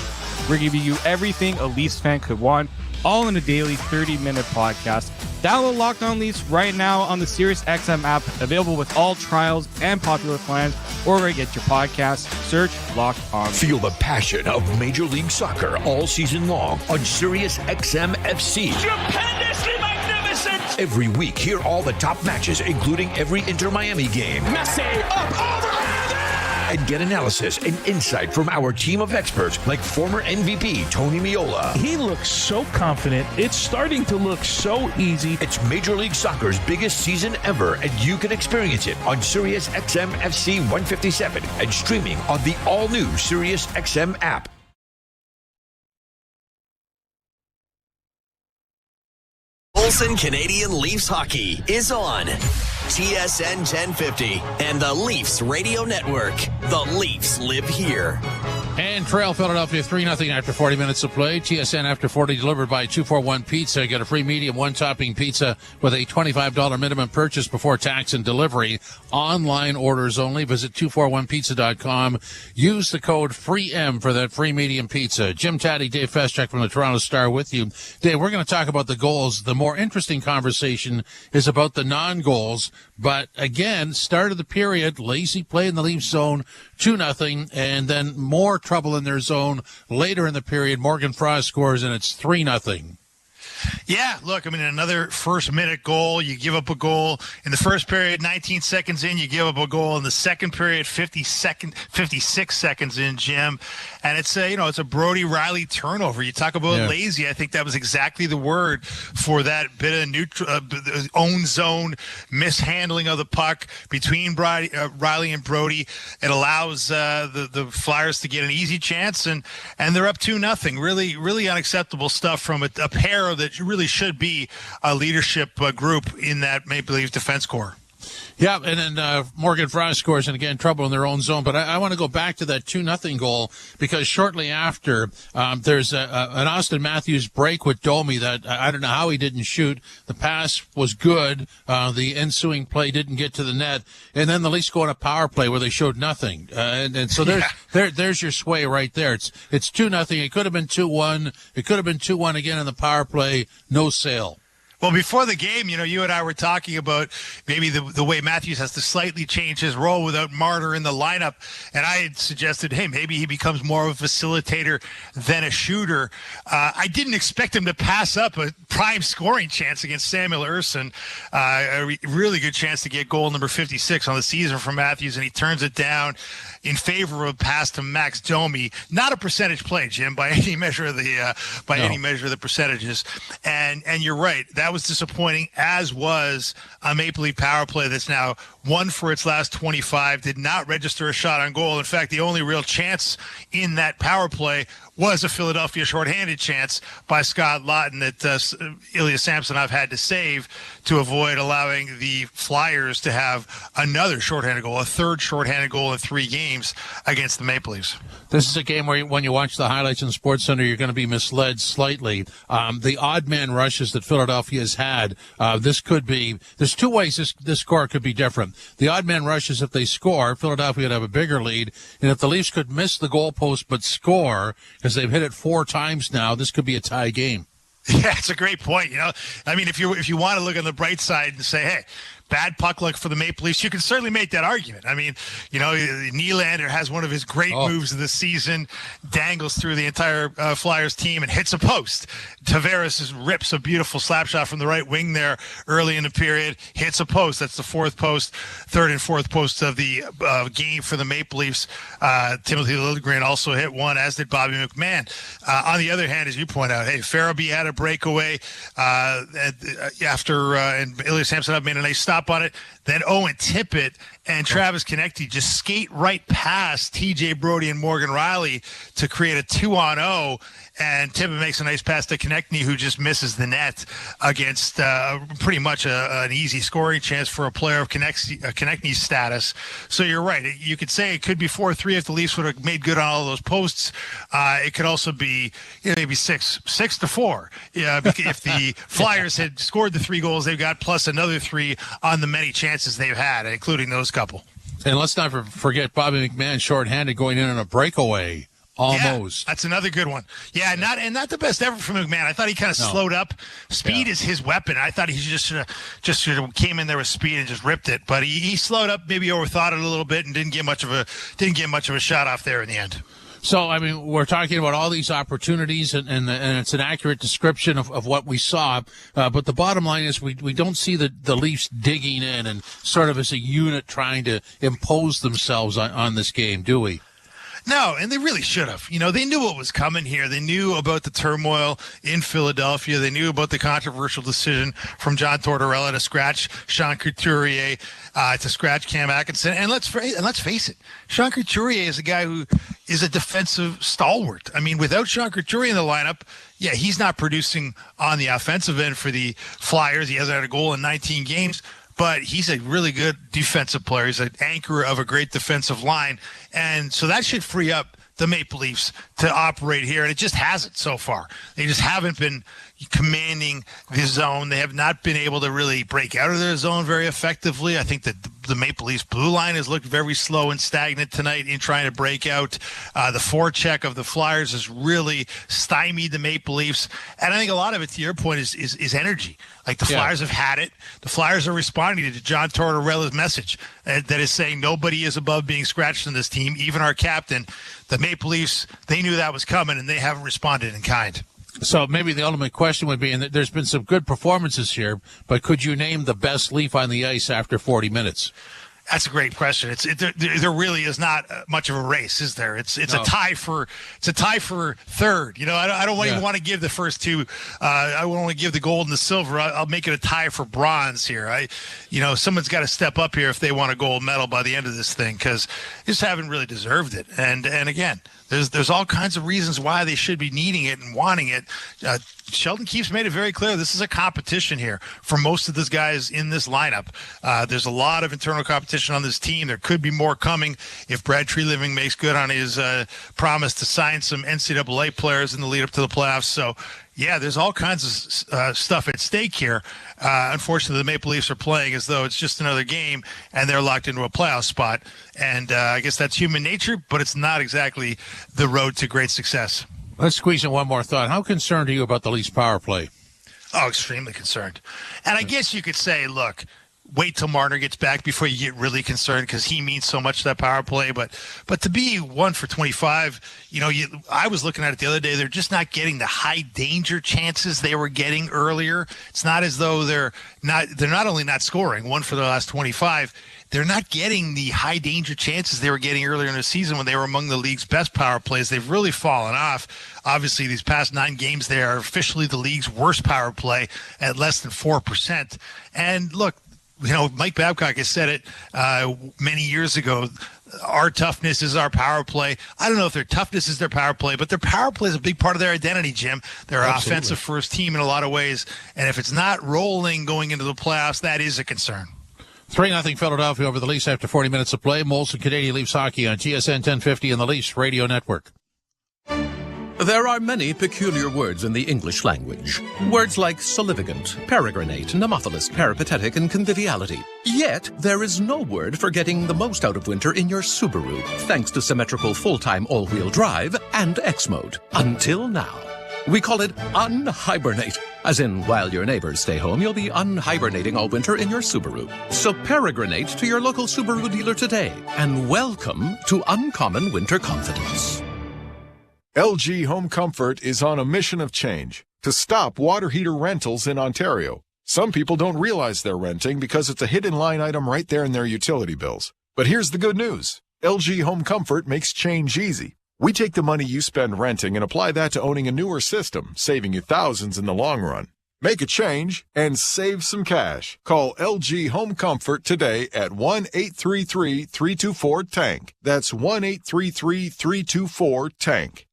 We're giving you everything a Leafs fan could want, all in a daily 30-minute podcast. Download Locked On Leafs right now on the Sirius XM app, available with all trials and popular plans, or where you get your podcasts. Search Locked On. Feel the passion of Major League Soccer all season long on Sirius XM FC. Stupendously magnificent! Every week, hear all the top matches, including every Inter-Miami game. Messi, up, over, and get analysis and insight from our team of experts like former MVP Tony Meola. He looks so confident. It's starting to look so easy. It's Major League Soccer's biggest season ever, and you can experience it on Sirius XM FC 157 and streaming on the all-new Sirius XM app. Olsen Canadian Leafs Hockey is on TSN 1050 and the Leafs Radio Network. The Leafs live here. And Trail Philadelphia 3-0 after 40 minutes of play. TSN after 40 delivered by 241 Pizza. Get a free medium one-topping pizza with a $25 minimum purchase before tax and delivery. Online orders only. Visit 241pizza.com. Use the code FREEM for that free medium pizza. Jim Taddy, Dave Feschuk from the Toronto Star with you. Dave, we're going to talk about the goals. The more interesting conversation is about the non-goals. But again, start of the period, lazy play in the Leafs zone, 2-0, and then more trouble in their zone later in the period. Morgan Frost scores, and it's 3-0. Yeah, look, I mean, another first-minute goal. You give up a goal in the first period, 19 seconds in, you give up a goal in the second period, 56 seconds in, Jim. And it's a Brody Riley turnover. You talk about lazy. I think that was exactly the word for that bit of own zone mishandling of the puck between Riley and Brody. It allows the Flyers to get an easy chance, and they're up 2-0. Really, really unacceptable stuff from a pair that really should be a leadership group in that Maple Leaf defense corps. Yeah, and then Morgan Frost scores, and again, trouble in their own zone. But I want to go back to that 2-0 goal, because shortly after, there's an Austin Matthews break with Domi that I don't know how he didn't shoot. The pass was good. The ensuing play didn't get to the net. And then the Leafs go on a power play where they showed nothing. And so there's your sway right there. It's 2-0. It could have been 2-1. It could have been 2-1 again in the power play. No sale. Well, before the game, you and I were talking about maybe the way Matthews has to slightly change his role without Martyr in the lineup. And I had suggested, hey, maybe he becomes more of a facilitator than a shooter. I didn't expect him to pass up a prime scoring chance against Samuel Ersson. A really good chance to get goal number 56 on the season for Matthews, and he turns it down in favor of a pass to Max Domi. Not a percentage play, Jim, by any measure of the percentages. And you're right. That that was disappointing, as was a Maple Leaf power play that's now 1 for its last 25, did not register a shot on goal. In fact, the only real chance in that power play was a Philadelphia shorthanded chance by Scott Lawton that Ilya Samsonov had to save to avoid allowing the Flyers to have another shorthanded goal, a third shorthanded goal in 3 games against the Maple Leafs. This is a game where when you watch the highlights in SportsCenter, you're going to be misled slightly. The odd man rushes that Philadelphia has had, there's 2 ways this score could be different. The odd man rushes, if they score, Philadelphia would have a bigger lead. And if the Leafs could miss the goalpost but score, because they've hit it 4 times now, this could be a tie game. Yeah, it's a great point. I mean, if you want to look on the bright side and say, hey, bad puck luck for the Maple Leafs, you can certainly make that argument. I mean, Nylander has one of his great moves of the season, dangles through the entire Flyers team and hits a post. Tavares rips a beautiful slap shot from the right wing there early in the period, hits a post. That's the 4th post, 3rd and 4th post of the game for the Maple Leafs. Timothy Liljegren also hit one, as did Bobby McMahon. On the other hand, as you point out, hey, Farabee had a breakaway after and Ilya Samsonov made a nice stop on it. Then Owen Tippett and Travis Konecny just skate right past TJ Brody and Morgan Riley to create a 2-on-0, and Tippett makes a nice pass to Konecny, who just misses the net against pretty much an easy scoring chance for a player of Konecny's status. So you're right. You could say it could be 4-3 if the Leafs would have made good on all those posts. It could also be maybe 6-4 if the Flyers had scored the 3 goals they've got, plus another 3 on the many chances they've had, including those couple. And let's not forget Bobby McMahon shorthanded going in on a breakaway. Almost. Yeah, that's another good one. Yeah, not the best ever from McMahon. I thought he kind of slowed up. Speed is his weapon. I thought he just should have came in there with speed and just ripped it. But he slowed up, maybe overthought it a little bit, and didn't get much of a shot off there in the end. So, I mean, we're talking about all these opportunities, and it's an accurate description of what we saw. But the bottom line is we don't see the Leafs digging in and sort of as a unit trying to impose themselves on this game, do we? No, and they really should have. They knew what was coming here. They knew about the turmoil in Philadelphia. They knew about the controversial decision from John Tortorella to scratch Sean Couturier, to scratch Cam Atkinson. And let's face it, Sean Couturier is a guy who is a defensive stalwart. I mean, without Sean Couturier in the lineup, yeah, he's not producing on the offensive end for the Flyers. He hasn't had a goal in 19 games. But he's a really good defensive player. He's an anchor of a great defensive line. And so that should free up the Maple Leafs to operate here. And it just hasn't so far. They just haven't been commanding the zone. They have not been able to really break out of their zone very effectively. I think that the Maple Leafs blue line has looked very slow and stagnant tonight in trying to break out. The forecheck of the Flyers has really stymied the Maple Leafs. And I think a lot of it, to your point, is energy. Like the Flyers have had it. The Flyers are responding to John Tortorella's message that is saying nobody is above being scratched in this team, even our captain. The Maple Leafs, they knew that was coming, and they haven't responded in kind. So maybe the ultimate question would be, and there's been some good performances here, but could you name the best Leaf on the ice after 40 minutes? That's a great question. There really is not much of a race, is there? It's a tie for third. I don't even want to give the first 2. I won't want to give the gold and the silver. I'll make it a tie for bronze here. Someone's got to step up here if they want a gold medal by the end of this thing, because they just haven't really deserved it. And again, there's all kinds of reasons why they should be needing it and wanting it. Sheldon Keefe's made it very clear this is a competition here for most of these guys in this lineup. There's a lot of internal competition on this team. There could be more coming if Brad Treliving makes good on his promise to sign some NCAA players in the lead up to the playoffs. So, yeah, there's all kinds of stuff at stake here. Unfortunately, the Maple Leafs are playing as though it's just another game, and they're locked into a playoff spot. And I guess that's human nature, but it's not exactly the road to great success. Let's squeeze in one more thought. How concerned are you about the Leafs power play? Oh, extremely concerned. And I guess you could say, look, wait till Marner gets back before you get really concerned because he means so much to that power play. But to be 1 for 25, I was looking at it the other day. They're just not getting the high danger chances they were getting earlier. It's not as though they're not only not scoring 1 for the last 25. They're not getting the high danger chances they were getting earlier in the season when they were among the league's best power plays. They've really fallen off. Obviously, these past 9 games, they are officially the league's worst power play at less than 4%. And look, Mike Babcock has said it many years ago. Our toughness is our power play. I don't know if their toughness is their power play, but their power play is a big part of their identity, Jim. They're an offensive first team in a lot of ways. And if it's not rolling going into the playoffs, that is a concern. 3-0 Philadelphia over the Leafs after 40 minutes of play. Molson Canadian Leafs hockey on TSN 1050 and the Leafs Radio Network. There are many peculiar words in the English language. Words like salivigant, peregrinate, nemophilus, peripatetic, and conviviality. Yet, there is no word for getting the most out of winter in your Subaru, thanks to symmetrical full-time all-wheel drive and X-Mode. Until now. We call it unhibernate. As in, while your neighbors stay home, you'll be unhibernating all winter in your Subaru. So peregrinate to your local Subaru dealer today, and welcome to uncommon winter confidence. LG Home Comfort is on a mission of change to stop water heater rentals in Ontario. Some people don't realize they're renting because it's a hidden line item right there in their utility bills. But here's the good news. LG Home Comfort makes change easy. We take the money you spend renting and apply that to owning a newer system, saving you thousands in the long run. Make a change and save some cash. Call LG Home Comfort today at 1-833-324-TANK. That's 1-833-324-TANK.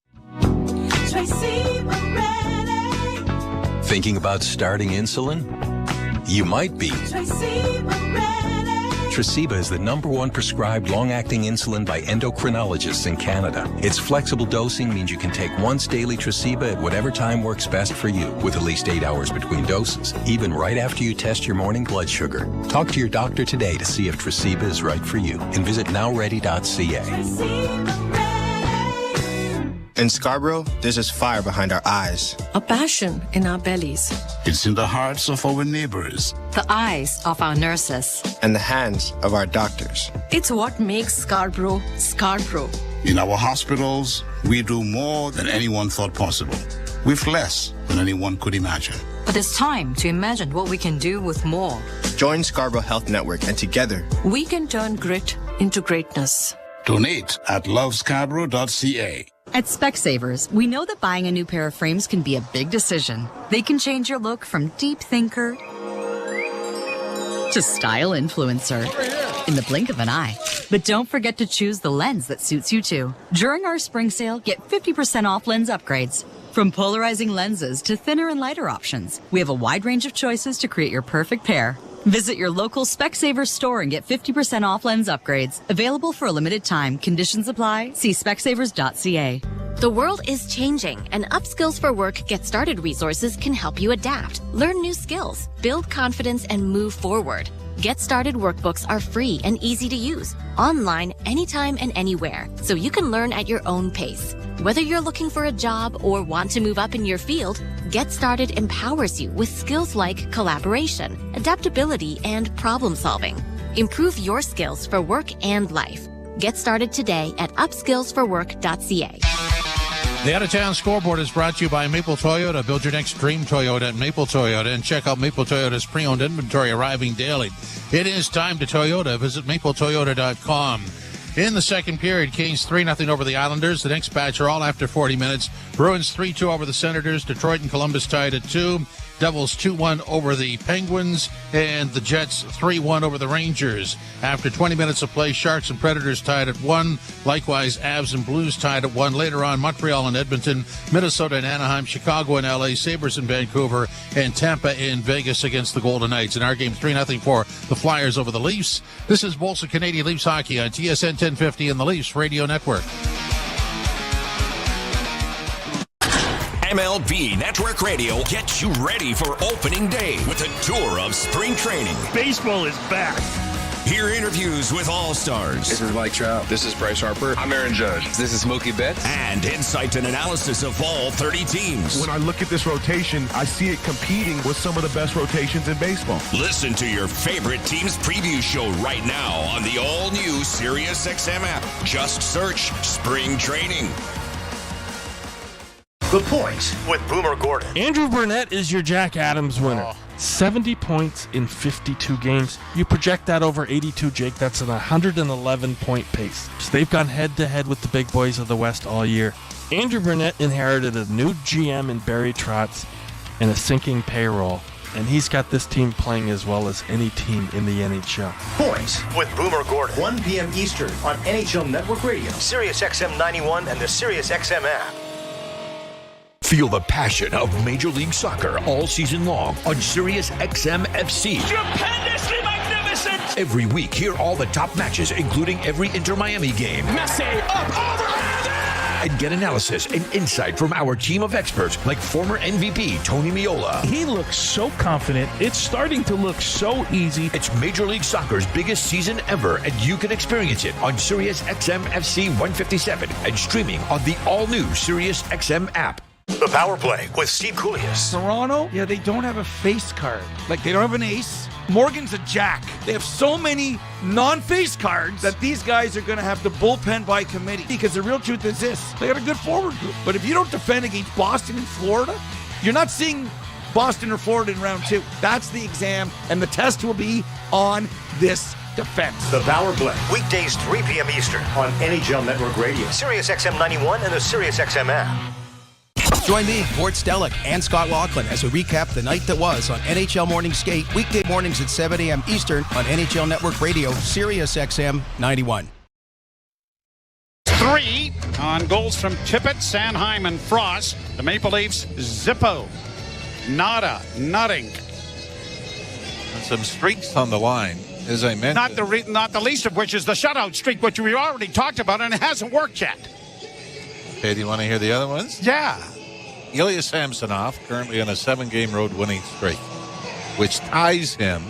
Thinking about starting insulin? You might be. Tresiba is the #1 prescribed long-acting insulin by endocrinologists in Canada. Its flexible dosing means you can take once daily Tresiba at whatever time works best for you, with at least 8 hours between doses, even right after you test your morning blood sugar. Talk to your doctor today to see if Tresiba is right for you, and visit nowready.ca. In Scarborough, there's this fire behind our eyes. A passion in our bellies. It's in the hearts of our neighbors. The eyes of our nurses. And the hands of our doctors. It's what makes Scarborough, Scarborough. In our hospitals, we do more than anyone thought possible, with less than anyone could imagine. But it's time to imagine what we can do with more. Join Scarborough Health Network, and together, we can turn grit into greatness. Donate at lovescarborough.ca. At Specsavers, we know that buying a new pair of frames can be a big decision. They can change your look from deep thinker to style influencer in the blink of an eye. But don't forget to choose the lens that suits you too. During our spring sale, get 50% off lens upgrades. From polarizing lenses to thinner and lighter options, we have a wide range of choices to create your perfect pair. Visit your local Specsavers store and get 50% off lens upgrades. Available for a limited time. Conditions apply. See specsavers.ca. The world is changing, and Upskills for Work Get Started resources can help you adapt, learn new skills, build confidence, and move forward. Get Started workbooks are free and easy to use, online, anytime and anywhere, so you can learn at your own pace. Whether you're looking for a job or want to move up in your field, Get Started empowers you with skills like collaboration, adaptability, and problem solving. Improve your skills for work and life. Get started today at upskillsforwork.ca. The Out-of-Town Scoreboard is brought to you by Maple Toyota. Build your next dream Toyota at Maple Toyota, and check out Maple Toyota's pre-owned inventory arriving daily. It is time to Toyota. Visit mapletoyota.com. In the second period, Kings 3-0 over the Islanders. The next batch are all after 40 minutes. Bruins 3-2 over the Senators. Detroit and Columbus tied at 2. Devils 2-1 over the Penguins, and the Jets 3-1 over the Rangers. After 20 minutes of play, Sharks and Predators tied at 1. Likewise, Avs and Blues tied at 1. Later on, Montreal and Edmonton, Minnesota and Anaheim, Chicago and LA, Sabres and Vancouver, and Tampa in Vegas against the Golden Knights. In our game, 3-0 for the Flyers over the Leafs. This is Molson Canadian Leafs hockey on TSN 1050 and the Leafs Radio Network. MLB Network Radio gets you ready for opening day with a tour of spring training. Baseball is back. Hear interviews with all-stars. This is Mike Trout. This is Bryce Harper. I'm Aaron Judge. This is Mookie Betts. And insight and analysis of all 30 teams. When I look at this rotation, I see it competing with some of the best rotations in baseball. Listen to your favorite team's preview show right now on the all-new SiriusXM app. Just search Spring Training. The Point with Boomer Gordon. Andrew Burnett is your Jack Adams winner. 70 points in 52 games. You project that over 82, Jake. That's an 111-point pace. So they've gone head-to-head with the big boys of the West all year. Andrew Burnett inherited a new GM in Barry Trotz and a sinking payroll. And he's got this team playing as well as any team in the NHL. Point with Boomer Gordon. 1 p.m. Eastern on NHL Network Radio, SiriusXM 91, and the SiriusXM app. Feel the passion of Major League Soccer all season long on SiriusXM FC. Stupendously magnificent! Every week, hear all the top matches, including every Inter-Miami game. Messi, up, overhand! And get analysis and insight from our team of experts like former MVP Tony Meola. He looks so confident. It's starting to look so easy. It's Major League Soccer's biggest season ever, and you can experience it on SiriusXM FC 157 and streaming on the all-new SiriusXM app. The Power Play with Steve Koulias. Toronto, they don't have a face card. Like, they don't have an ace. Morgan's a jack. They have so many non-face cards that these guys are going to have to bullpen by committee. Because the real truth is this. They got a good forward group. But if you don't defend against Boston and Florida, you're not seeing Boston or Florida in round 2. That's the exam, and the test will be on this defense. The Power Play, weekdays 3 p.m. Eastern on NHL Network Radio, SiriusXM 91, and the SiriusXM app. Join me, Ward Stellick, and Scott Laughlin as we recap the night that was on NHL Morning Skate, weekday mornings at 7 a.m. Eastern on NHL Network Radio, SiriusXM 91. 3 on goals from Tippett, Sanheim, and Frost. The Maple Leafs, Zippo, Nada, Nutting. And some streaks on the line, as I mentioned. Not the least of which is the shutout streak, which we already talked about, and it hasn't worked yet. Okay, do you want to hear the other ones? Yeah. Ilya Samsonov, currently on a 7-game road winning streak, which ties him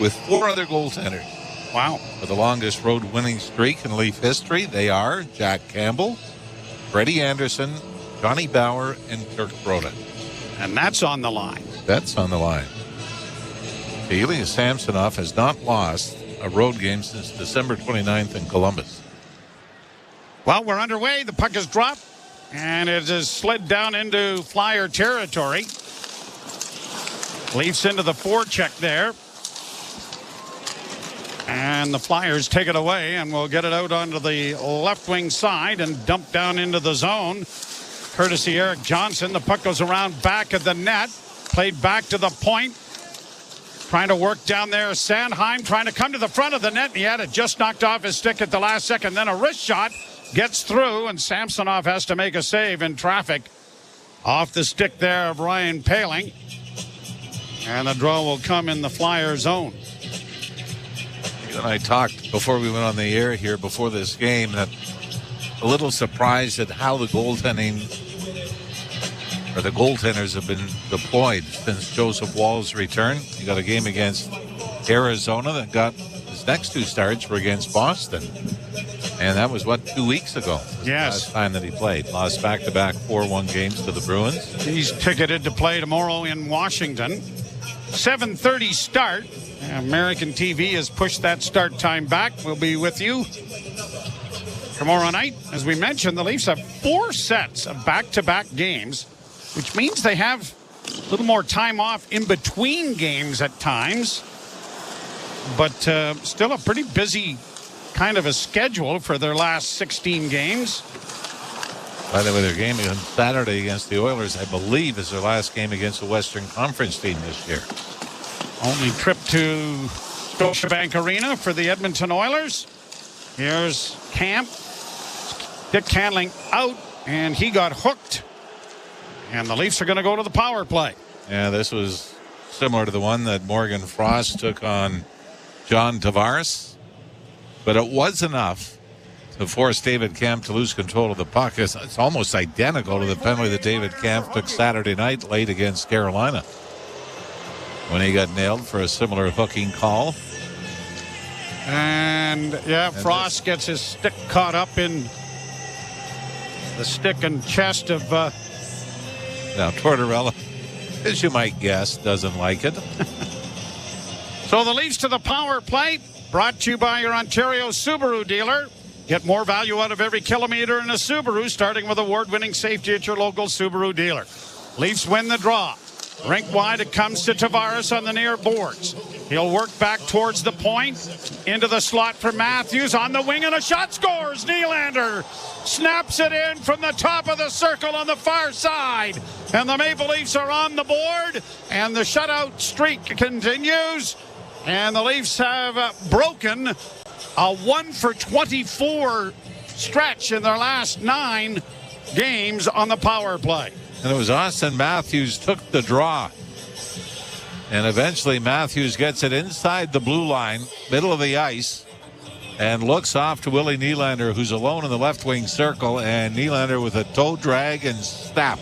with 4 other goaltenders. Wow. For the longest road winning streak in Leaf history, they are Jack Campbell, Freddie Anderson, Johnny Bauer, and Kirk Broden. And that's on the line. That's on the line. Ilya Samsonov has not lost a road game since December 29th in Columbus. Well, we're underway. The puck is dropped, and it has slid down into Flyer territory. Leafs into the forecheck there. And the Flyers take it away, and we'll get it out onto the left wing side and dump down into the zone. Courtesy Eric Johnson. The puck goes around back of the net. Played back to the point. Trying to work down there. Sanheim trying to come to the front of the net. And he had it just knocked off his stick at the last second. Then a wrist shot. Gets through, and Samsonov has to make a save in traffic off the stick there of Ryan Poehling. And the draw will come in the Flyer zone. You and I talked before we went on the air here before this game that a little surprised at how the goaltending or the goaltenders have been deployed since Joseph Wall's return. You got a game against Arizona that got his next 2 starts were against Boston. And that was, 2 weeks ago? Yes. Last time that he played. Lost back-to-back 4-1 games to the Bruins. He's ticketed to play tomorrow in Washington. 7:30 start. American TV has pushed that start time back. We'll be with you tomorrow night. As we mentioned, the Leafs have 4 sets of back-to-back games, which means they have a little more time off in between games at times. But still a pretty busy kind of a schedule for their last 16 games. By the way, their game on Saturday against the Oilers, I believe, is their last game against the Western Conference team this year. Only trip to Scotiabank Arena for the Edmonton Oilers. Here's Camp. Dick Canling out, and he got hooked. And the Leafs are going to go to the power play. Yeah, this was similar to the one that Morgan Frost took on John Tavares. But it was enough to force David Kampf to lose control of the puck. It's almost identical to the penalty that David Kampf took Saturday night late against Carolina, when he got nailed for a similar hooking call. And, Frost gets his stick caught up in the stick and chest of... Now, Tortorella, as you might guess, doesn't like it. So the Leafs to the power play, brought to you by your Ontario Subaru dealer. Get more value out of every kilometer in a Subaru, starting with award-winning safety at your local Subaru dealer. Leafs win the draw. Rink wide, it comes to Tavares on the near boards. He'll work back towards the point, into the slot for Matthews, on the wing, and a shot scores. Nylander snaps it in from the top of the circle on the far side. And the Maple Leafs are on the board, and the shutout streak continues. And the Leafs have broken a 1-for-24 stretch in their last 9 games on the power play. And it was Austin Matthews took the draw. And eventually Matthews gets it inside the blue line, middle of the ice, and looks off to Willie Nylander, who's alone in the left wing circle. And Nylander with a toe drag and snap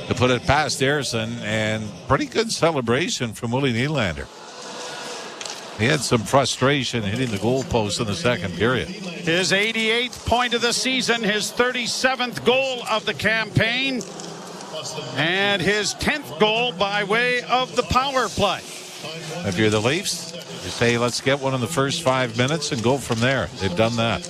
to put it past Ersson. And pretty good celebration from Willie Nylander. He had some frustration hitting the goalpost in the second period. His 88th point of the season, his 37th goal of the campaign, and his 10th goal by way of the power play. If you're the Leafs, you say, let's get one in the first 5 minutes and go from there. They've done that.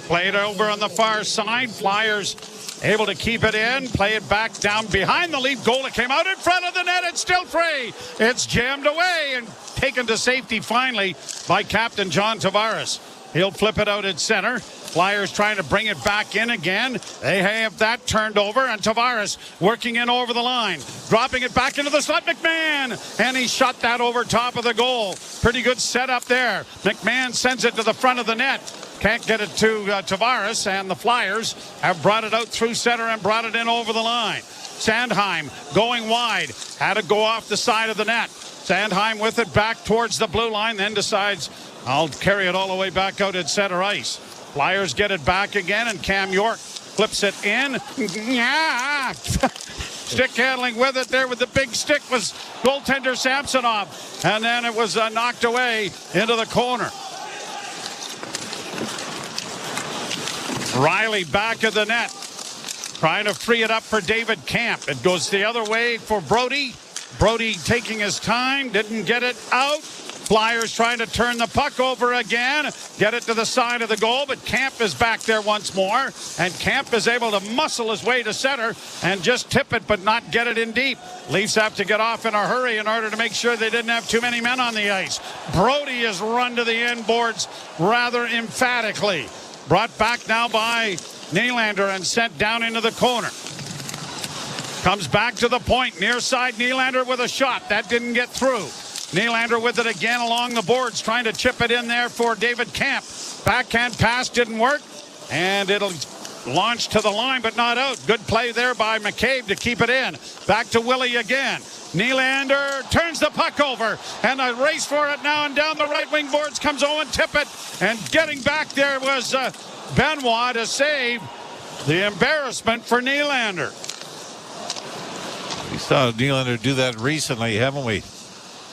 Played over on the far side. Flyers able to keep it in, play it back down behind the Leaf goal. It came out in front of the net. It's still free. It's jammed away and taken to safety finally by Captain John Tavares. He'll flip it out at center. Flyers trying to bring it back in again. They have that turned over, and Tavares working in over the line. Dropping it back into the slot, McMahon. And he shot that over top of the goal. Pretty good setup there. McMahon sends it to the front of the net. Can't get it to Tavares, and the Flyers have brought it out through center and brought it in over the line. Sandheim going wide. Had to go off the side of the net. Sandheim with it back towards the blue line, then decides, I'll carry it all the way back out at center ice. Flyers get it back again, and Cam York flips it in. Stick handling with it there with the big stick was goaltender Samsonov. And then it was knocked away into the corner. Riley back of the net, trying to free it up for David Camp. It goes the other way for Brody. Brody taking his time, didn't get it out. Flyers trying to turn the puck over again, get it to the side of the goal, but Camp is back there once more, and Camp is able to muscle his way to center and just tip it but not get it in deep. Leafs have to get off in a hurry in order to make sure they didn't have too many men on the ice. Brody is run to the inboards rather emphatically. Brought back now by Nylander and sent down into the corner. Comes back to the point, near side Nylander with a shot. That didn't get through. Nylander with it again along the boards, trying to chip it in there for David Camp. Backhand pass didn't work, and it'll launch to the line, but not out. Good play there by McCabe to keep it in. Back to Willie again. Nylander turns the puck over, and a race for it now, and down the right wing boards comes Owen Tippett, and getting back there was Benoit to save the embarrassment for Nylander. We saw Nylander do that recently, haven't we?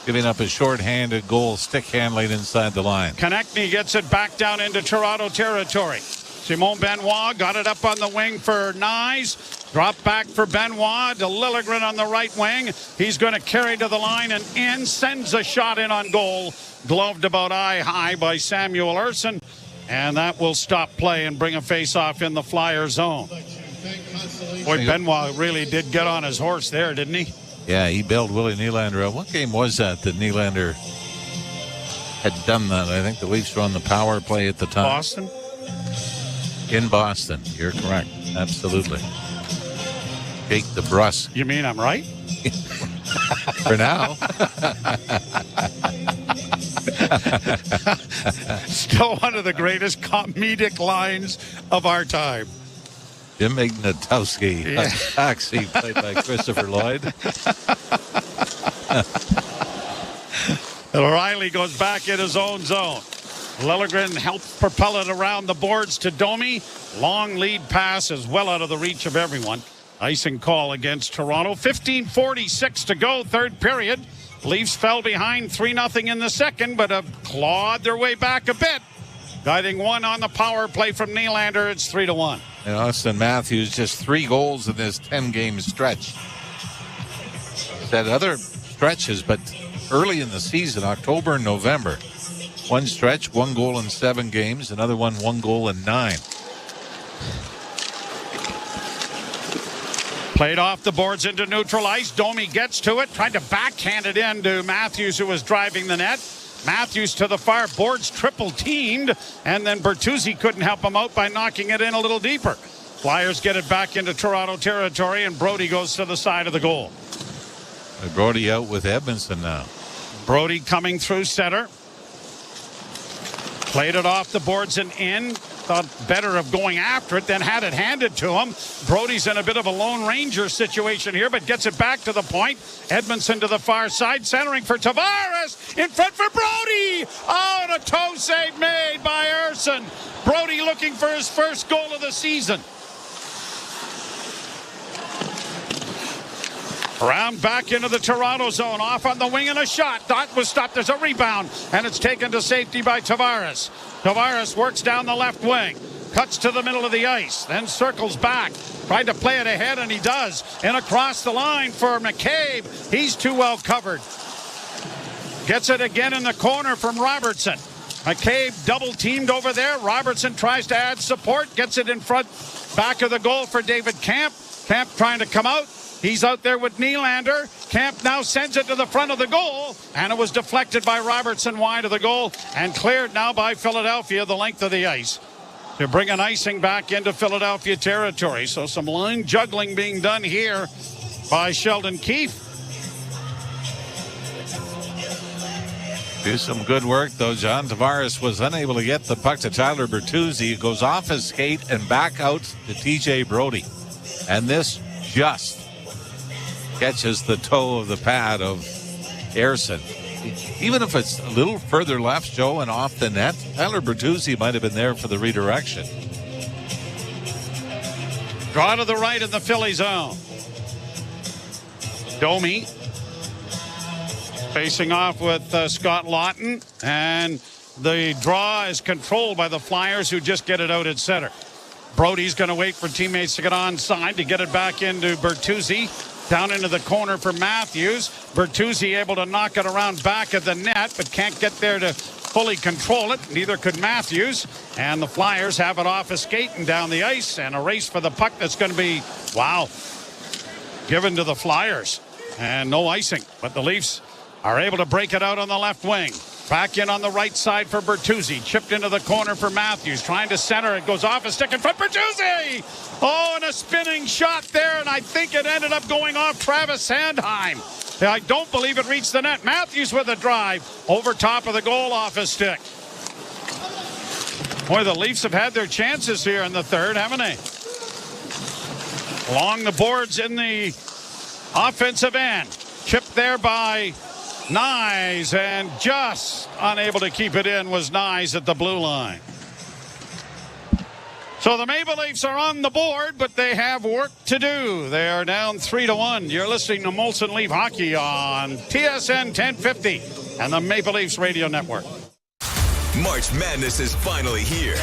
Giving up a short-handed goal, stick handling inside the line. Konechny gets it back down into Toronto territory. Simon Benoit got it up on the wing for Nyes. Drop back for Benoit to Liljegren on the right wing. He's going to carry to the line and in. Sends a shot in on goal. Gloved about eye high by Samuel Ersson. And that will stop play and bring a face-off in the Flyer zone. Boy, Benoit really did get on his horse there, didn't he? Yeah, he bailed Willie Nylander out. What game was that Nylander had done that? I think the Leafs were on the power play at the time. Boston? In Boston. You're correct. Absolutely. Jake DeBrusk. You mean I'm right? For now. Still one of the greatest comedic lines of our time. Jim Ignatowski, Taxi, played by Christopher Lloyd. Riley goes back in his own zone. Liljegren helps propel it around the boards to Domi. Long lead pass is well out of the reach of everyone. Icing call against Toronto. 15:46 to go, third period. Leafs fell behind 3-0 in the second, but have clawed their way back a bit. Guiding one on the power play from Nylander, it's 3-1. And Austin Matthews, just 3 goals in this 10-game stretch. That other stretches, but early in the season, October and November, one stretch, 1 goal in 7 games, another one goal in 9. Played off the boards into neutral ice. Domi gets to it, tried to backhand it in to Matthews, who was driving the net. Matthews to the far boards, triple teamed, and then Bertuzzi couldn't help him out by knocking it in a little deeper. Flyers get it back into Toronto territory, and Brody goes to the side of the goal. Brody out with Edmondson now. Brody coming through center. Played it off the boards and in. Thought better of going after it, then had it handed to him. Brody's in a bit of a Lone Ranger situation here, but gets it back to the point. Edmondson to the far side, centering for Tavares. In front for Brody. Oh, and a toe save made by Erson. Brody looking for his first goal of the season. Around back into the Toronto zone, off on the wing and a shot. Dot was stopped. There's a rebound, and it's taken to safety by Tavares. Tavares works down the left wing, cuts to the middle of the ice, then circles back. Tried to play it ahead, and he does. And across the line for McCabe. He's too well covered. Gets it again in the corner from Robertson. McCabe double teamed over there. Robertson tries to add support, gets it in front, back of the goal for David Camp. Camp trying to come out. He's out there with Nylander. Camp now sends it to the front of the goal, and it was deflected by Robertson wide of the goal and cleared now by Philadelphia the length of the ice to bring an icing back into Philadelphia territory. So some line juggling being done here by Sheldon Keefe. Do some good work, though. John Tavares was unable to get the puck to Tyler Bertuzzi. It goes off his skate and back out to TJ Brody. And this just catches the toe of the pad of Erson. Even if it's a little further left, Joe, and off the net, Tyler Bertuzzi might have been there for the redirection. Draw to the right in the Philly zone. Domi facing off with Scott Lawton, and the draw is controlled by the Flyers, who just get it out at center. Brody's going to wait for teammates to get onside to get it back into Bertuzzi. Down into the corner for Matthews. Bertuzzi able to knock it around back of the net, but can't get there to fully control it. Neither could Matthews. And the Flyers have it off his skate and down the ice, and a race for the puck that's going to be, given to the Flyers. And no icing, but the Leafs are able to break it out on the left wing. Back in on the right side for Bertuzzi. Chipped into the corner for Matthews. Trying to center. It goes off a stick in front. Bertuzzi! Oh, and a spinning shot there, and I think it ended up going off Travis Sandheim. I don't believe it reached the net. Matthews with a drive over top of the goal off his stick. Boy, the Leafs have had their chances here in the third, haven't they? Along the boards in the offensive end. Chipped there by Nyes, and just unable to keep it in was Nyes at the blue line. So the Maple Leafs are on the board, but they have work to do. They are down 3-1. You're listening to Molson Leaf Hockey on TSN 1050 and the Maple Leafs Radio Network. March Madness is finally here.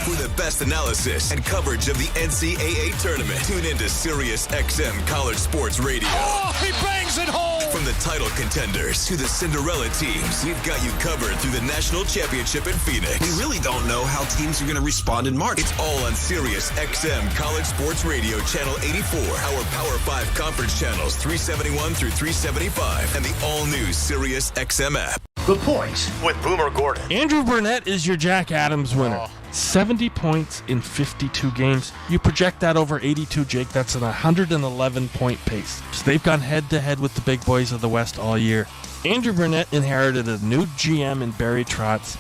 For the best analysis and coverage of the NCAA tournament, tune into Sirius XM College Sports Radio. Oh, he bangs it home! From the title contenders to the Cinderella teams, we've got you covered through the national championship in Phoenix. We really don't know how teams are going to respond in March. It's all on Sirius XM College Sports Radio, Channel 84, our Power 5 conference channels 371 through 375, and the all-new Sirius XM app. The Point with Boomer Gordon. Andrew Burnett is your Jack Adams winner. 70 points in 52 games. You project that over 82, Jake. That's an 111-point pace. So they've gone head-to-head with the big boys of the West all year. Andrew Burnett inherited a new GM in Barry Trotz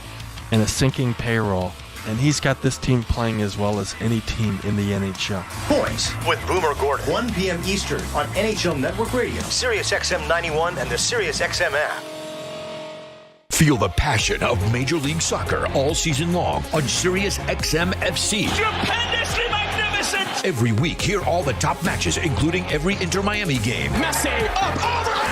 and a sinking payroll. And he's got this team playing as well as any team in the NHL. Point with Boomer Gordon. 1 p.m. Eastern on NHL Network Radio, Sirius XM 91, and the Sirius XM app. Feel the passion of Major League Soccer all season long on Sirius XM FC. Stupendously magnificent! Every week, hear all the top matches, including every Inter-Miami game. Messi, up, over,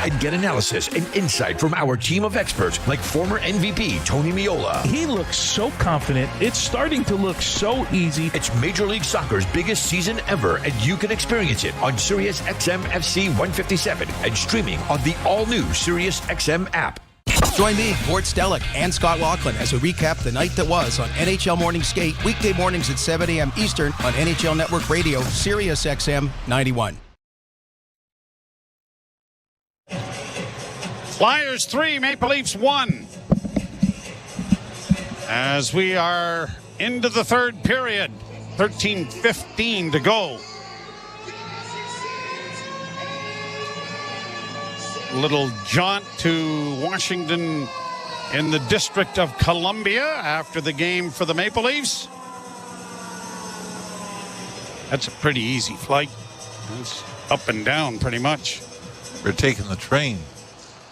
and get analysis and insight from our team of experts like former MVP Tony Meola. He looks so confident. It's starting to look so easy. It's Major League Soccer's biggest season ever, and you can experience it on Sirius XM FC 157 and streaming on the all-new Sirius XM app. Join me, Gord Stellick, and Scott Laughlin as we recap the night that was on NHL Morning Skate, weekday mornings at 7 a.m. Eastern on NHL Network Radio, Sirius XM 91. Flyers 3, Maple Leafs 1. As we are into the third period, 13:15 to go. Little jaunt to Washington in the District of Columbia after the game for the Maple Leafs. That's a pretty easy flight. It's up and down pretty much. We're taking the train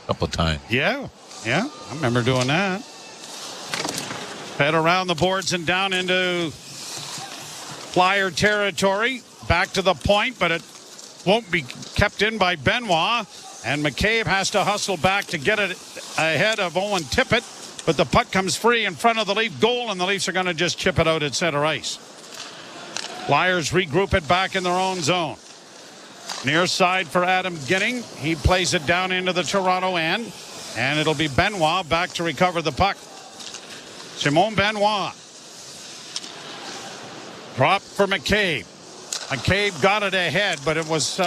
a couple of times. Yeah, I remember doing that. Head around the boards and down into Flyer territory. Back to the point, but it won't be kept in by Benoit. And McCabe has to hustle back to get it ahead of Owen Tippett. But the puck comes free in front of the Leaf goal, and the Leafs are going to just chip it out at center ice. Flyers regroup it back in their own zone. Near side for Adam Ginning. He plays it down into the Toronto end. And it'll be Benoit back to recover the puck. Simon Benoit. Drop for McCabe. McCabe got it ahead, but it was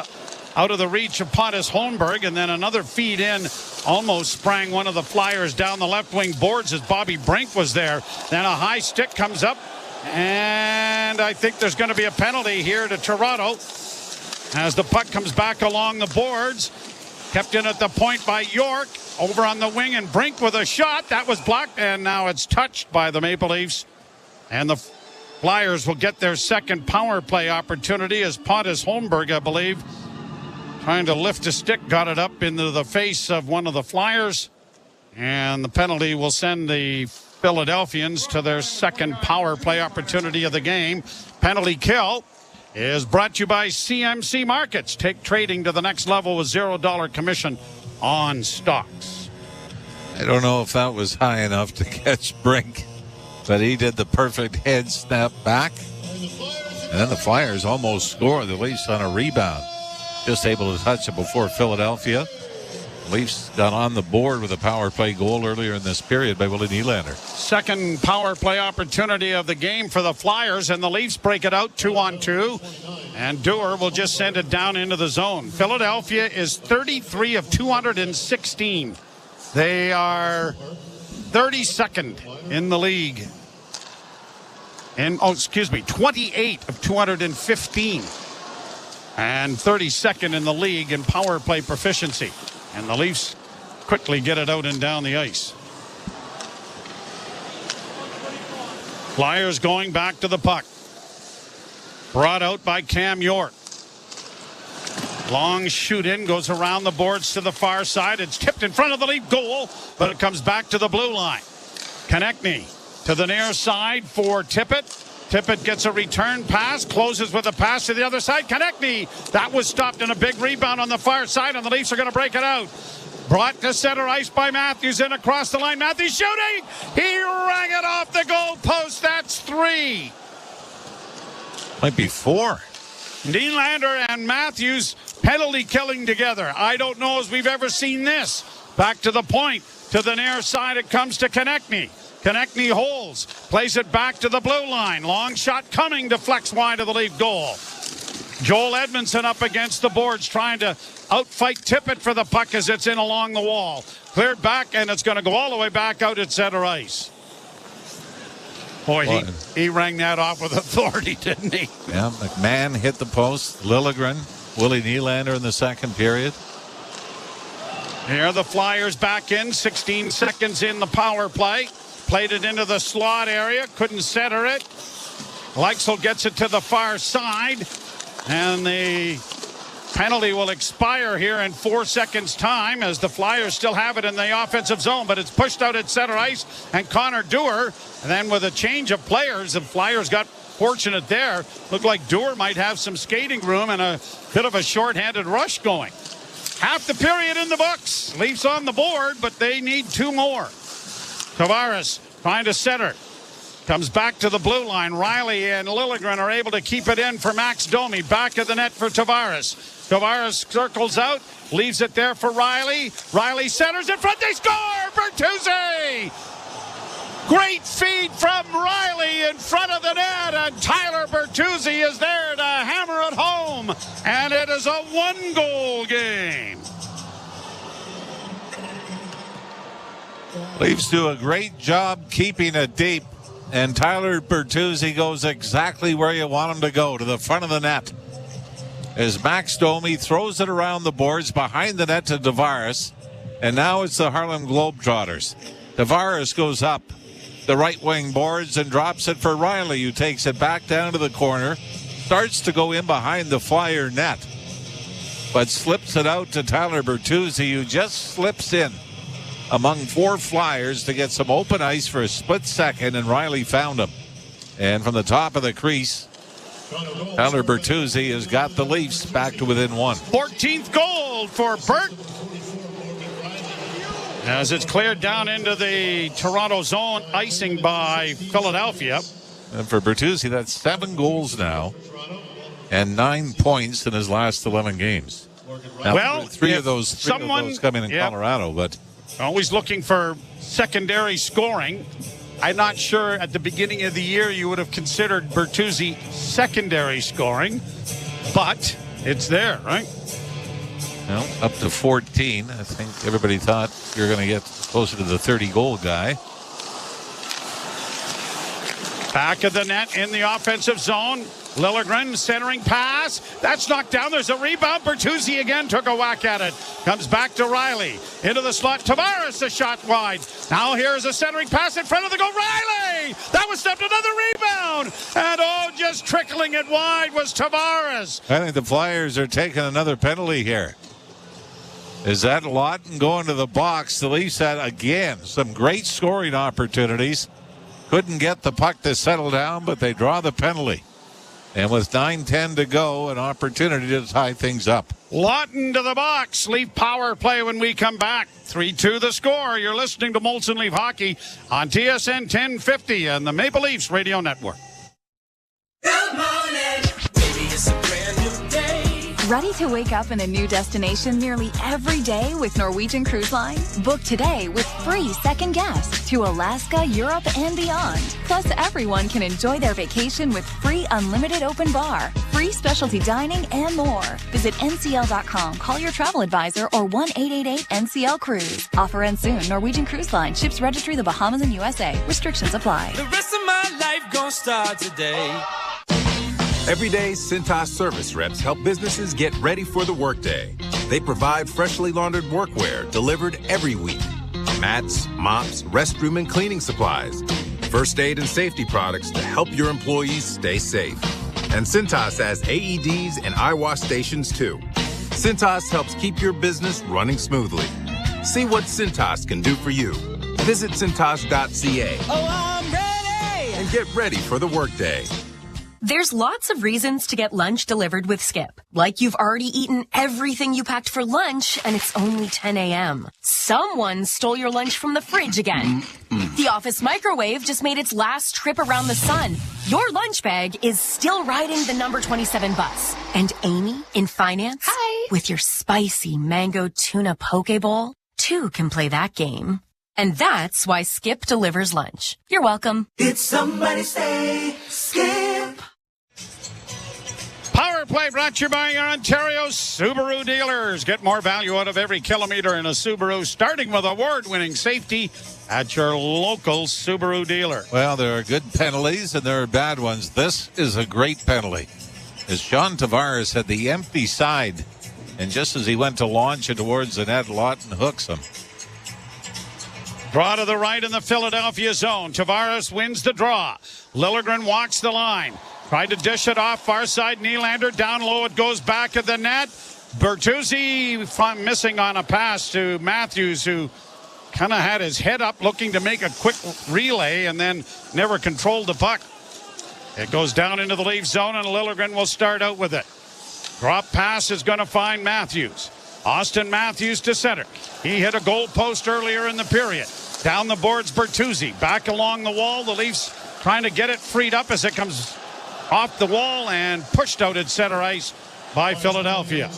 out of the reach of Pontus Holmberg, and then another feed in almost sprang one of the Flyers down the left wing boards as Bobby Brink was there. Then a high stick comes up, and I think there's going to be a penalty here to Toronto as the puck comes back along the boards. Kept in at the point by York. Over on the wing, and Brink with a shot. That was blocked, and now it's touched by the Maple Leafs. And the Flyers will get their second power play opportunity as Pontus Holmberg, I believe, trying to lift a stick, got it up into the face of one of the Flyers. And the penalty will send the Philadelphians to their second power play opportunity of the game. Penalty kill is brought to you by CMC Markets. Take trading to the next level with $0 commission on stocks. I don't know if that was high enough to catch Brink, but he did the perfect head snap back. And then the Flyers almost score. The Leafs on a rebound. Just able to touch it before Philadelphia. Leafs got on the board with a power play goal earlier in this period by Willie Nylander. Second power play opportunity of the game for the Flyers, and the Leafs break it out 2-on-2, and Dewar will just send it down into the zone. Philadelphia is 33 of 216. They are 32nd in the league. 28 of 215. And 32nd in the league in power play proficiency. And the Leafs quickly get it out and down the ice. Flyers going back to the puck. Brought out by Cam York. Long shoot in, goes around the boards to the far side. It's tipped in front of the Leaf goal, but it comes back to the blue line. Konechny to the near side for Tippett. Tippett gets a return pass, closes with a pass to the other side. Konechny, that was stopped in a big rebound on the far side, and the Leafs are going to break it out. Brought to center ice by Matthews in across the line. Matthews shooting! He rang it off the goal post. That's 3. Might be 4. Nylander and Matthews penalty killing together. I don't know as we've ever seen this. Back to the point. To the near side it comes to Konechny. Konechny holds, plays it back to the blue line. Long shot coming, deflects wide of the Leaf goal. Joel Edmondson up against the boards, trying to outfight Tippett for the puck as it's in along the wall. Cleared back, and it's going to go all the way back out at center ice. Boy, he rang that off with authority, didn't he? Yeah, McMahon hit the post. Liljegren, Willie Nylander in the second period. Here the Flyers back in, 16 seconds in the power play. Played it into the slot area, couldn't center it. Leixel gets it to the far side, and the penalty will expire here in 4 seconds time as the Flyers still have it in the offensive zone, but it's pushed out at center ice, and Connor Dewar, and then with a change of players, the Flyers got fortunate there. Looked like Dewar might have some skating room and a bit of a short-handed rush going. Half the period in the books. Leafs on the board, but they need 2 more. Tavares trying to center. Comes back to the blue line. Riley and Liljegren are able to keep it in for Max Domi. Back of the net for Tavares. Tavares circles out. Leaves it there for Riley. Riley centers in front. They score! Bertuzzi! Great feed from Riley in front of the net. And Tyler Bertuzzi is there to hammer it home. And it is a 1-goal game. Leafs do a great job keeping it deep. And Tyler Bertuzzi goes exactly where you want him to go, to the front of the net. As Max Domi throws it around the boards behind the net to Tavares. And now it's the Harlem Globetrotters. Tavares goes up the right wing boards and drops it for Riley, who takes it back down to the corner. Starts to go in behind the Flyer net. But slips it out to Tyler Bertuzzi, who just slips in among 4 Flyers to get some open ice for a split second, and Riley found him. And from the top of the crease, Tyler Bertuzzi has got the Leafs back to within 1. 14th goal for Bert. As it's cleared down into the Toronto zone, icing by Philadelphia. And for Bertuzzi, that's 7 goals now and 9 points in his last 11 games. Now, well, three of those coming in Colorado, but always looking for secondary scoring. I'm not sure at the beginning of the year you would have considered Bertuzzi secondary scoring, but it's there, right? Well, up to 14. I think everybody thought you're going to get closer to the 30-goal guy. Back of the net in the offensive zone. Liljegren centering pass. That's knocked down. There's a rebound. Bertuzzi again took a whack at it. Comes back to Riley. Into the slot. Tavares, a shot wide. Now here's a centering pass in front of the goal. Riley! That was stepped. Another rebound. And just trickling it wide was Tavares. I think the Flyers are taking another penalty here. Is that Lawton going to the box? The Leafs had, again, some great scoring opportunities. Couldn't get the puck to settle down, but they draw the penalty. And with 9:10 to go, an opportunity to tie things up. Lawton to the box. Leaf power play when we come back. 3-2 the score. You're listening to Molson Leaf Hockey on TSN 1050 and the Maple Leafs Radio Network. Good morning. Baby, it's a brand new day. Ready to wake up in a new destination nearly every day with Norwegian Cruise Line? Book today with free second guests to Alaska, Europe, and beyond. Plus, everyone can enjoy their vacation with free unlimited open bar, free specialty dining, and more. Visit ncl.com, call your travel advisor, or 1-888-NCL-CRUISE. Offer ends soon. Norwegian Cruise Line. Ships registry the Bahamas and USA. Restrictions apply. The rest of my life gonna start today. Every day, Cintas service reps help businesses get ready for the workday. They provide freshly laundered workwear delivered every week. Mats, mops, restroom and cleaning supplies. First aid and safety products to help your employees stay safe. And Cintas has AEDs and eye wash stations too. Cintas helps keep your business running smoothly. See what Cintas can do for you. Visit Cintas.ca. Oh, I'm ready! And get ready for the workday. There's lots of reasons to get lunch delivered with Skip. Like you've already eaten everything you packed for lunch and it's only 10 a.m. Someone stole your lunch from the fridge again. The office microwave just made its last trip around the sun. Your lunch bag is still riding the number 27 bus. And Amy in finance, hi, with your spicy mango tuna poke bowl, too can play that game. And that's why Skip delivers lunch. You're welcome. Did somebody say Skip? Power play brought to you by your Ontario Subaru dealers. Get more value out of every kilometer in a Subaru, starting with award-winning safety at your local Subaru dealer. Well, there are good penalties and there are bad ones. This is a great penalty. As John Tavares had the empty side, and just as he went to launch it towards the net, Lawton hooks him. Draw to the right in the Philadelphia zone. Tavares wins the draw. Liljegren walks the line. Tried to dish it off, far side, Nylander, down low, it goes back at the net. Bertuzzi missing on a pass to Matthews, who kind of had his head up looking to make a quick relay and then never controlled the puck. It goes down into the Leaf zone and Liljegren will start out with it. Drop pass is going to find Matthews. Austin Matthews to center. He hit a goal post earlier in the period. Down the boards, Bertuzzi. Back along the wall. The Leafs trying to get it freed up as it comes off the wall and pushed out at center ice by Philadelphia.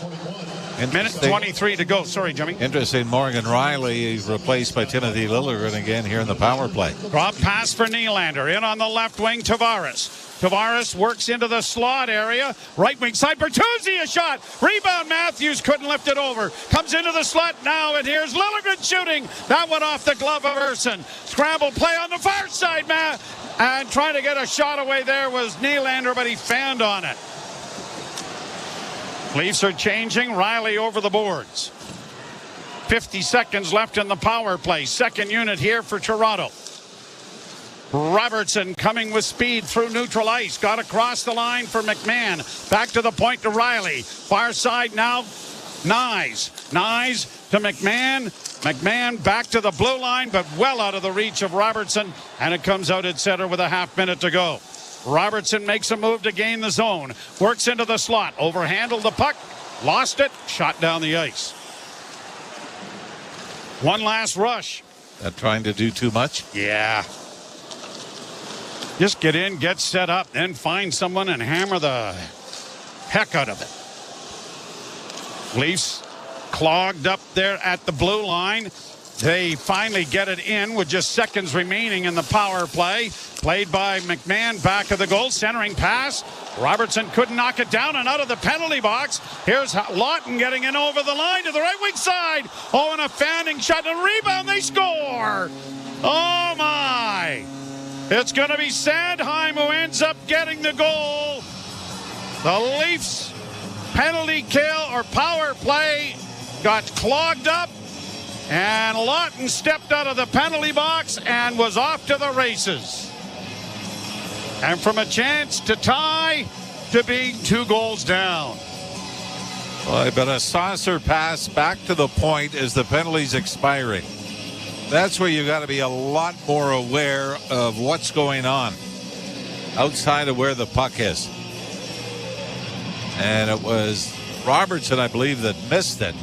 Minute 23 to go. Sorry, Jimmy. Interesting. Morgan Riley replaced by Timothy Liljegren again here in the power play. Drop pass for Nylander. In on the left wing, Tavares. Tavares works into the slot area. Right wing side, Bertuzzi, a shot. Rebound, Matthews couldn't lift it over. Comes into the slot now, and here's Liljegren shooting. That one off the glove of Ersson. Scramble play on the far side, Matt. And trying to get a shot away there was Nylander, but he fanned on it. Leafs are changing. Riley over the boards. 50 seconds left in the power play. Second unit here for Toronto. Robertson coming with speed through neutral ice. Got across the line for McMahon. Back to the point to Riley. Far side now, Nyes. Nyes to McMahon. McMahon back to the blue line, but well out of the reach of Robertson. And it comes out at center with a half minute to go. Robertson makes a move to gain the zone. Works into the slot. Overhandled the puck. Lost it. Shot down the ice. One last rush. Trying to do too much? Yeah. Just get in, get set up, then find someone and hammer the heck out of it. Leafs clogged up there at the blue line. They finally get it in with just seconds remaining in the power play. Played by McMahon, back of the goal, centering pass. Robertson couldn't knock it down and out of the penalty box. Here's Lawton getting in over the line to the right wing side. Oh, and a fanning shot and rebound. They score. Oh, my. It's going to be Sandheim who ends up getting the goal. The Leafs penalty kill or power play got clogged up. And Lawton stepped out of the penalty box and was off to the races. And from a chance to tie to being 2 goals down. Well, but a saucer pass back to the point as the penalty's expiring. That's where you got to be a lot more aware of what's going on outside of where the puck is. And it was Robertson, I believe, that missed it.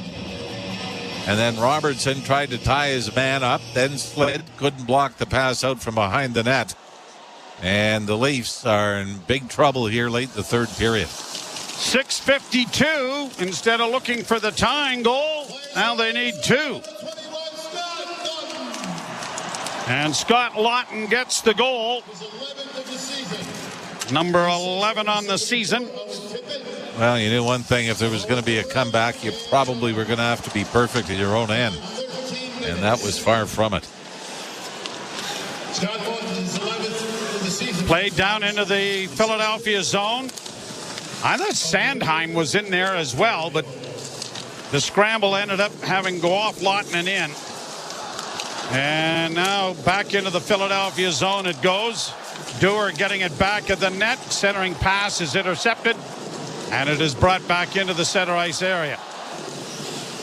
And then Robertson tried to tie his man up, then slid, couldn't block the pass out from behind the net. And the Leafs are in big trouble here late in the third period. 6:52 instead of looking for the tying goal. Now they need 2. And Scott Lawton gets the goal. Number 11 on the season. Well, you knew one thing. If there was going to be a comeback, you probably were going to have to be perfect at your own end. And that was far from it. Played down into the Philadelphia zone. I thought Sandheim was in there as well, but the scramble ended up having go off Lawton and in. And now back into the Philadelphia zone it goes. Dewar getting it back at the net. Centering pass is intercepted. And it is brought back into the center ice area.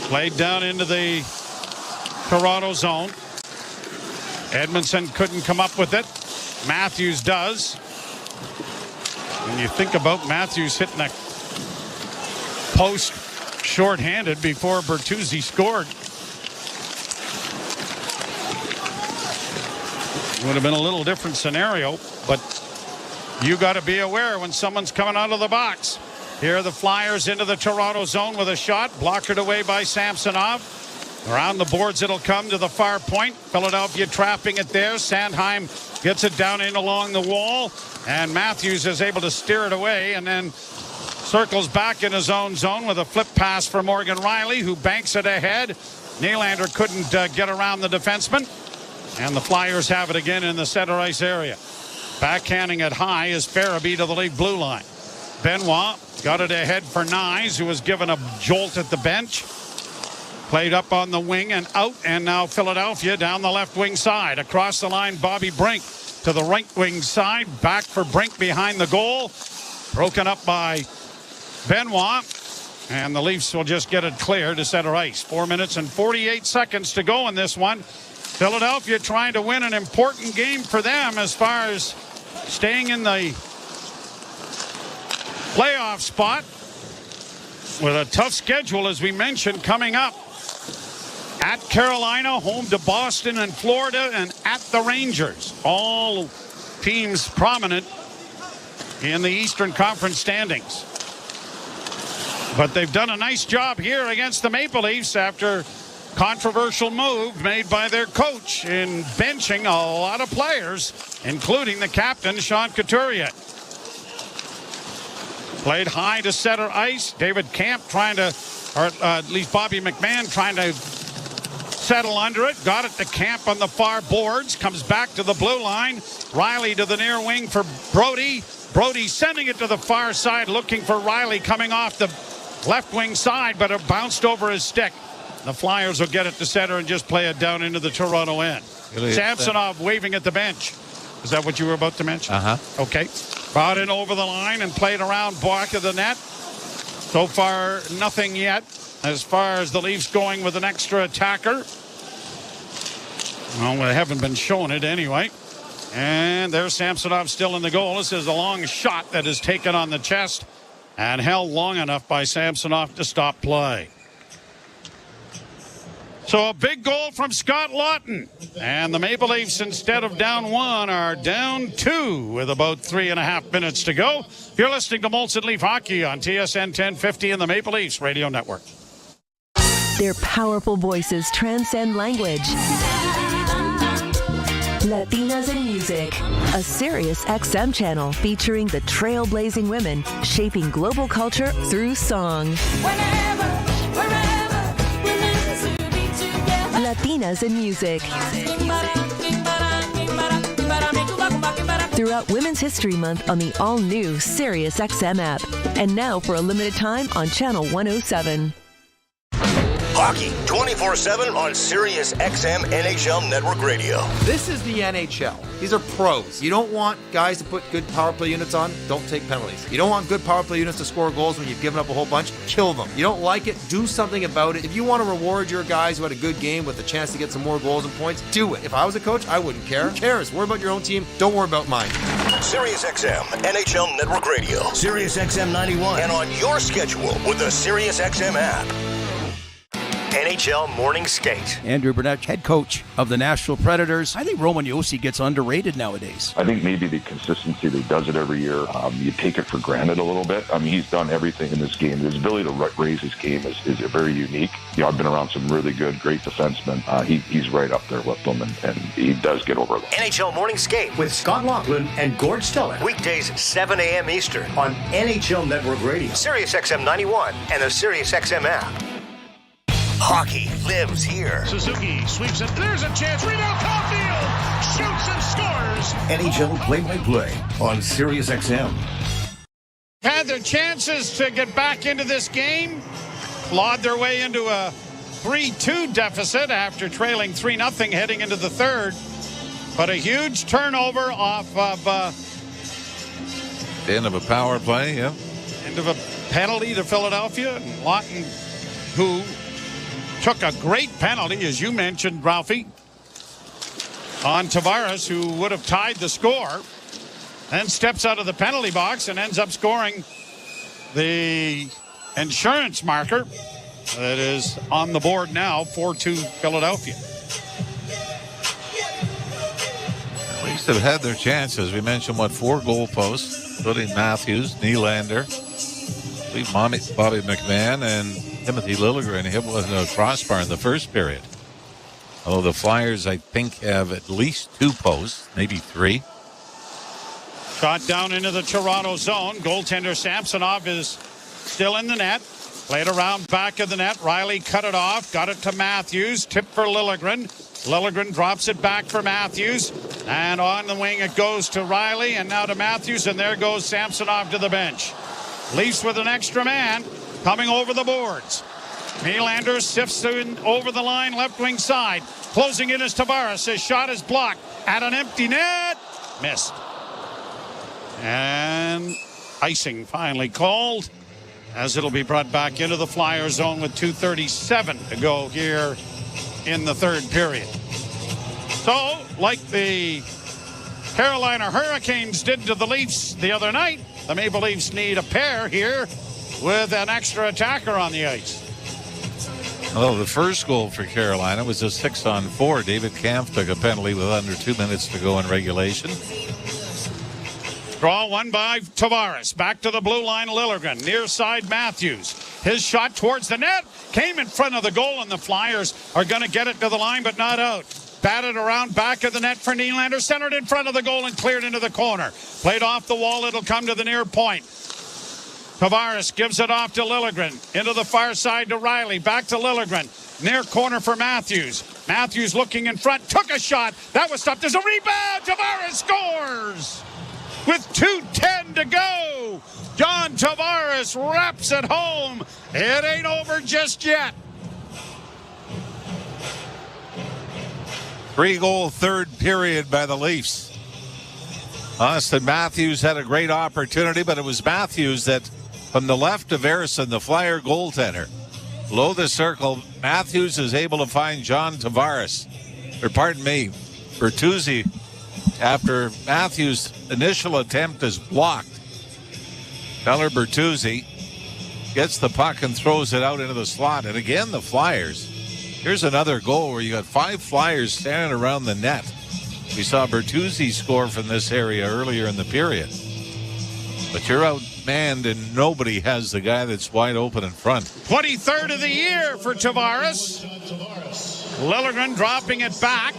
Played down into the Toronto zone. Edmondson couldn't come up with it. Matthews does. When you think about Matthews hitting a post shorthanded before Bertuzzi scored. It would have been a little different scenario, but you got to be aware when someone's coming out of the box. Here are the Flyers into the Toronto zone with a shot. Blocked away by Samsonov. Around the boards it'll come to the far point. Philadelphia trapping it there. Sandheim gets it down in along the wall. And Matthews is able to steer it away and then circles back in his own zone with a flip pass for Morgan Riley, who banks it ahead. Nylander couldn't get around the defenseman. And the Flyers have it again in the center ice area. Backhanding it high is Farabee to the league blue line. Benoit got it ahead for Nyes, who was given a jolt at the bench. Played up on the wing and out, and now Philadelphia down the left wing side. Across the line, Bobby Brink to the right wing side. Back for Brink behind the goal. Broken up by Benoit. And the Leafs will just get it clear to center ice. 4 minutes and 48 seconds to go in this one. Philadelphia trying to win an important game for them as far as staying in the playoff spot. with a tough schedule, as we mentioned, coming up. At Carolina, home to Boston and Florida, and at the Rangers. All teams prominent in the Eastern Conference standings. But they've done a nice job here against the Maple Leafs after controversial move made by their coach in benching a lot of players, including the captain, Sean Couturier. Played high to center ice. David Camp trying to, or at least Bobby McMahon trying to settle under it. Got it to Camp on the far boards. Comes back to the blue line. Riley to the near wing for Brody. Brody sending it to the far side, looking for Riley coming off the left wing side, but it bounced over his stick. The Flyers will get it to center and just play it down into the Toronto end. Samsonov waving at the bench. Is that what you were about to mention? Uh-huh. Okay. Brought in over the line and played around back of the net. So far, nothing yet as far as the Leafs going with an extra attacker. Well, we haven't been showing it anyway. And there's Samsonov still in the goal. This is a long shot that is taken on the chest and held long enough by Samsonov to stop play. So a big goal from Scott Lawton. And the Maple Leafs, instead of down 1, are down 2 with about 3.5 minutes to go. You're listening to Molson Leaf Hockey on TSN 1050 and the Maple Leafs Radio Network. Their powerful voices transcend language. Latinas in Music, a Sirius XM channel featuring the trailblazing women shaping global culture through song. Latinas in Music. Throughout Women's History Month on the all-new Sirius XM app. And now for a limited time on Channel 107. Hockey 24/7 on Sirius XM NHL Network Radio. This is the NHL. These are pros. You don't want guys to put good power play units on, don't take penalties. You don't want good power play units to score goals when you've given up a whole bunch, kill them. You don't like it, do something about it. If you want to reward your guys who had a good game with a chance to get some more goals and points, do it. If I was a coach, I wouldn't care. Who cares? Worry about your own team. Don't worry about mine. Sirius XM NHL Network Radio. Sirius XM 91. And on your schedule with the Sirius XM app. NHL Morning Skate. Andrew Burnett, head coach of the Nashville Predators. I think Roman Josi gets underrated nowadays. I think maybe the consistency that he does it every year, you take it for granted a little bit. I mean, he's done everything in this game. His ability to raise his game is very unique. You know, I've been around some really good, great defensemen. He's right up there with them, and he does get overlooked. NHL Morning Skate with Scott Laughlin and Gord Stellick. Weekdays 7 a.m. Eastern on NHL Network Radio. Sirius XM 91 and the Sirius XM app. Hockey lives here. Suzuki sweeps it. There's a chance. Rebound, Caulfield shoots and scores. NHL play-by-play on Sirius XM. Had their chances to get back into this game. Clawed their way into a 3-2 deficit after trailing 3-0 heading into the third. But a huge turnover off of the end of a power play, yeah. End of a penalty to Philadelphia. And Lawton, who took a great penalty, as you mentioned, Ralphie, on Tavares, who would have tied the score, then steps out of the penalty box and ends up scoring the insurance marker that is on the board now, 4-2 Philadelphia. At least have had their chances. We mentioned, 4 goal posts, including Matthews, Nylander, Bobby McMahon, and Timothy Liljegren hit with a crossbar in the first period. Although the Flyers, I think, have at least 2 posts, maybe 3. Shot down into the Toronto zone. Goaltender Samsonov is still in the net. Played around back of the net. Riley cut it off. Got it to Matthews. Tip for Liljegren. Liljegren drops it back for Matthews. And on the wing it goes to Riley. And now to Matthews. And there goes Samsonov to the bench. Leafs with an extra man coming over the boards. Nylander sifts over the line, left wing side. Closing in as Tavares. His shot is blocked at an empty net. Missed. And icing finally called, as it'll be brought back into the Flyer zone with 2:37 to go here in the third period. So, like the Carolina Hurricanes did to the Leafs the other night, the Maple Leafs need a pair here with an extra attacker on the ice. Well, the first goal for Carolina was a 6-on-4. David Kampf took a penalty with under 2 minutes to go in regulation. Draw one by Tavares. Back to the blue line, Liljegren. Near side, Matthews. His shot towards the net. Came in front of the goal, and the Flyers are going to get it to the line, but not out. Batted around back of the net for Nylander. Centered in front of the goal and cleared into the corner. Played off the wall. It'll come to the near point. Tavares gives it off to Liljegren. Into the far side to Riley. Back to Liljegren. Near corner for Matthews. Matthews looking in front. Took a shot. That was stopped. There's a rebound. Tavares scores! With 2:10 to go. John Tavares wraps it home. It ain't over just yet. 3-goal third period by the Leafs. Austin Matthews had a great opportunity, but it was Matthews that, from the left of Harrison, the Flyer goaltender, below the circle, Matthews is able to find John Tavares. Or pardon me, Bertuzzi, after Matthews' initial attempt is blocked. Tyler Bertuzzi gets the puck and throws it out into the slot. And again, the Flyers. Here's another goal where you got 5 Flyers standing around the net. We saw Bertuzzi score from this area earlier in the period. But you're outmanned and nobody has the guy that's wide open in front. 23rd of the year for Tavares. Liljegren dropping it back.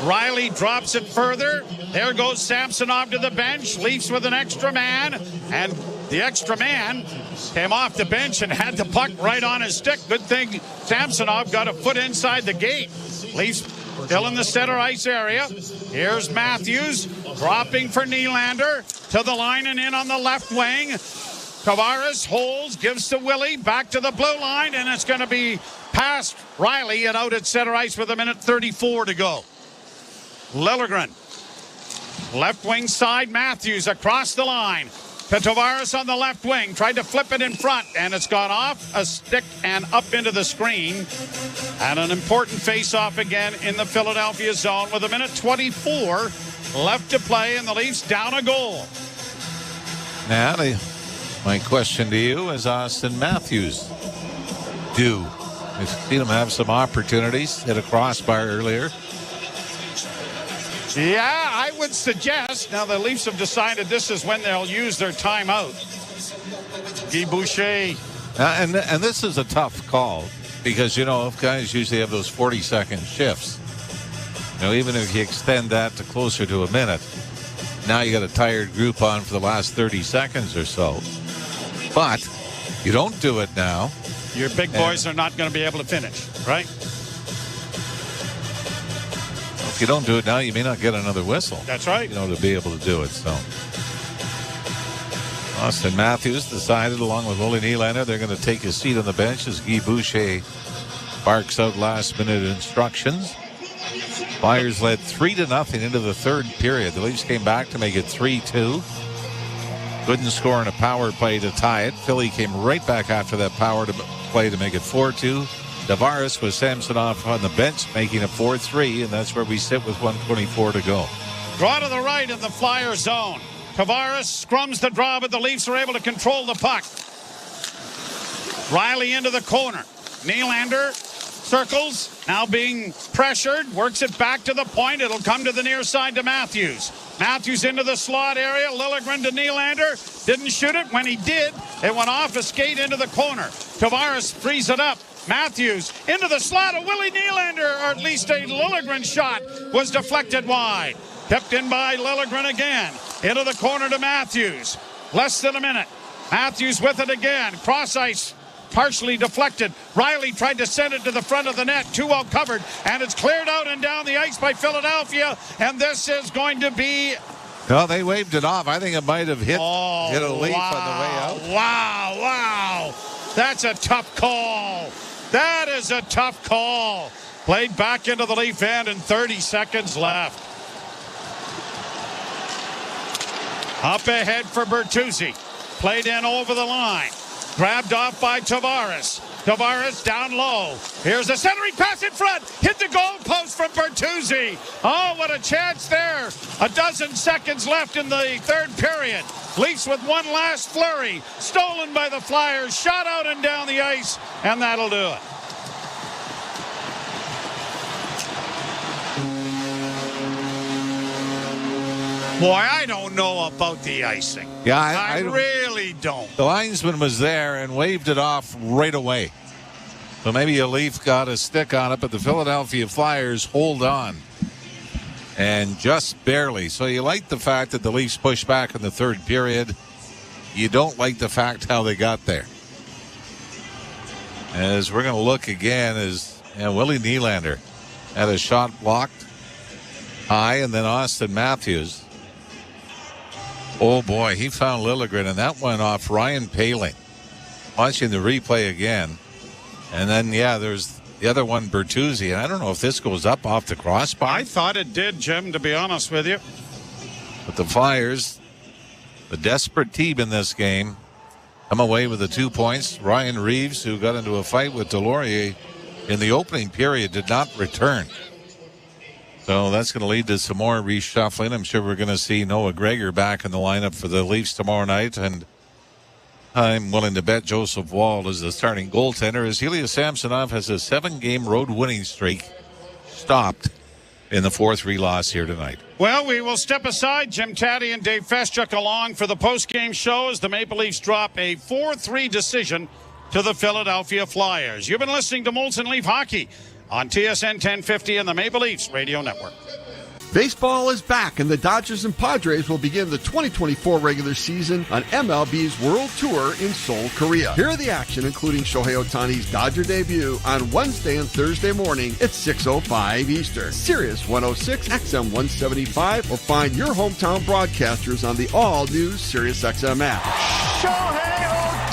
Riley drops it further. There goes Samsonov to the bench. Leafs with an extra man. And the extra man came off the bench and had the puck right on his stick. Good thing Samsonov got a foot inside the gate. Leafs still in the center ice area. Here's Matthews dropping for Nylander. To the line and in on the left wing. Tavares holds, gives to Willie. Back to the blue line. And it's going to be past Riley and out at center ice with 1:34 to go. Liljegren, left wing side, Matthews across the line to Tavares on the left wing. Tried to flip it in front, and it's gone off a stick and up into the screen. And an important face-off again in the Philadelphia zone with 1:24 left to play, and the Leafs down a goal. Now, my question to you is Austin Matthews do? We've seen him have some opportunities, hit a crossbar earlier. Yeah, I would suggest, now the Leafs have decided this is when they'll use their timeout. Guy Boucher. And this is a tough call because, you know, if guys usually have those 40-second shifts, you know, even if you extend that to closer to a minute, now you got a tired group on for the last 30 seconds or so. But you don't do it now. Your big boys are not going to be able to finish, right? If you don't do it now, you may not get another whistle. That's right. You know, to be able to do it. So Austin Matthews decided, along with Willie Nylander, they're going to take his seat on the bench as Guy Boucher barks out last-minute instructions. Flyers led 3-0 into the third period. The Leafs came back to make it 3-2. Couldn't score in a power play to tie it. Philly came right back after that power play to make it 4-2. Tavares with Samsonov on the bench, making it 4-3, and that's where we sit with 1:24 to go. Draw to the right in the Flyer zone. Tavares scrums the draw, but the Leafs are able to control the puck. Riley into the corner. Nylander circles, now being pressured, works it back to the point. It'll come to the near side to Matthews. Matthews into the slot area. Liljegren to Nylander. Didn't shoot it. When he did, it went off a skate into the corner. Tavares frees it up. Matthews into the slot. A Willie Nylander, or at least a Liljegren shot, was deflected wide. Kept in by Liljegren again. Into the corner to Matthews. Less than a minute. Matthews with it again. Cross ice. Partially deflected. Riley tried to send it to the front of the net. Too well covered. And it's cleared out and down the ice by Philadelphia. And this is going to be... No, they waved it off. I think it might have hit a leaf on the way out. Wow. That's a tough call. That is a tough call. Played back into the Leaf end and 30 seconds left. Up ahead for Bertuzzi. Played in over the line. Grabbed off by Tavares. Tavares down low. Here's the centering pass in front. Hit the goal post from Bertuzzi. Oh, what a chance there. 12 seconds left in the third period. Leafs with one last flurry. Stolen by the Flyers. Shot out and down the ice. And that'll do it. Boy, I don't know about the icing. Yeah, I really don't. The linesman was there and waved it off right away. So maybe a Leaf got a stick on it, but the Philadelphia Flyers hold on. And just barely. So you like the fact that the Leafs pushed back in the third period. You don't like the fact how they got there. As we're going to look again, as Willie Nylander had a shot blocked high, and then Austin Matthews. Oh boy, he found Liljegren, and that went off Ryan Poehling. Watching the replay again. And then, there's the other one, Bertuzzi. And I don't know if this goes up off the crossbar. I thought it did, Jim, to be honest with you. But the Flyers, the desperate team in this game, come away with the 2 points. Ryan Reeves, who got into a fight with Delorier in the opening period, did not return. So that's going to lead to some more reshuffling. I'm sure we're going to see Noah Gregor back in the lineup for the Leafs tomorrow night. And I'm willing to bet Joseph Woll is the starting goaltender, as Ilya Samsonov has a 7-game road winning streak stopped in the 4-3 loss here tonight. Well, we will step aside. Jim Taddy and Dave Feschuk along for the post-game show as the Maple Leafs drop a 4-3 decision to the Philadelphia Flyers. You've been listening to Molson Leaf Hockey on TSN 1050 and the Maple Leafs Radio Network. Baseball is back, and the Dodgers and Padres will begin the 2024 regular season on MLB's World Tour in Seoul, Korea. Here are the action, including Shohei Ohtani's Dodger debut on Wednesday and Thursday morning at 6:05 Eastern. Sirius 106, XM 175, or find your hometown broadcasters on the all-new Sirius XM app. Shohei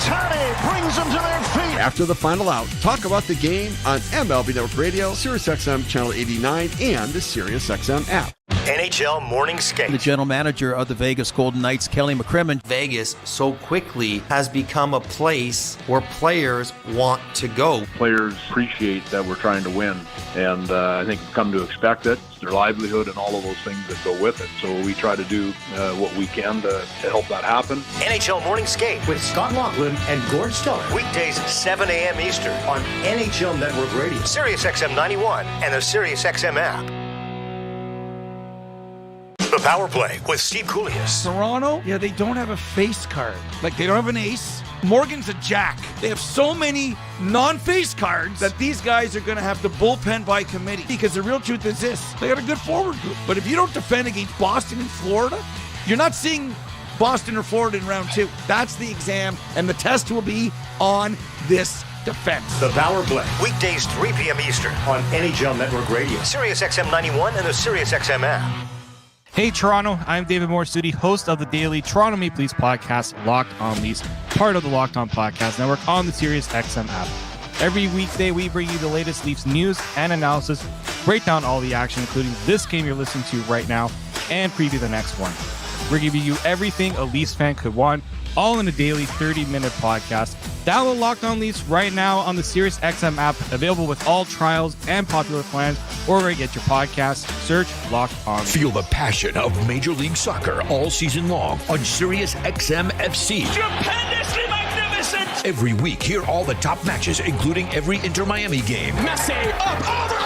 Ohtani brings them to their feet. After the final out, talk about the game on MLB Network Radio, Sirius XM Channel 89, and the Sirius XM app. NHL Morning Skate. The general manager of the Vegas Golden Knights, Kelly McCrimmon. Vegas so quickly has become a place where players want to go. Players appreciate that we're trying to win, and I think have come to expect it. It's their livelihood and all of those things that go with it. So we try to do what we can to help that happen. NHL Morning Skate with Scott Laughlin and Gord Stellar. Weekdays 7 a.m. Eastern on NHL Network Radio, Sirius XM 91, and the Sirius XM app. The Power Play with Steve Koulias. Toronto, they don't have a face card. Like, they don't have an ace. Morgan's a jack. They have so many non-face cards that these guys are going to have to bullpen by committee. Because the real truth is this, they got a good forward group. But if you don't defend against Boston and Florida, you're not seeing Boston or Florida in round 2. That's the exam, and the test will be on this defense. The Power Play, weekdays 3 p.m. Eastern on NHL Network Radio, Sirius XM 91, and the Sirius XM app. Hey Toronto, I'm David Morsuti, host of the daily Toronto Maple Leafs podcast, Locked On Leafs, part of the Locked On Podcast Network on the Sirius XM app. Every weekday, we bring you the latest Leafs news and analysis, break down all the action, including this game you're listening to right now, and preview the next one. We're giving you everything a Leafs fan could want, all in a daily 30-minute podcast. Download Locked On Leafs right now on the Sirius XM app, available with all trials and popular plans, or where you get your podcasts. Search Locked On. Feel the passion of Major League Soccer all season long on Sirius XM FC. Stupendously magnificent. Every week, hear all the top matches, including every Inter Miami game. Messi up over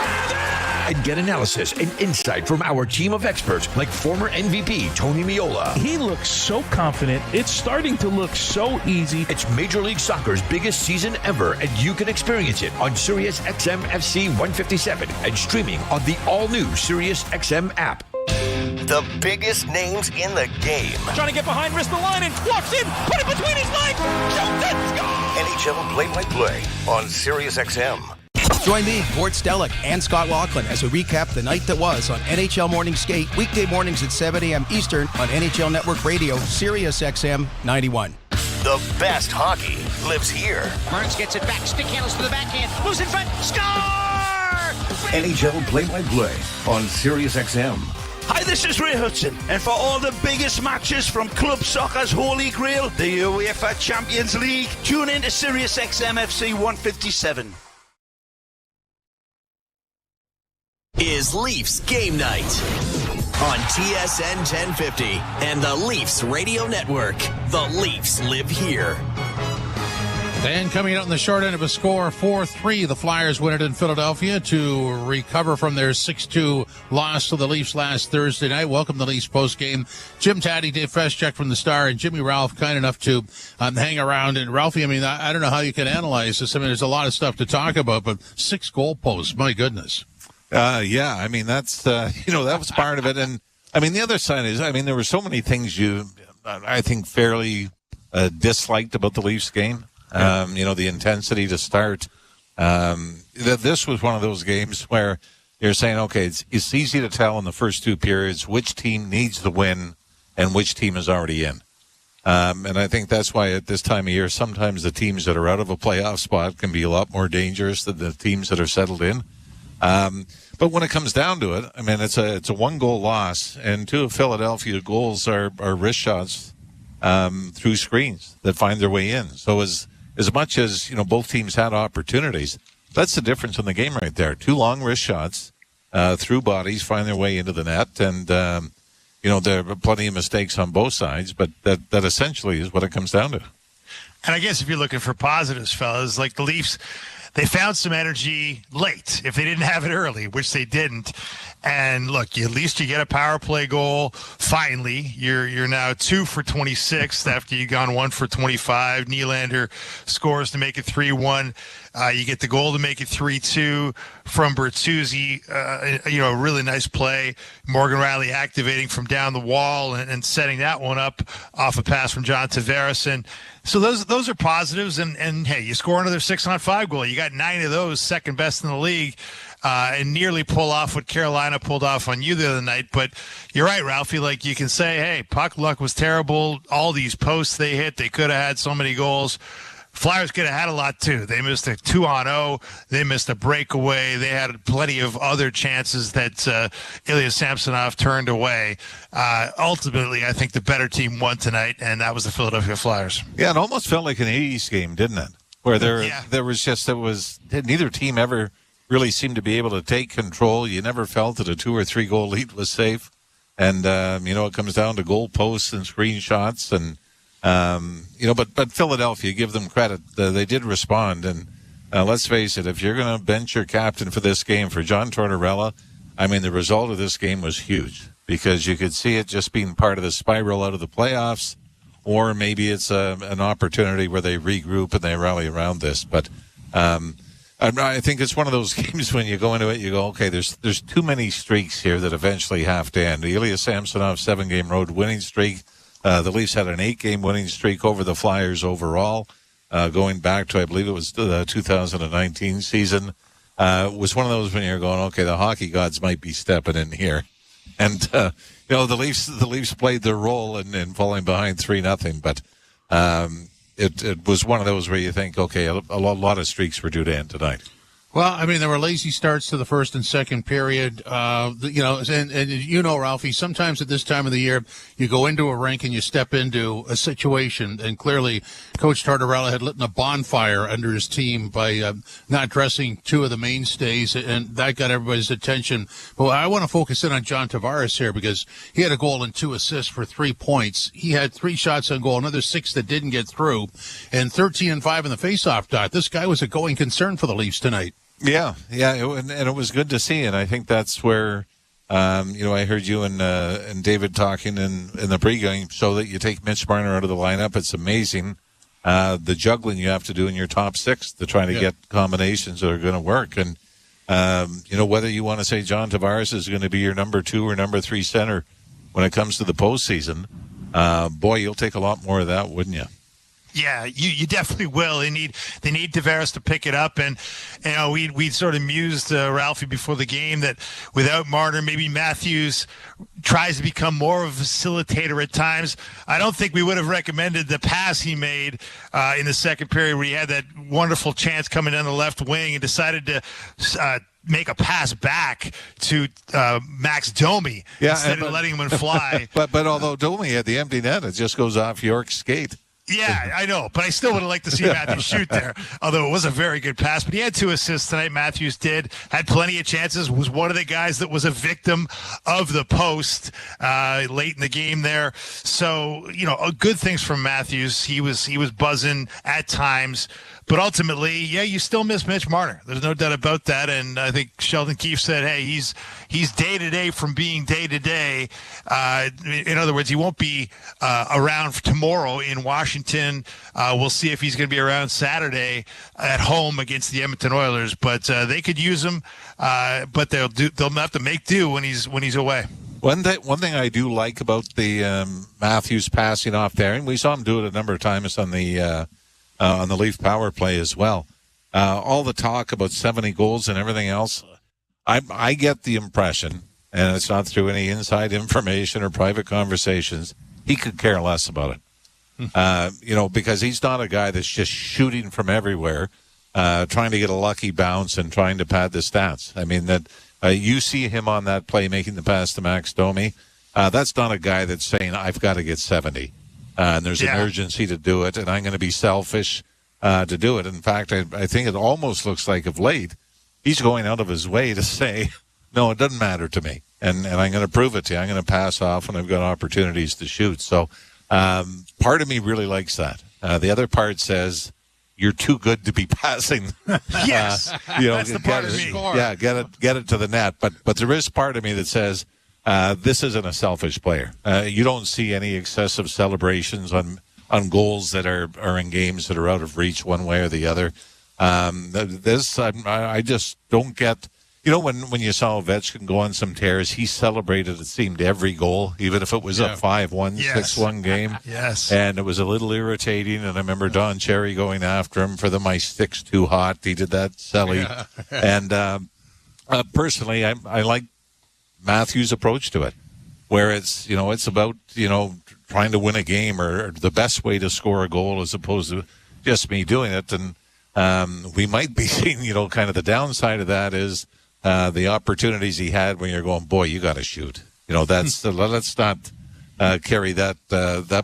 and get analysis and insight from our team of experts like former MVP Tony Meola. He looks so confident. It's starting to look so easy. It's Major League Soccer's biggest season ever, and you can experience it on Sirius XM FC 157 and streaming on the all-new Sirius XM app. The biggest names in the game. Trying to get behind, wrist the line, and walks in, put it between his legs, shoots it, score! NHL play-by-play on Sirius XM. Join me, Gord Stellick, and Scott Laughlin as we recap the night that was on NHL Morning Skate, weekday mornings at 7 a.m. Eastern on NHL Network Radio, Sirius XM 91. The best hockey lives here. Burns gets it back, stick handles to the backhand, moves in front, score! NHL play-by-play on Sirius XM. Hi, this is Ray Hudson, and for all the biggest matches from club soccer's holy grail, the UEFA Champions League, tune in to Sirius XM FC 157. Is Leafs Game Night on TSN 1050 and the Leafs Radio Network. The Leafs live here. And coming out in the short end of a score, 4-3, the Flyers win it in Philadelphia to recover from their 6-2 loss to the Leafs last Thursday night. Welcome to the Leafs postgame. Jim Taddy, Dave Feschuk from the Star, and Jimmy Ralph kind enough to hang around. And Ralphie, I mean, I don't know how you can analyze this. I mean, there's a lot of stuff to talk about, but 6 goalposts, my goodness. Yeah, I mean, that's, that was part of it. And, I mean, the other side is, I mean, there were so many things I think, fairly disliked about the Leafs game. The intensity to start. This was one of those games where you're saying, okay, it's easy to tell in the first 2 periods which team needs the win and which team is already in. And I think that's why at this time of year, sometimes the teams that are out of a playoff spot can be a lot more dangerous than the teams that are settled in. But when it comes down to it, I mean, it's a 1-goal loss, and 2 of Philadelphia goals are wrist shots through screens that find their way in. So as much as, both teams had opportunities, that's the difference in the game right there. 2 long wrist shots through bodies find their way into the net, and, there are plenty of mistakes on both sides, but that essentially is what it comes down to. And I guess if you're looking for positives, fellas, like the Leafs, they found some energy late if they didn't have it early, which they didn't. And look, at least you get a power play goal. Finally, you're now 2 for 26 after you've gone 1 for 25. Nylander scores to make it 3-1. You get the goal to make it 3-2 from Bertuzzi. A really nice play. Morgan Riley activating from down the wall and setting that one up off a pass from John Tavares. And so those are positives. And hey, you score another 6-on-5 goal. You got 9 of those, second best in the league. And nearly pull off what Carolina pulled off on you the other night. But you're right, Ralphie. Like, you can say, hey, puck luck was terrible. All these posts they hit, they could have had so many goals. Flyers could have had a lot, too. They missed a 2-on-0. They missed a breakaway. They had plenty of other chances that Ilya Samsonov turned away. Ultimately, I think the better team won tonight, and that was the Philadelphia Flyers. Yeah, it almost felt like an 80s game, didn't it? Where neither team ever really seemed to be able to take control. You never felt that a 2 or 3 goal lead was safe. And, it comes down to goal posts and screenshots. And, but Philadelphia, give them credit. They did respond. And let's face it, if you're going to bench your captain for this game, for John Tortorella, I mean, the result of this game was huge because you could see it just being part of the spiral out of the playoffs, or maybe it's an opportunity where they regroup and they rally around this. But, I think it's one of those games when you go into it, you go, okay, there's too many streaks here that eventually have to end. The Ilya Samsonov 7-game road winning streak. The Leafs had an 8-game winning streak over the Flyers overall, going back to, I believe it was the 2019 season. It was one of those when you're going, okay, the hockey gods might be stepping in here. And, the Leafs played their role in falling behind 3-0, but, It was one of those where you think, okay, a lot of streaks were due to end tonight. Well, I mean, there were lazy starts to the first and second period. And Ralphie, sometimes at this time of the year, you go into a rink and you step into a situation, and clearly Coach Tortorella had lit a bonfire under his team by not dressing 2 of the mainstays, and that got everybody's attention. But I want to focus in on John Tavares here because he had a goal and 2 assists for 3 points. He had 3 shots on goal, another 6 that didn't get through, and 13 and 5 in the faceoff dot. This guy was a going concern for the Leafs tonight. Yeah, and it was good to see, and I think that's where, I heard you and David talking in the pregame show that you take Mitch Marner out of the lineup. It's amazing the juggling you have to do in your top 6 to try to get combinations that are going to work. And whether you want to say John Tavares is going to be your number 2 or number 3 center when it comes to the postseason, you'll take a lot more of that, wouldn't you? Yeah, you definitely will. They need Tavares to pick it up, and we sort of mused Ralphie before the game that without Marner, maybe Matthews tries to become more of a facilitator at times. I don't think we would have recommended the pass he made in the second period where he had that wonderful chance coming down the left wing and decided to make a pass back to Max Domi instead of letting him fly. but although Domi had the empty net, it just goes off York's skate. Yeah, I know, but I still would have liked to see Matthews shoot there, although it was a very good pass. But he had 2 assists tonight, Matthews did, had plenty of chances, was one of the guys that was a victim of the post late in the game there. So, good things from Matthews. He was buzzing at times. But ultimately, yeah, you still miss Mitch Marner. There's no doubt about that. And I think Sheldon Keefe said, hey, he's day-to-day from being day-to-day. In other words, he won't be around tomorrow in Washington. We'll see if he's going to be around Saturday at home against the Edmonton Oilers. But they could use him, but they'll have to make do when he's away. One thing I do like about the Matthews passing off there, and we saw him do it a number of times on the Leaf power play as well. All the talk about 70 goals and everything else, I get the impression, and it's not through any inside information or private conversations, he could care less about it. Because he's not a guy that's just shooting from everywhere, trying to get a lucky bounce and trying to pad the stats. I mean, that you see him on that play making the pass to Max Domi. That's not a guy that's saying, I've got to get 70. And there's an urgency to do it, and I'm going to be selfish to do it. In fact, I think it almost looks like of late, he's going out of his way to say, no, it doesn't matter to me, and I'm going to prove it to you. I'm going to pass off when I've got opportunities to shoot. So part of me really likes that. The other part says, you're too good to be passing. Yes, that's the part of me. Yeah, get it to the net. But there is part of me that says, this isn't a selfish player. You don't see any excessive celebrations on goals that are in games that are out of reach one way or the other. I just don't get. When you saw Ovechkin go on some tears, he celebrated, it seemed, every goal, even if it was a 5-1, 6-1 game. Yes. And it was a little irritating. And I remember Don Cherry going after him for my stick's too hot. He did that silly. Yeah. And personally, I like Matthews' approach to it, where it's about trying to win a game or the best way to score a goal as opposed to just me doing it. And we might be seeing kind of the downside of that is the opportunities he had when you're going, boy, you got to shoot. That's let's not carry that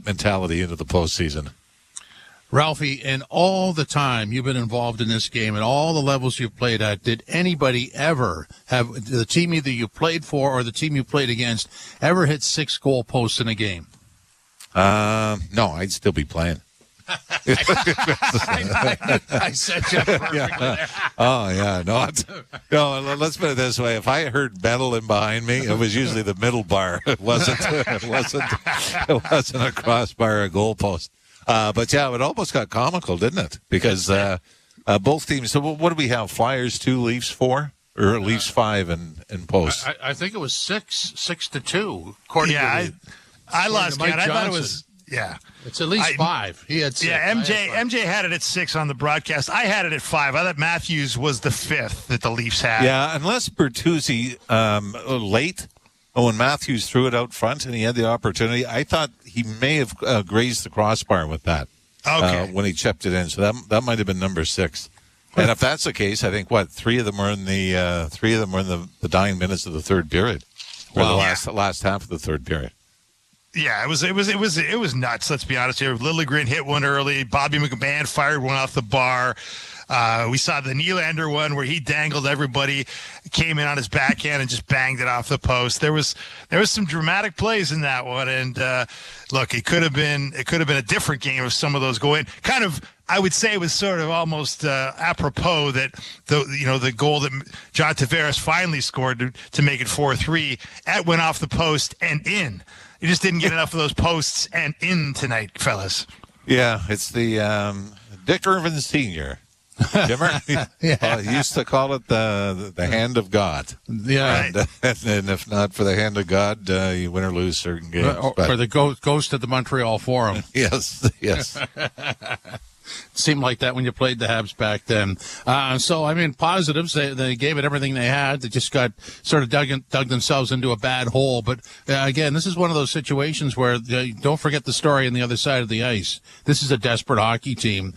mentality into the postseason. Ralphie, in all the time you've been involved in this game and all the levels you've played at, did anybody ever have the team either you played for or the team you played against ever hit 6 goal posts in a game? No, I'd still be playing. I set you up perfectly there. Oh, yeah. No, let's put it this way. If I heard metal in behind me, it was usually the middle bar. It wasn't a crossbar or a goalpost. But yeah, it almost got comical, didn't it? Because both teams. So what do we have? Flyers 2, Leafs 4, or Leafs 5 in post? I think it was 6-2. According to I lost count. I thought it was. Yeah, it's at least 5. He had 6. Yeah, MJ had it at 6 on the broadcast. I had it at 5. I thought Matthews was the 5th that the Leafs had. Yeah, unless Bertuzzi late. When Matthews threw it out front and he had the opportunity, I thought he may have grazed the crossbar with that when he chipped it in. So that might have been number 6. And if that's the case, I think 3 of them were in the dying minutes of the third period, or the last half of the third period. Yeah, it was nuts. Let's be honest here. Liljegren hit one early. Bobby McMahon fired one off the bar. We saw the Nylander one where he dangled everybody, came in on his backhand and just banged it off the post. There was some dramatic plays in that one, and look, it could have been a different game if some of those go in. Kind of, I would say it was sort of almost apropos that the goal that John Tavares finally scored to make it 4-3 went off the post and in. You just didn't get enough of those posts and in tonight, fellas. Yeah, it's the Dick Irvin Sr. Jimmer? He used to call it the hand of God. Yeah. And if not for the hand of God, you win or lose certain games. Or the ghost of the Montreal Forum. Yes. seemed like that when you played the Habs back then. So, I mean, positives, they gave it everything they had. They just got sort of dug themselves into a bad hole. But, again, this is one of those situations where don't forget the story on the other side of the ice. This is a desperate hockey team.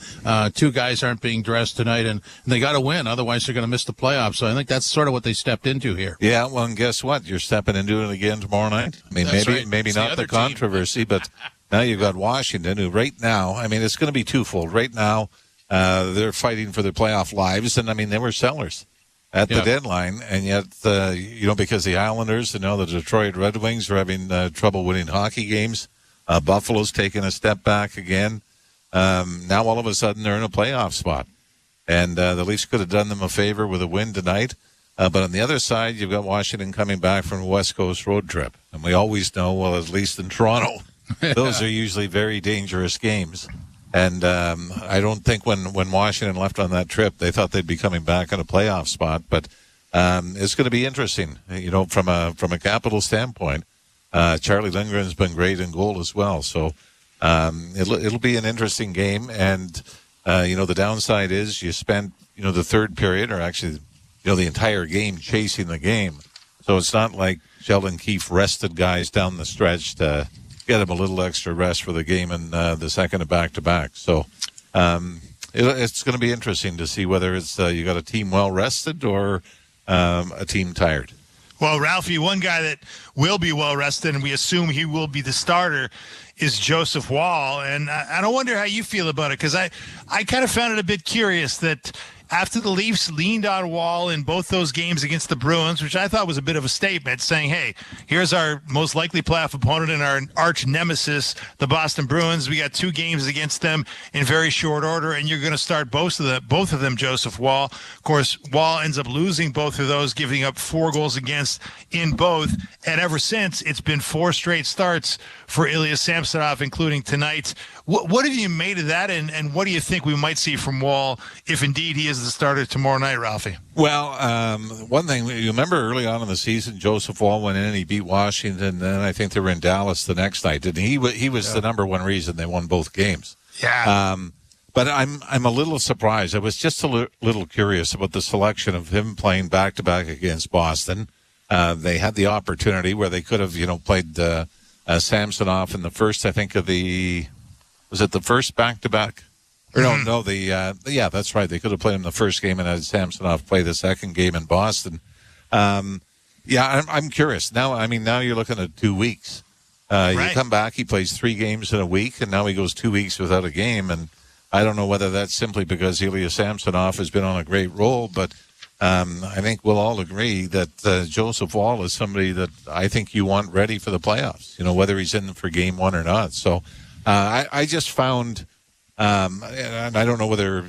Two guys aren't being dressed tonight, and they got to win. Otherwise, they're going to miss the playoffs. So I think that's sort of what they stepped into here. Yeah, well, and guess what? You're stepping into it again tomorrow night. I mean, maybe not the controversy, but now you've got Washington, who right now, I mean, it's going to be twofold. Right now, they're fighting for their playoff lives, and I mean, they were sellers at the deadline, and yet, because the Islanders and now the Detroit Red Wings are having trouble winning hockey games, Buffalo's taking a step back again. Now all of a sudden they're in a playoff spot, and the Leafs could have done them a favor with a win tonight. But on the other side, you've got Washington coming back from a West Coast road trip, and we always know, well, at least in Toronto, those are usually very dangerous games. And I don't think when Washington left on that trip, they thought they'd be coming back in a playoff spot. But it's going to be interesting, from a capital standpoint. Charlie Lindgren's been great in goal as well, so it'll be an interesting game. And the downside is you spent the third period, or actually the entire game, chasing the game. So it's not like Sheldon Keefe rested guys down the stretch to get them a little extra rest for the game in the second of back-to-back. So it's going to be interesting to see whether it's you got a team well rested or a team tired. Well, Ralphie, one guy that will be well rested, and we assume he will be the starter, is Joseph Wall. And I wonder how you feel about it, because I kind of found it a bit curious that after the Leafs leaned on Wall in both those games against the Bruins, which I thought was a bit of a statement, saying, hey, here's our most likely playoff opponent and our arch nemesis, the Boston Bruins. We got 2 games against them in very short order, and you're going to start both of them, Joseph Wall. Of course, Wall ends up losing both of those, giving up 4 goals against in both. And ever since, it's been 4 straight starts for Ilya Samsonov, including tonight. What have you made of that, and what do you think we might see from Wall if indeed he is the starter tomorrow night, Ralphie? Well, one thing, you remember early on in the season, Joseph Wall went in and he beat Washington, and then I think they were in Dallas the next night, didn't he? He was the number one reason they won both games. Yeah. But I'm a little surprised. I was just a little curious about the selection of him playing back-to-back against Boston. They had the opportunity where they could have, played Samsonov in the first, I think, of the... Was it the first back-to-back? Or no, yeah, that's right. They could have played him the first game and had Samsonov play the second game in Boston. I'm curious. Now you're looking at 2 weeks. You come back, he plays 3 games in a week, and now he goes 2 weeks without a game. And I don't know whether that's simply because Ilya Samsonov has been on a great roll, but I think we'll all agree that Joseph Wall is somebody that I think you want ready for the playoffs, whether he's in for game 1 or not. So I just found, and I don't know whether,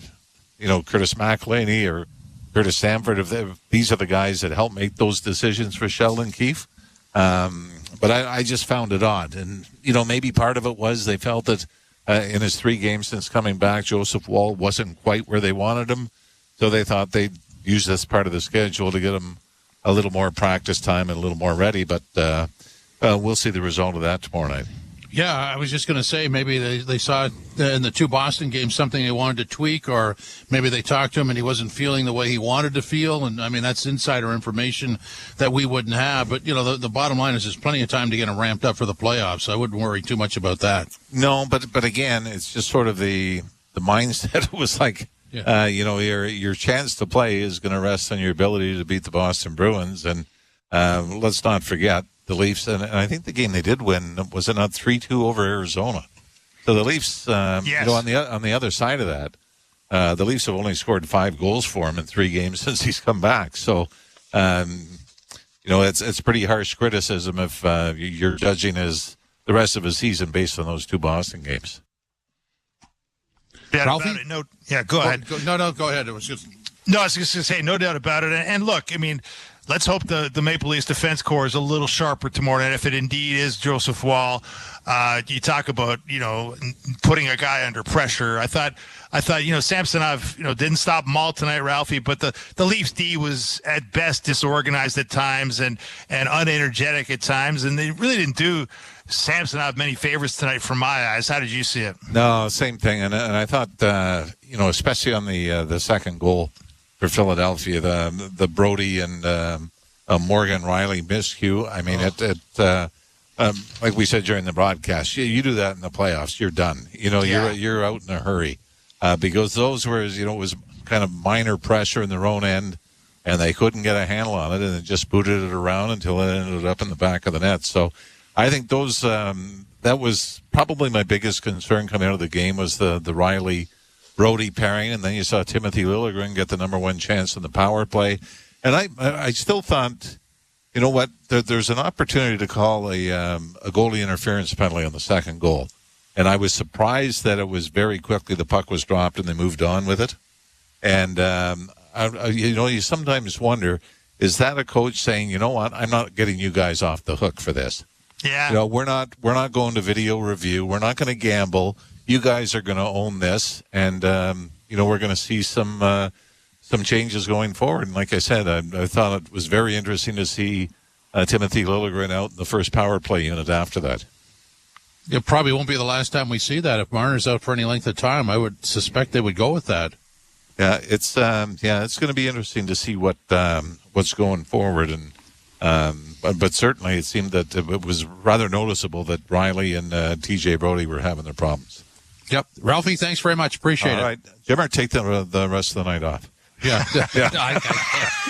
Curtis McElhinney or Curtis Sanford, if these are the guys that help make those decisions for Sheldon Keefe. But I just found it odd. And, maybe part of it was they felt that in his 3 games since coming back, Joseph Wall wasn't quite where they wanted him. So they thought they'd use this part of the schedule to get him a little more practice time and a little more ready. But we'll see the result of that tomorrow night. Yeah, I was just going to say maybe they saw in the 2 Boston games something they wanted to tweak, or maybe they talked to him and he wasn't feeling the way he wanted to feel. And, I mean, that's insider information that we wouldn't have. But, the bottom line is there's plenty of time to get him ramped up for the playoffs. So I wouldn't worry too much about that. No, but again, it's just sort of the mindset. It was like, your chance to play is going to rest on your ability to beat the Boston Bruins. And let's not forget, the Leafs, and I think the game they did win, was it not 3-2 over Arizona? So the Leafs, yes. On the other side of that, the Leafs have only scored 5 goals for him in 3 games since he's come back. So, it's pretty harsh criticism if you're judging the rest of his season based on those 2 Boston games. Yeah, Ralphie? Go ahead. Go ahead. It was just... No, I was just going to say, no doubt about it. And look, I mean, let's hope the Maple Leafs defense core is a little sharper tomorrow night if it indeed is Joseph Wall. You talk about, putting a guy under pressure. I thought Samsonov, didn't stop them all tonight, Ralphie, but the Leafs D was at best disorganized at times and unenergetic at times, and they really didn't do Samsonov many favorites tonight from my eyes. How did you see it? No, same thing. And I thought, especially on the second goal for Philadelphia, the Brody and Morgan Riley miscue. I mean, like we said during the broadcast, you do that in the playoffs, you're done. You're out in a hurry because those were, it was kind of minor pressure in their own end, and they couldn't get a handle on it, and it just booted it around until it ended up in the back of the net. So I think those that was probably my biggest concern coming out of the game was the Riley Brody pairing, and then you saw Timothy Liljegren get the number one chance in the power play. And I still thought, you know what, there's an opportunity to call a goalie interference penalty on the second goal. And I was surprised that it was very quickly the puck was dropped and they moved on with it. And, you sometimes wonder, is that a coach saying, you know what, I'm not getting you guys off the hook for this? Yeah. We're not going to video review. We're not going to gamble. You guys are going to own this. And, we're going to see some changes going forward. And like I said, I thought it was very interesting to see Timothy Liljegren out in the first power play unit after that. It probably won't be the last time we see that. If Marner's out for any length of time, I would suspect they would go with that. Yeah, it's going to be interesting to see what's going forward, and but certainly it seemed that it was rather noticeable that Riley and TJ Brody were having their problems. Yep, Ralphie, thanks very much. Appreciate it. All right, Jimmer, take the rest of the night off. Yeah,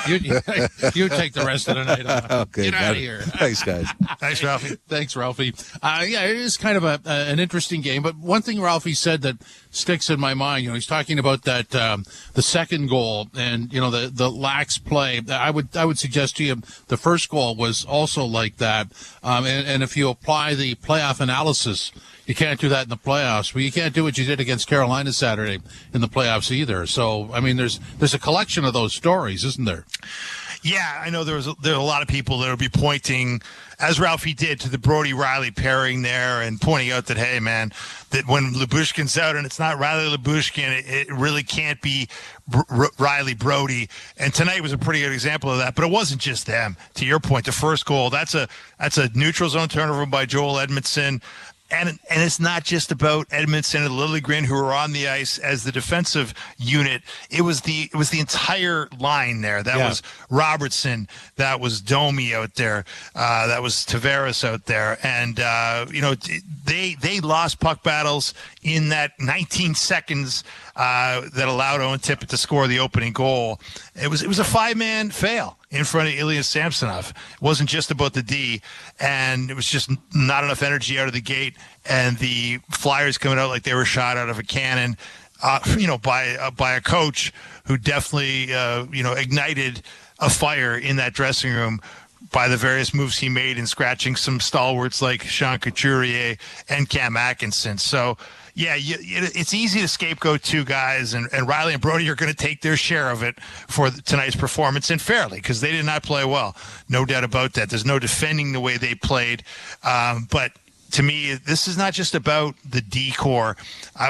you take the rest of the night off. Okay, get out of here. Thanks, guys. Thanks, Ralphie. Thanks, Ralphie. It is kind of an interesting game, but one thing Ralphie said that sticks in my mind, he's talking about that the second goal and the lax play. I would suggest to you the first goal was also like that, and if you apply the playoff analysis, you can't do that in the playoffs. Well, you can't do what you did against Carolina Saturday in the playoffs either. So, I mean, there's a collection of those stories, isn't there? Yeah, I know there are a lot of people that will be pointing, as Ralphie did, to the Brody-Riley pairing there and pointing out that, hey, man, that when Lyubushkin's out and it's not Riley Lyubushkin, it really can't be Riley Brody. And tonight was a pretty good example of that. But it wasn't just them. To your point, the first goal, that's a neutral zone turnover by Joel Edmondson. And it's not just about Edmondson and Liljegren who are on the ice as the defensive unit. It was the entire line there. That was Robertson. That was Domi out there. That was Tavares out there. And they lost puck battles in that 19 seconds that allowed Owen Tippett to score the opening goal. It was a 5-man fail in front of Ilya Samsonov. It wasn't just about the D, and it was just not enough energy out of the gate, and the Flyers coming out like they were shot out of a cannon, by a coach who definitely, ignited a fire in that dressing room by the various moves he made in scratching some stalwarts like Sean Couturier and Cam Atkinson. So, yeah, it's easy to scapegoat two guys, and Riley and Brody are going to take their share of it for tonight's performance, and fairly, because they did not play well. No doubt about that. There's no defending the way they played. But to me, this is not just about the D-core.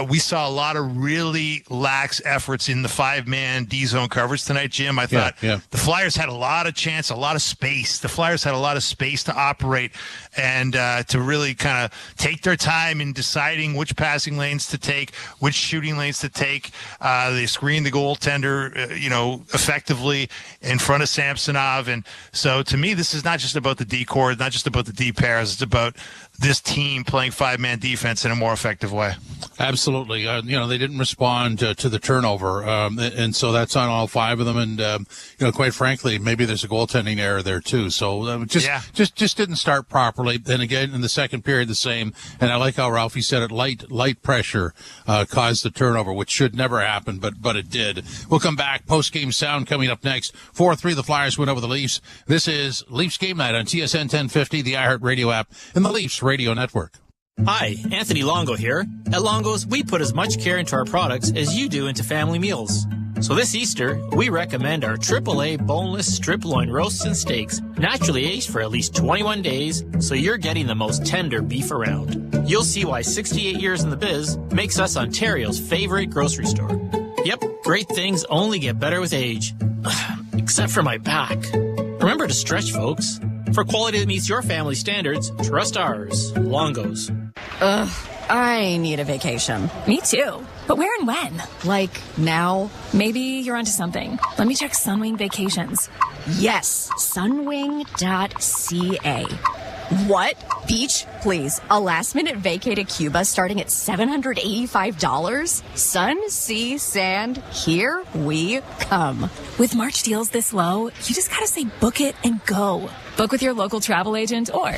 We saw a lot of really lax efforts in the 5-man D-zone coverage tonight, Jim. I thought the Flyers had a lot of chance, a lot of space. The Flyers had a lot of space to operate and to really kind of take their time in deciding which passing lanes to take, which shooting lanes to take. They screened the goaltender, effectively in front of Samsonov. And so to me, this is not just about the D-core, not just about the D-pairs. It's about this team playing 5-man defense in a more effective way. Absolutely. They didn't respond to the turnover. And so that's on all 5 of them. And, quite frankly, maybe there's a goaltending error there too. So just didn't start properly. Then again, in the second period, the same. And I like how Ralphie said it, light pressure, caused the turnover, which should never happen, but it did. We'll come back. Post-game sound coming up next. 4-3, the Flyers win over the Leafs. This is Leafs Game Night on TSN 1050, the iHeartRadio app, and the Leafs Radio Network. Hi, Anthony Longo here. At Longo's, we put as much care into our products as you do into family meals. So this Easter, we recommend our AAA boneless strip loin roasts and steaks, naturally aged for at least 21 days, so you're getting the most tender beef around. You'll see why 68 years in the biz makes us Ontario's favorite grocery store. Yep, great things only get better with age. Except for my back. Remember to stretch, folks. For quality that meets your family standards, trust ours. Longo's. Ugh, I need a vacation. Me too. But where and when? Like now? Maybe you're onto something. Let me check Sunwing Vacations. Yes, sunwing.ca. What? Beach? Please. A last-minute vacay to Cuba starting at $785? Sun, sea, sand, here we come. With March deals this low, you just gotta say book it and go. Book with your local travel agent or...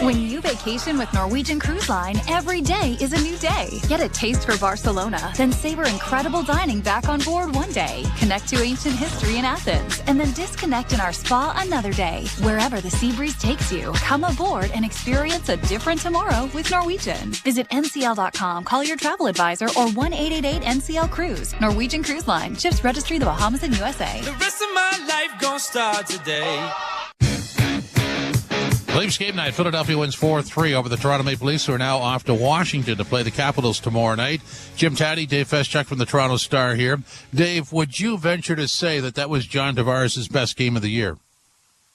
When you vacation with Norwegian Cruise Line, every day is a new day. Get a taste for Barcelona, then savor incredible dining back on board one day. Connect to ancient history in Athens, and then disconnect in our spa another day. Wherever the sea breeze takes you, come aboard and experience a different tomorrow with Norwegian. Visit ncl.com, call your travel advisor, or 1-888-NCL-CRUISE. Norwegian Cruise Line. Ships registry the Bahamas and USA. The rest of my life gonna start today. Leafs game night. Philadelphia wins 4-3 over the Toronto Maple Leafs, who are now off to Washington to play the Capitals tomorrow night. Jim Taddy, Dave Feschuk from the Toronto Star here. Dave, would you venture to say that was John Tavares' best game of the year?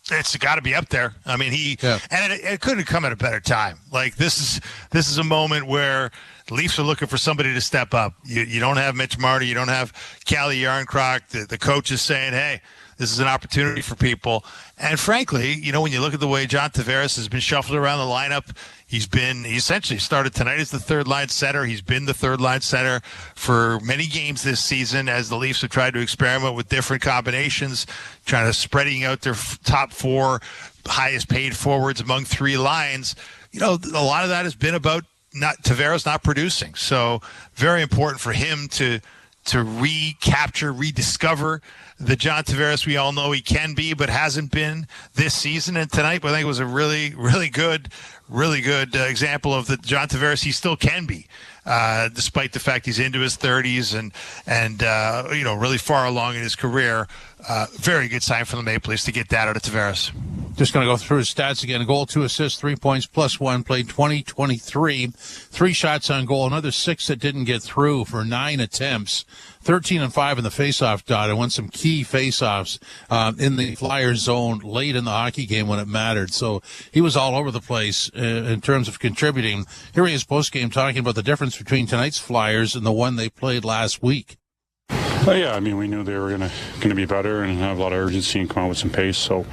It's got to be up there. I mean, and it couldn't come at a better time. Like this is a moment where the Leafs are looking for somebody to step up. You don't have Mitch Marty, you don't have Calle Yarncroc. The coach is saying, hey, this is an opportunity for people. And frankly, when you look at the way John Tavares has been shuffled around the lineup, he essentially started tonight as the third-line center. He's been the third-line center for many games this season as the Leafs have tried to experiment with different combinations, trying to spreading out their top four highest-paid forwards among three lines. A lot of that has been about Tavares not producing. So very important for him to recapture, rediscover the John Tavares we all know he can be, but hasn't been this season. And tonight, I think, was a really, really good example of the John Tavares he still can be, despite the fact he's into his 30s and really far along in his career. Very good sign for the Maple Leafs to get that out of Tavares. Just going to go through his stats again. A goal, 2 assists, 3 points, +1, played 20-23, 3 shots on goal, another 6 that didn't get through for 9 attempts, 13-5 in the faceoff dot, and won some key faceoffs in the Flyers zone late in the hockey game when it mattered. So he was all over the place in terms of contributing. Here he is post-game talking about the difference between tonight's Flyers and the one they played last week. Yeah, I mean, we knew they were going to be better and have a lot of urgency and come out with some pace. So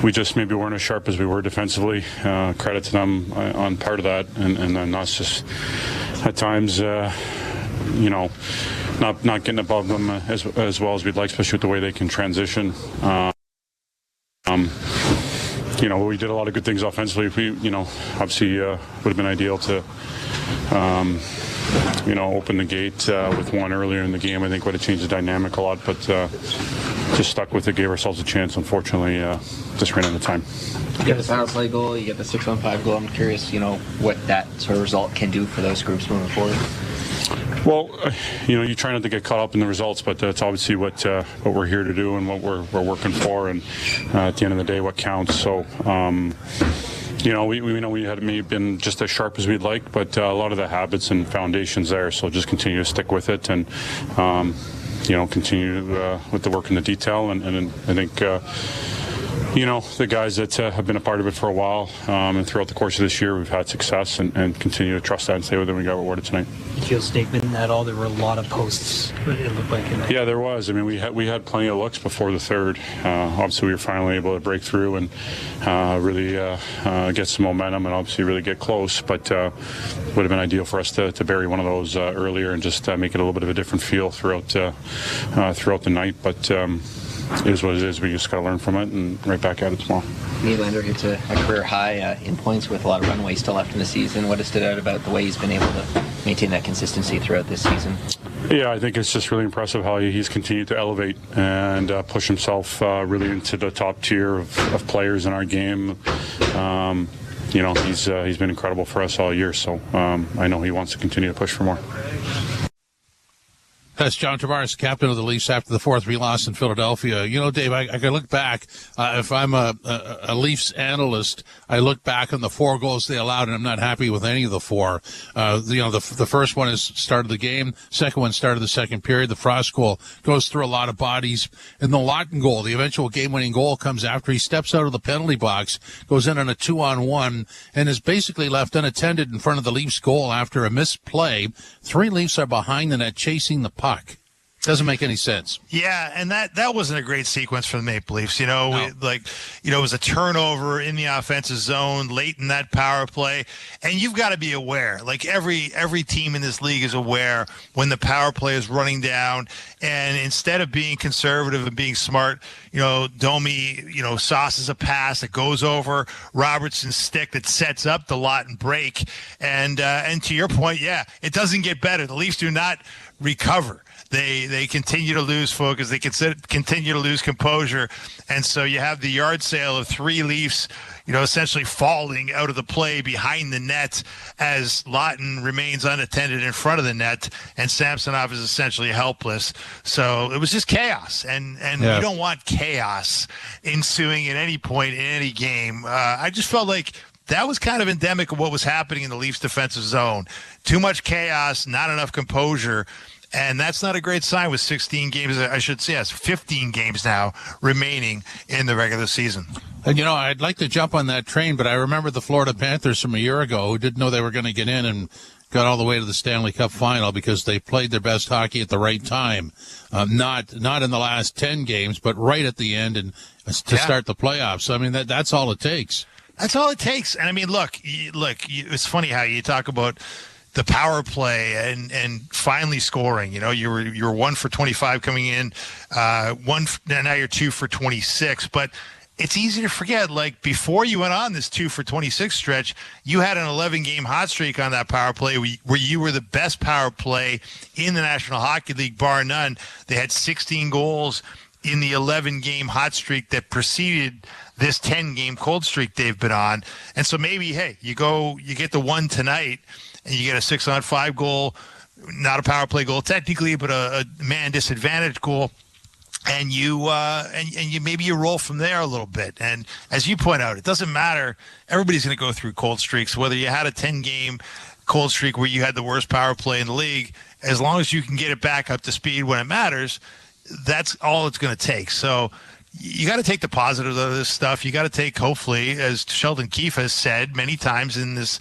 we just maybe weren't as sharp as we were defensively. Credit to them on part of that, and then us just at times, not getting above them as well as we'd like, especially with the way they can transition. We did a lot of good things offensively. We, obviously would have been ideal to. Open the gate with one earlier in the game. I think would have changed the dynamic a lot, but just stuck with it, gave ourselves a chance. Unfortunately, just ran out of time. You get the power play goal, you get the 6-on-5 goal. I'm curious, what that sort of result can do for those groups moving forward. Well, you try not to get caught up in the results, but that's obviously what we're here to do and what we're working for, and at the end of the day, what counts. So. We know we had maybe been just as sharp as we'd like, but a lot of the habits and foundations there. So just continue to stick with it and, continue with the work in the detail. And I think, the guys that have been a part of it for a while and throughout the course of this year, we've had success and continue to trust that and stay with it. We got rewarded tonight. Feel statement at all? There were a lot of posts, it looked like. Yeah, there was. I mean, we had plenty of looks before the third. Obviously, we were finally able to break through and really get some momentum and obviously really get close. But would have been ideal for us to bury one of those earlier and just make it a little bit of a different feel throughout the night. But it is what it is. We just got to learn from it and right back at it tomorrow. Nylander hits a career high in points with a lot of runway still left in the season. What has stood out about the way he's been able to maintain that consistency throughout this season? Yeah, I think it's just really impressive how he's continued to elevate and push himself really into the top tier of players in our game. He's been incredible for us all year, so I know he wants to continue to push for more. That's John Tavares, captain of the Leafs after the 4-3 loss in Philadelphia. You know, Dave, I can look back. If I'm a Leafs analyst, I look back on the 4 goals they allowed, and I'm not happy with any of the 4. The first one is start of the game. Second one started the second period. The Frost goal goes through a lot of bodies. And the Lawton goal, the eventual game-winning goal, comes after he steps out of the penalty box, goes in on a 2-on-1, and is basically left unattended in front of the Leafs goal after a missed play. 3 Leafs are behind the net chasing the puck. Doesn't make any sense. Yeah, and that wasn't a great sequence for the Maple Leafs. You know, it was a turnover in the offensive zone late in that power play, and you've got to be aware. Like every team in this league is aware when the power play is running down, and instead of being conservative and being smart, Domi, sauces a pass that goes over Robertson's stick that sets up the Lawton break, and to your point, yeah, it doesn't get better. The Leafs do not recover. They continue to lose focus. They continue to lose composure. And so you have the yard sale of 3 Leafs, essentially falling out of the play behind the net as Lawton remains unattended in front of the net, and Samsonov is essentially helpless. So it was just chaos. And you don't want chaos ensuing at any point in any game. I just felt like that was kind of endemic of what was happening in the Leafs defensive zone. Too much chaos, not enough composure. And that's not a great sign with 16 games, I should say, 15 games now remaining in the regular season. And, I'd like to jump on that train, but I remember the Florida Panthers from a year ago who didn't know they were going to get in and got all the way to the Stanley Cup final because they played their best hockey at the right time. Not in the last 10 games, but right at the end and to start the playoffs. I mean, that's all it takes. That's all it takes. And, I mean, look, it's funny how you talk about the power play and finally scoring. You were 1 for 25 coming in, now you're 2 for 26. But it's easy to forget, like before you went on this 2 for 26 stretch, you had an 11-game hot streak on that power play where you were the best power play in the National Hockey League, bar none. They had 16 goals in the 11-game hot streak that preceded this 10-game cold streak they've been on. And so maybe, hey, you get the one tonight, and you get a 6-on-5 goal, not a power play goal technically, but a man disadvantage goal, and you maybe you roll from there a little bit. And as you point out, it doesn't matter. Everybody's going to go through cold streaks, whether you had a 10-game cold streak where you had the worst power play in the league. As long as you can get it back up to speed when it matters, that's all it's going to take. So you got to take the positive of this stuff. You got to take, hopefully, as Sheldon Keefe has said many times in these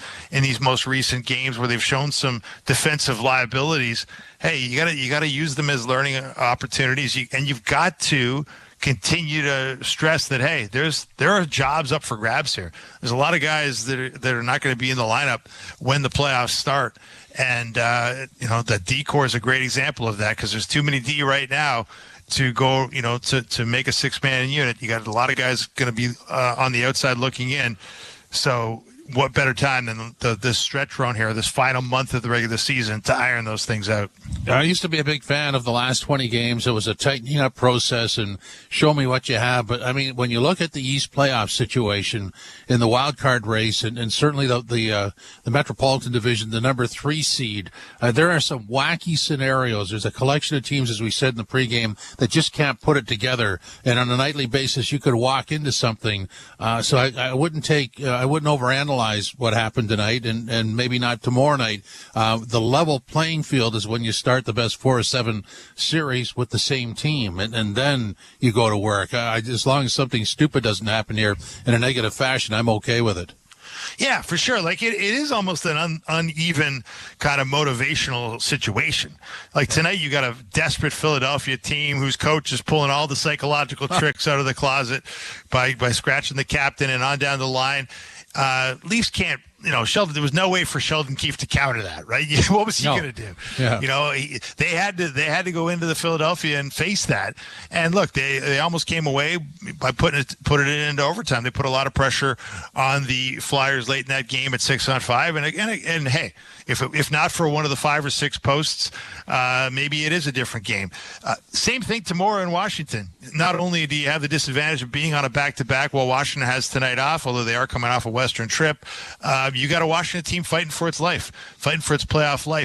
most recent games where they've shown some defensive liabilities. Hey, you got to use them as learning opportunities, and you've got to continue to stress that, hey, there are jobs up for grabs here. There's a lot of guys that are not going to be in the lineup when the playoffs start, and the D corps is a great example of that because there's too many D right now to go, to make a 6-man unit. You got a lot of guys going to be on the outside looking in. So what better time than this stretch run here, this final month of the regular season, to iron those things out? I used to be a big fan of the last 20 games. It was a tightening up process and show me what you have. But, I mean, when you look at the East playoff situation in the wild card race and certainly the Metropolitan Division, the number 3 seed, there are some wacky scenarios. There's a collection of teams, as we said in the pregame, that just can't put it together. And on a nightly basis, you could walk into something. So I wouldn't overanalyze what happened tonight and maybe not tomorrow night. The level playing field is when you start the best 4 or 7 series with the same team, and then you go to work. As long as something stupid doesn't happen here in a negative fashion, I'm okay with it. Yeah, for sure. Like it is almost an uneven kind of motivational situation. Like tonight, you got a desperate Philadelphia team whose coach is pulling all the psychological tricks out of the closet by scratching the captain and on down the line. Leafs can't, Sheldon, there was no way for Sheldon Keefe to counter that, right? What was he going to do? Yeah. They had to go into the Philadelphia and face that. And look, they almost came away by putting it into overtime. They put a lot of pressure on the Flyers late in that game at 6-on-5. And hey, if not for one of the 5 or 6 posts, maybe it is a different game. Same thing tomorrow in Washington. Not only do you have the disadvantage of being on a back-to-back while Washington has tonight off, although they are coming off a Western trip, you got a Washington team fighting for its life, fighting for its playoff life.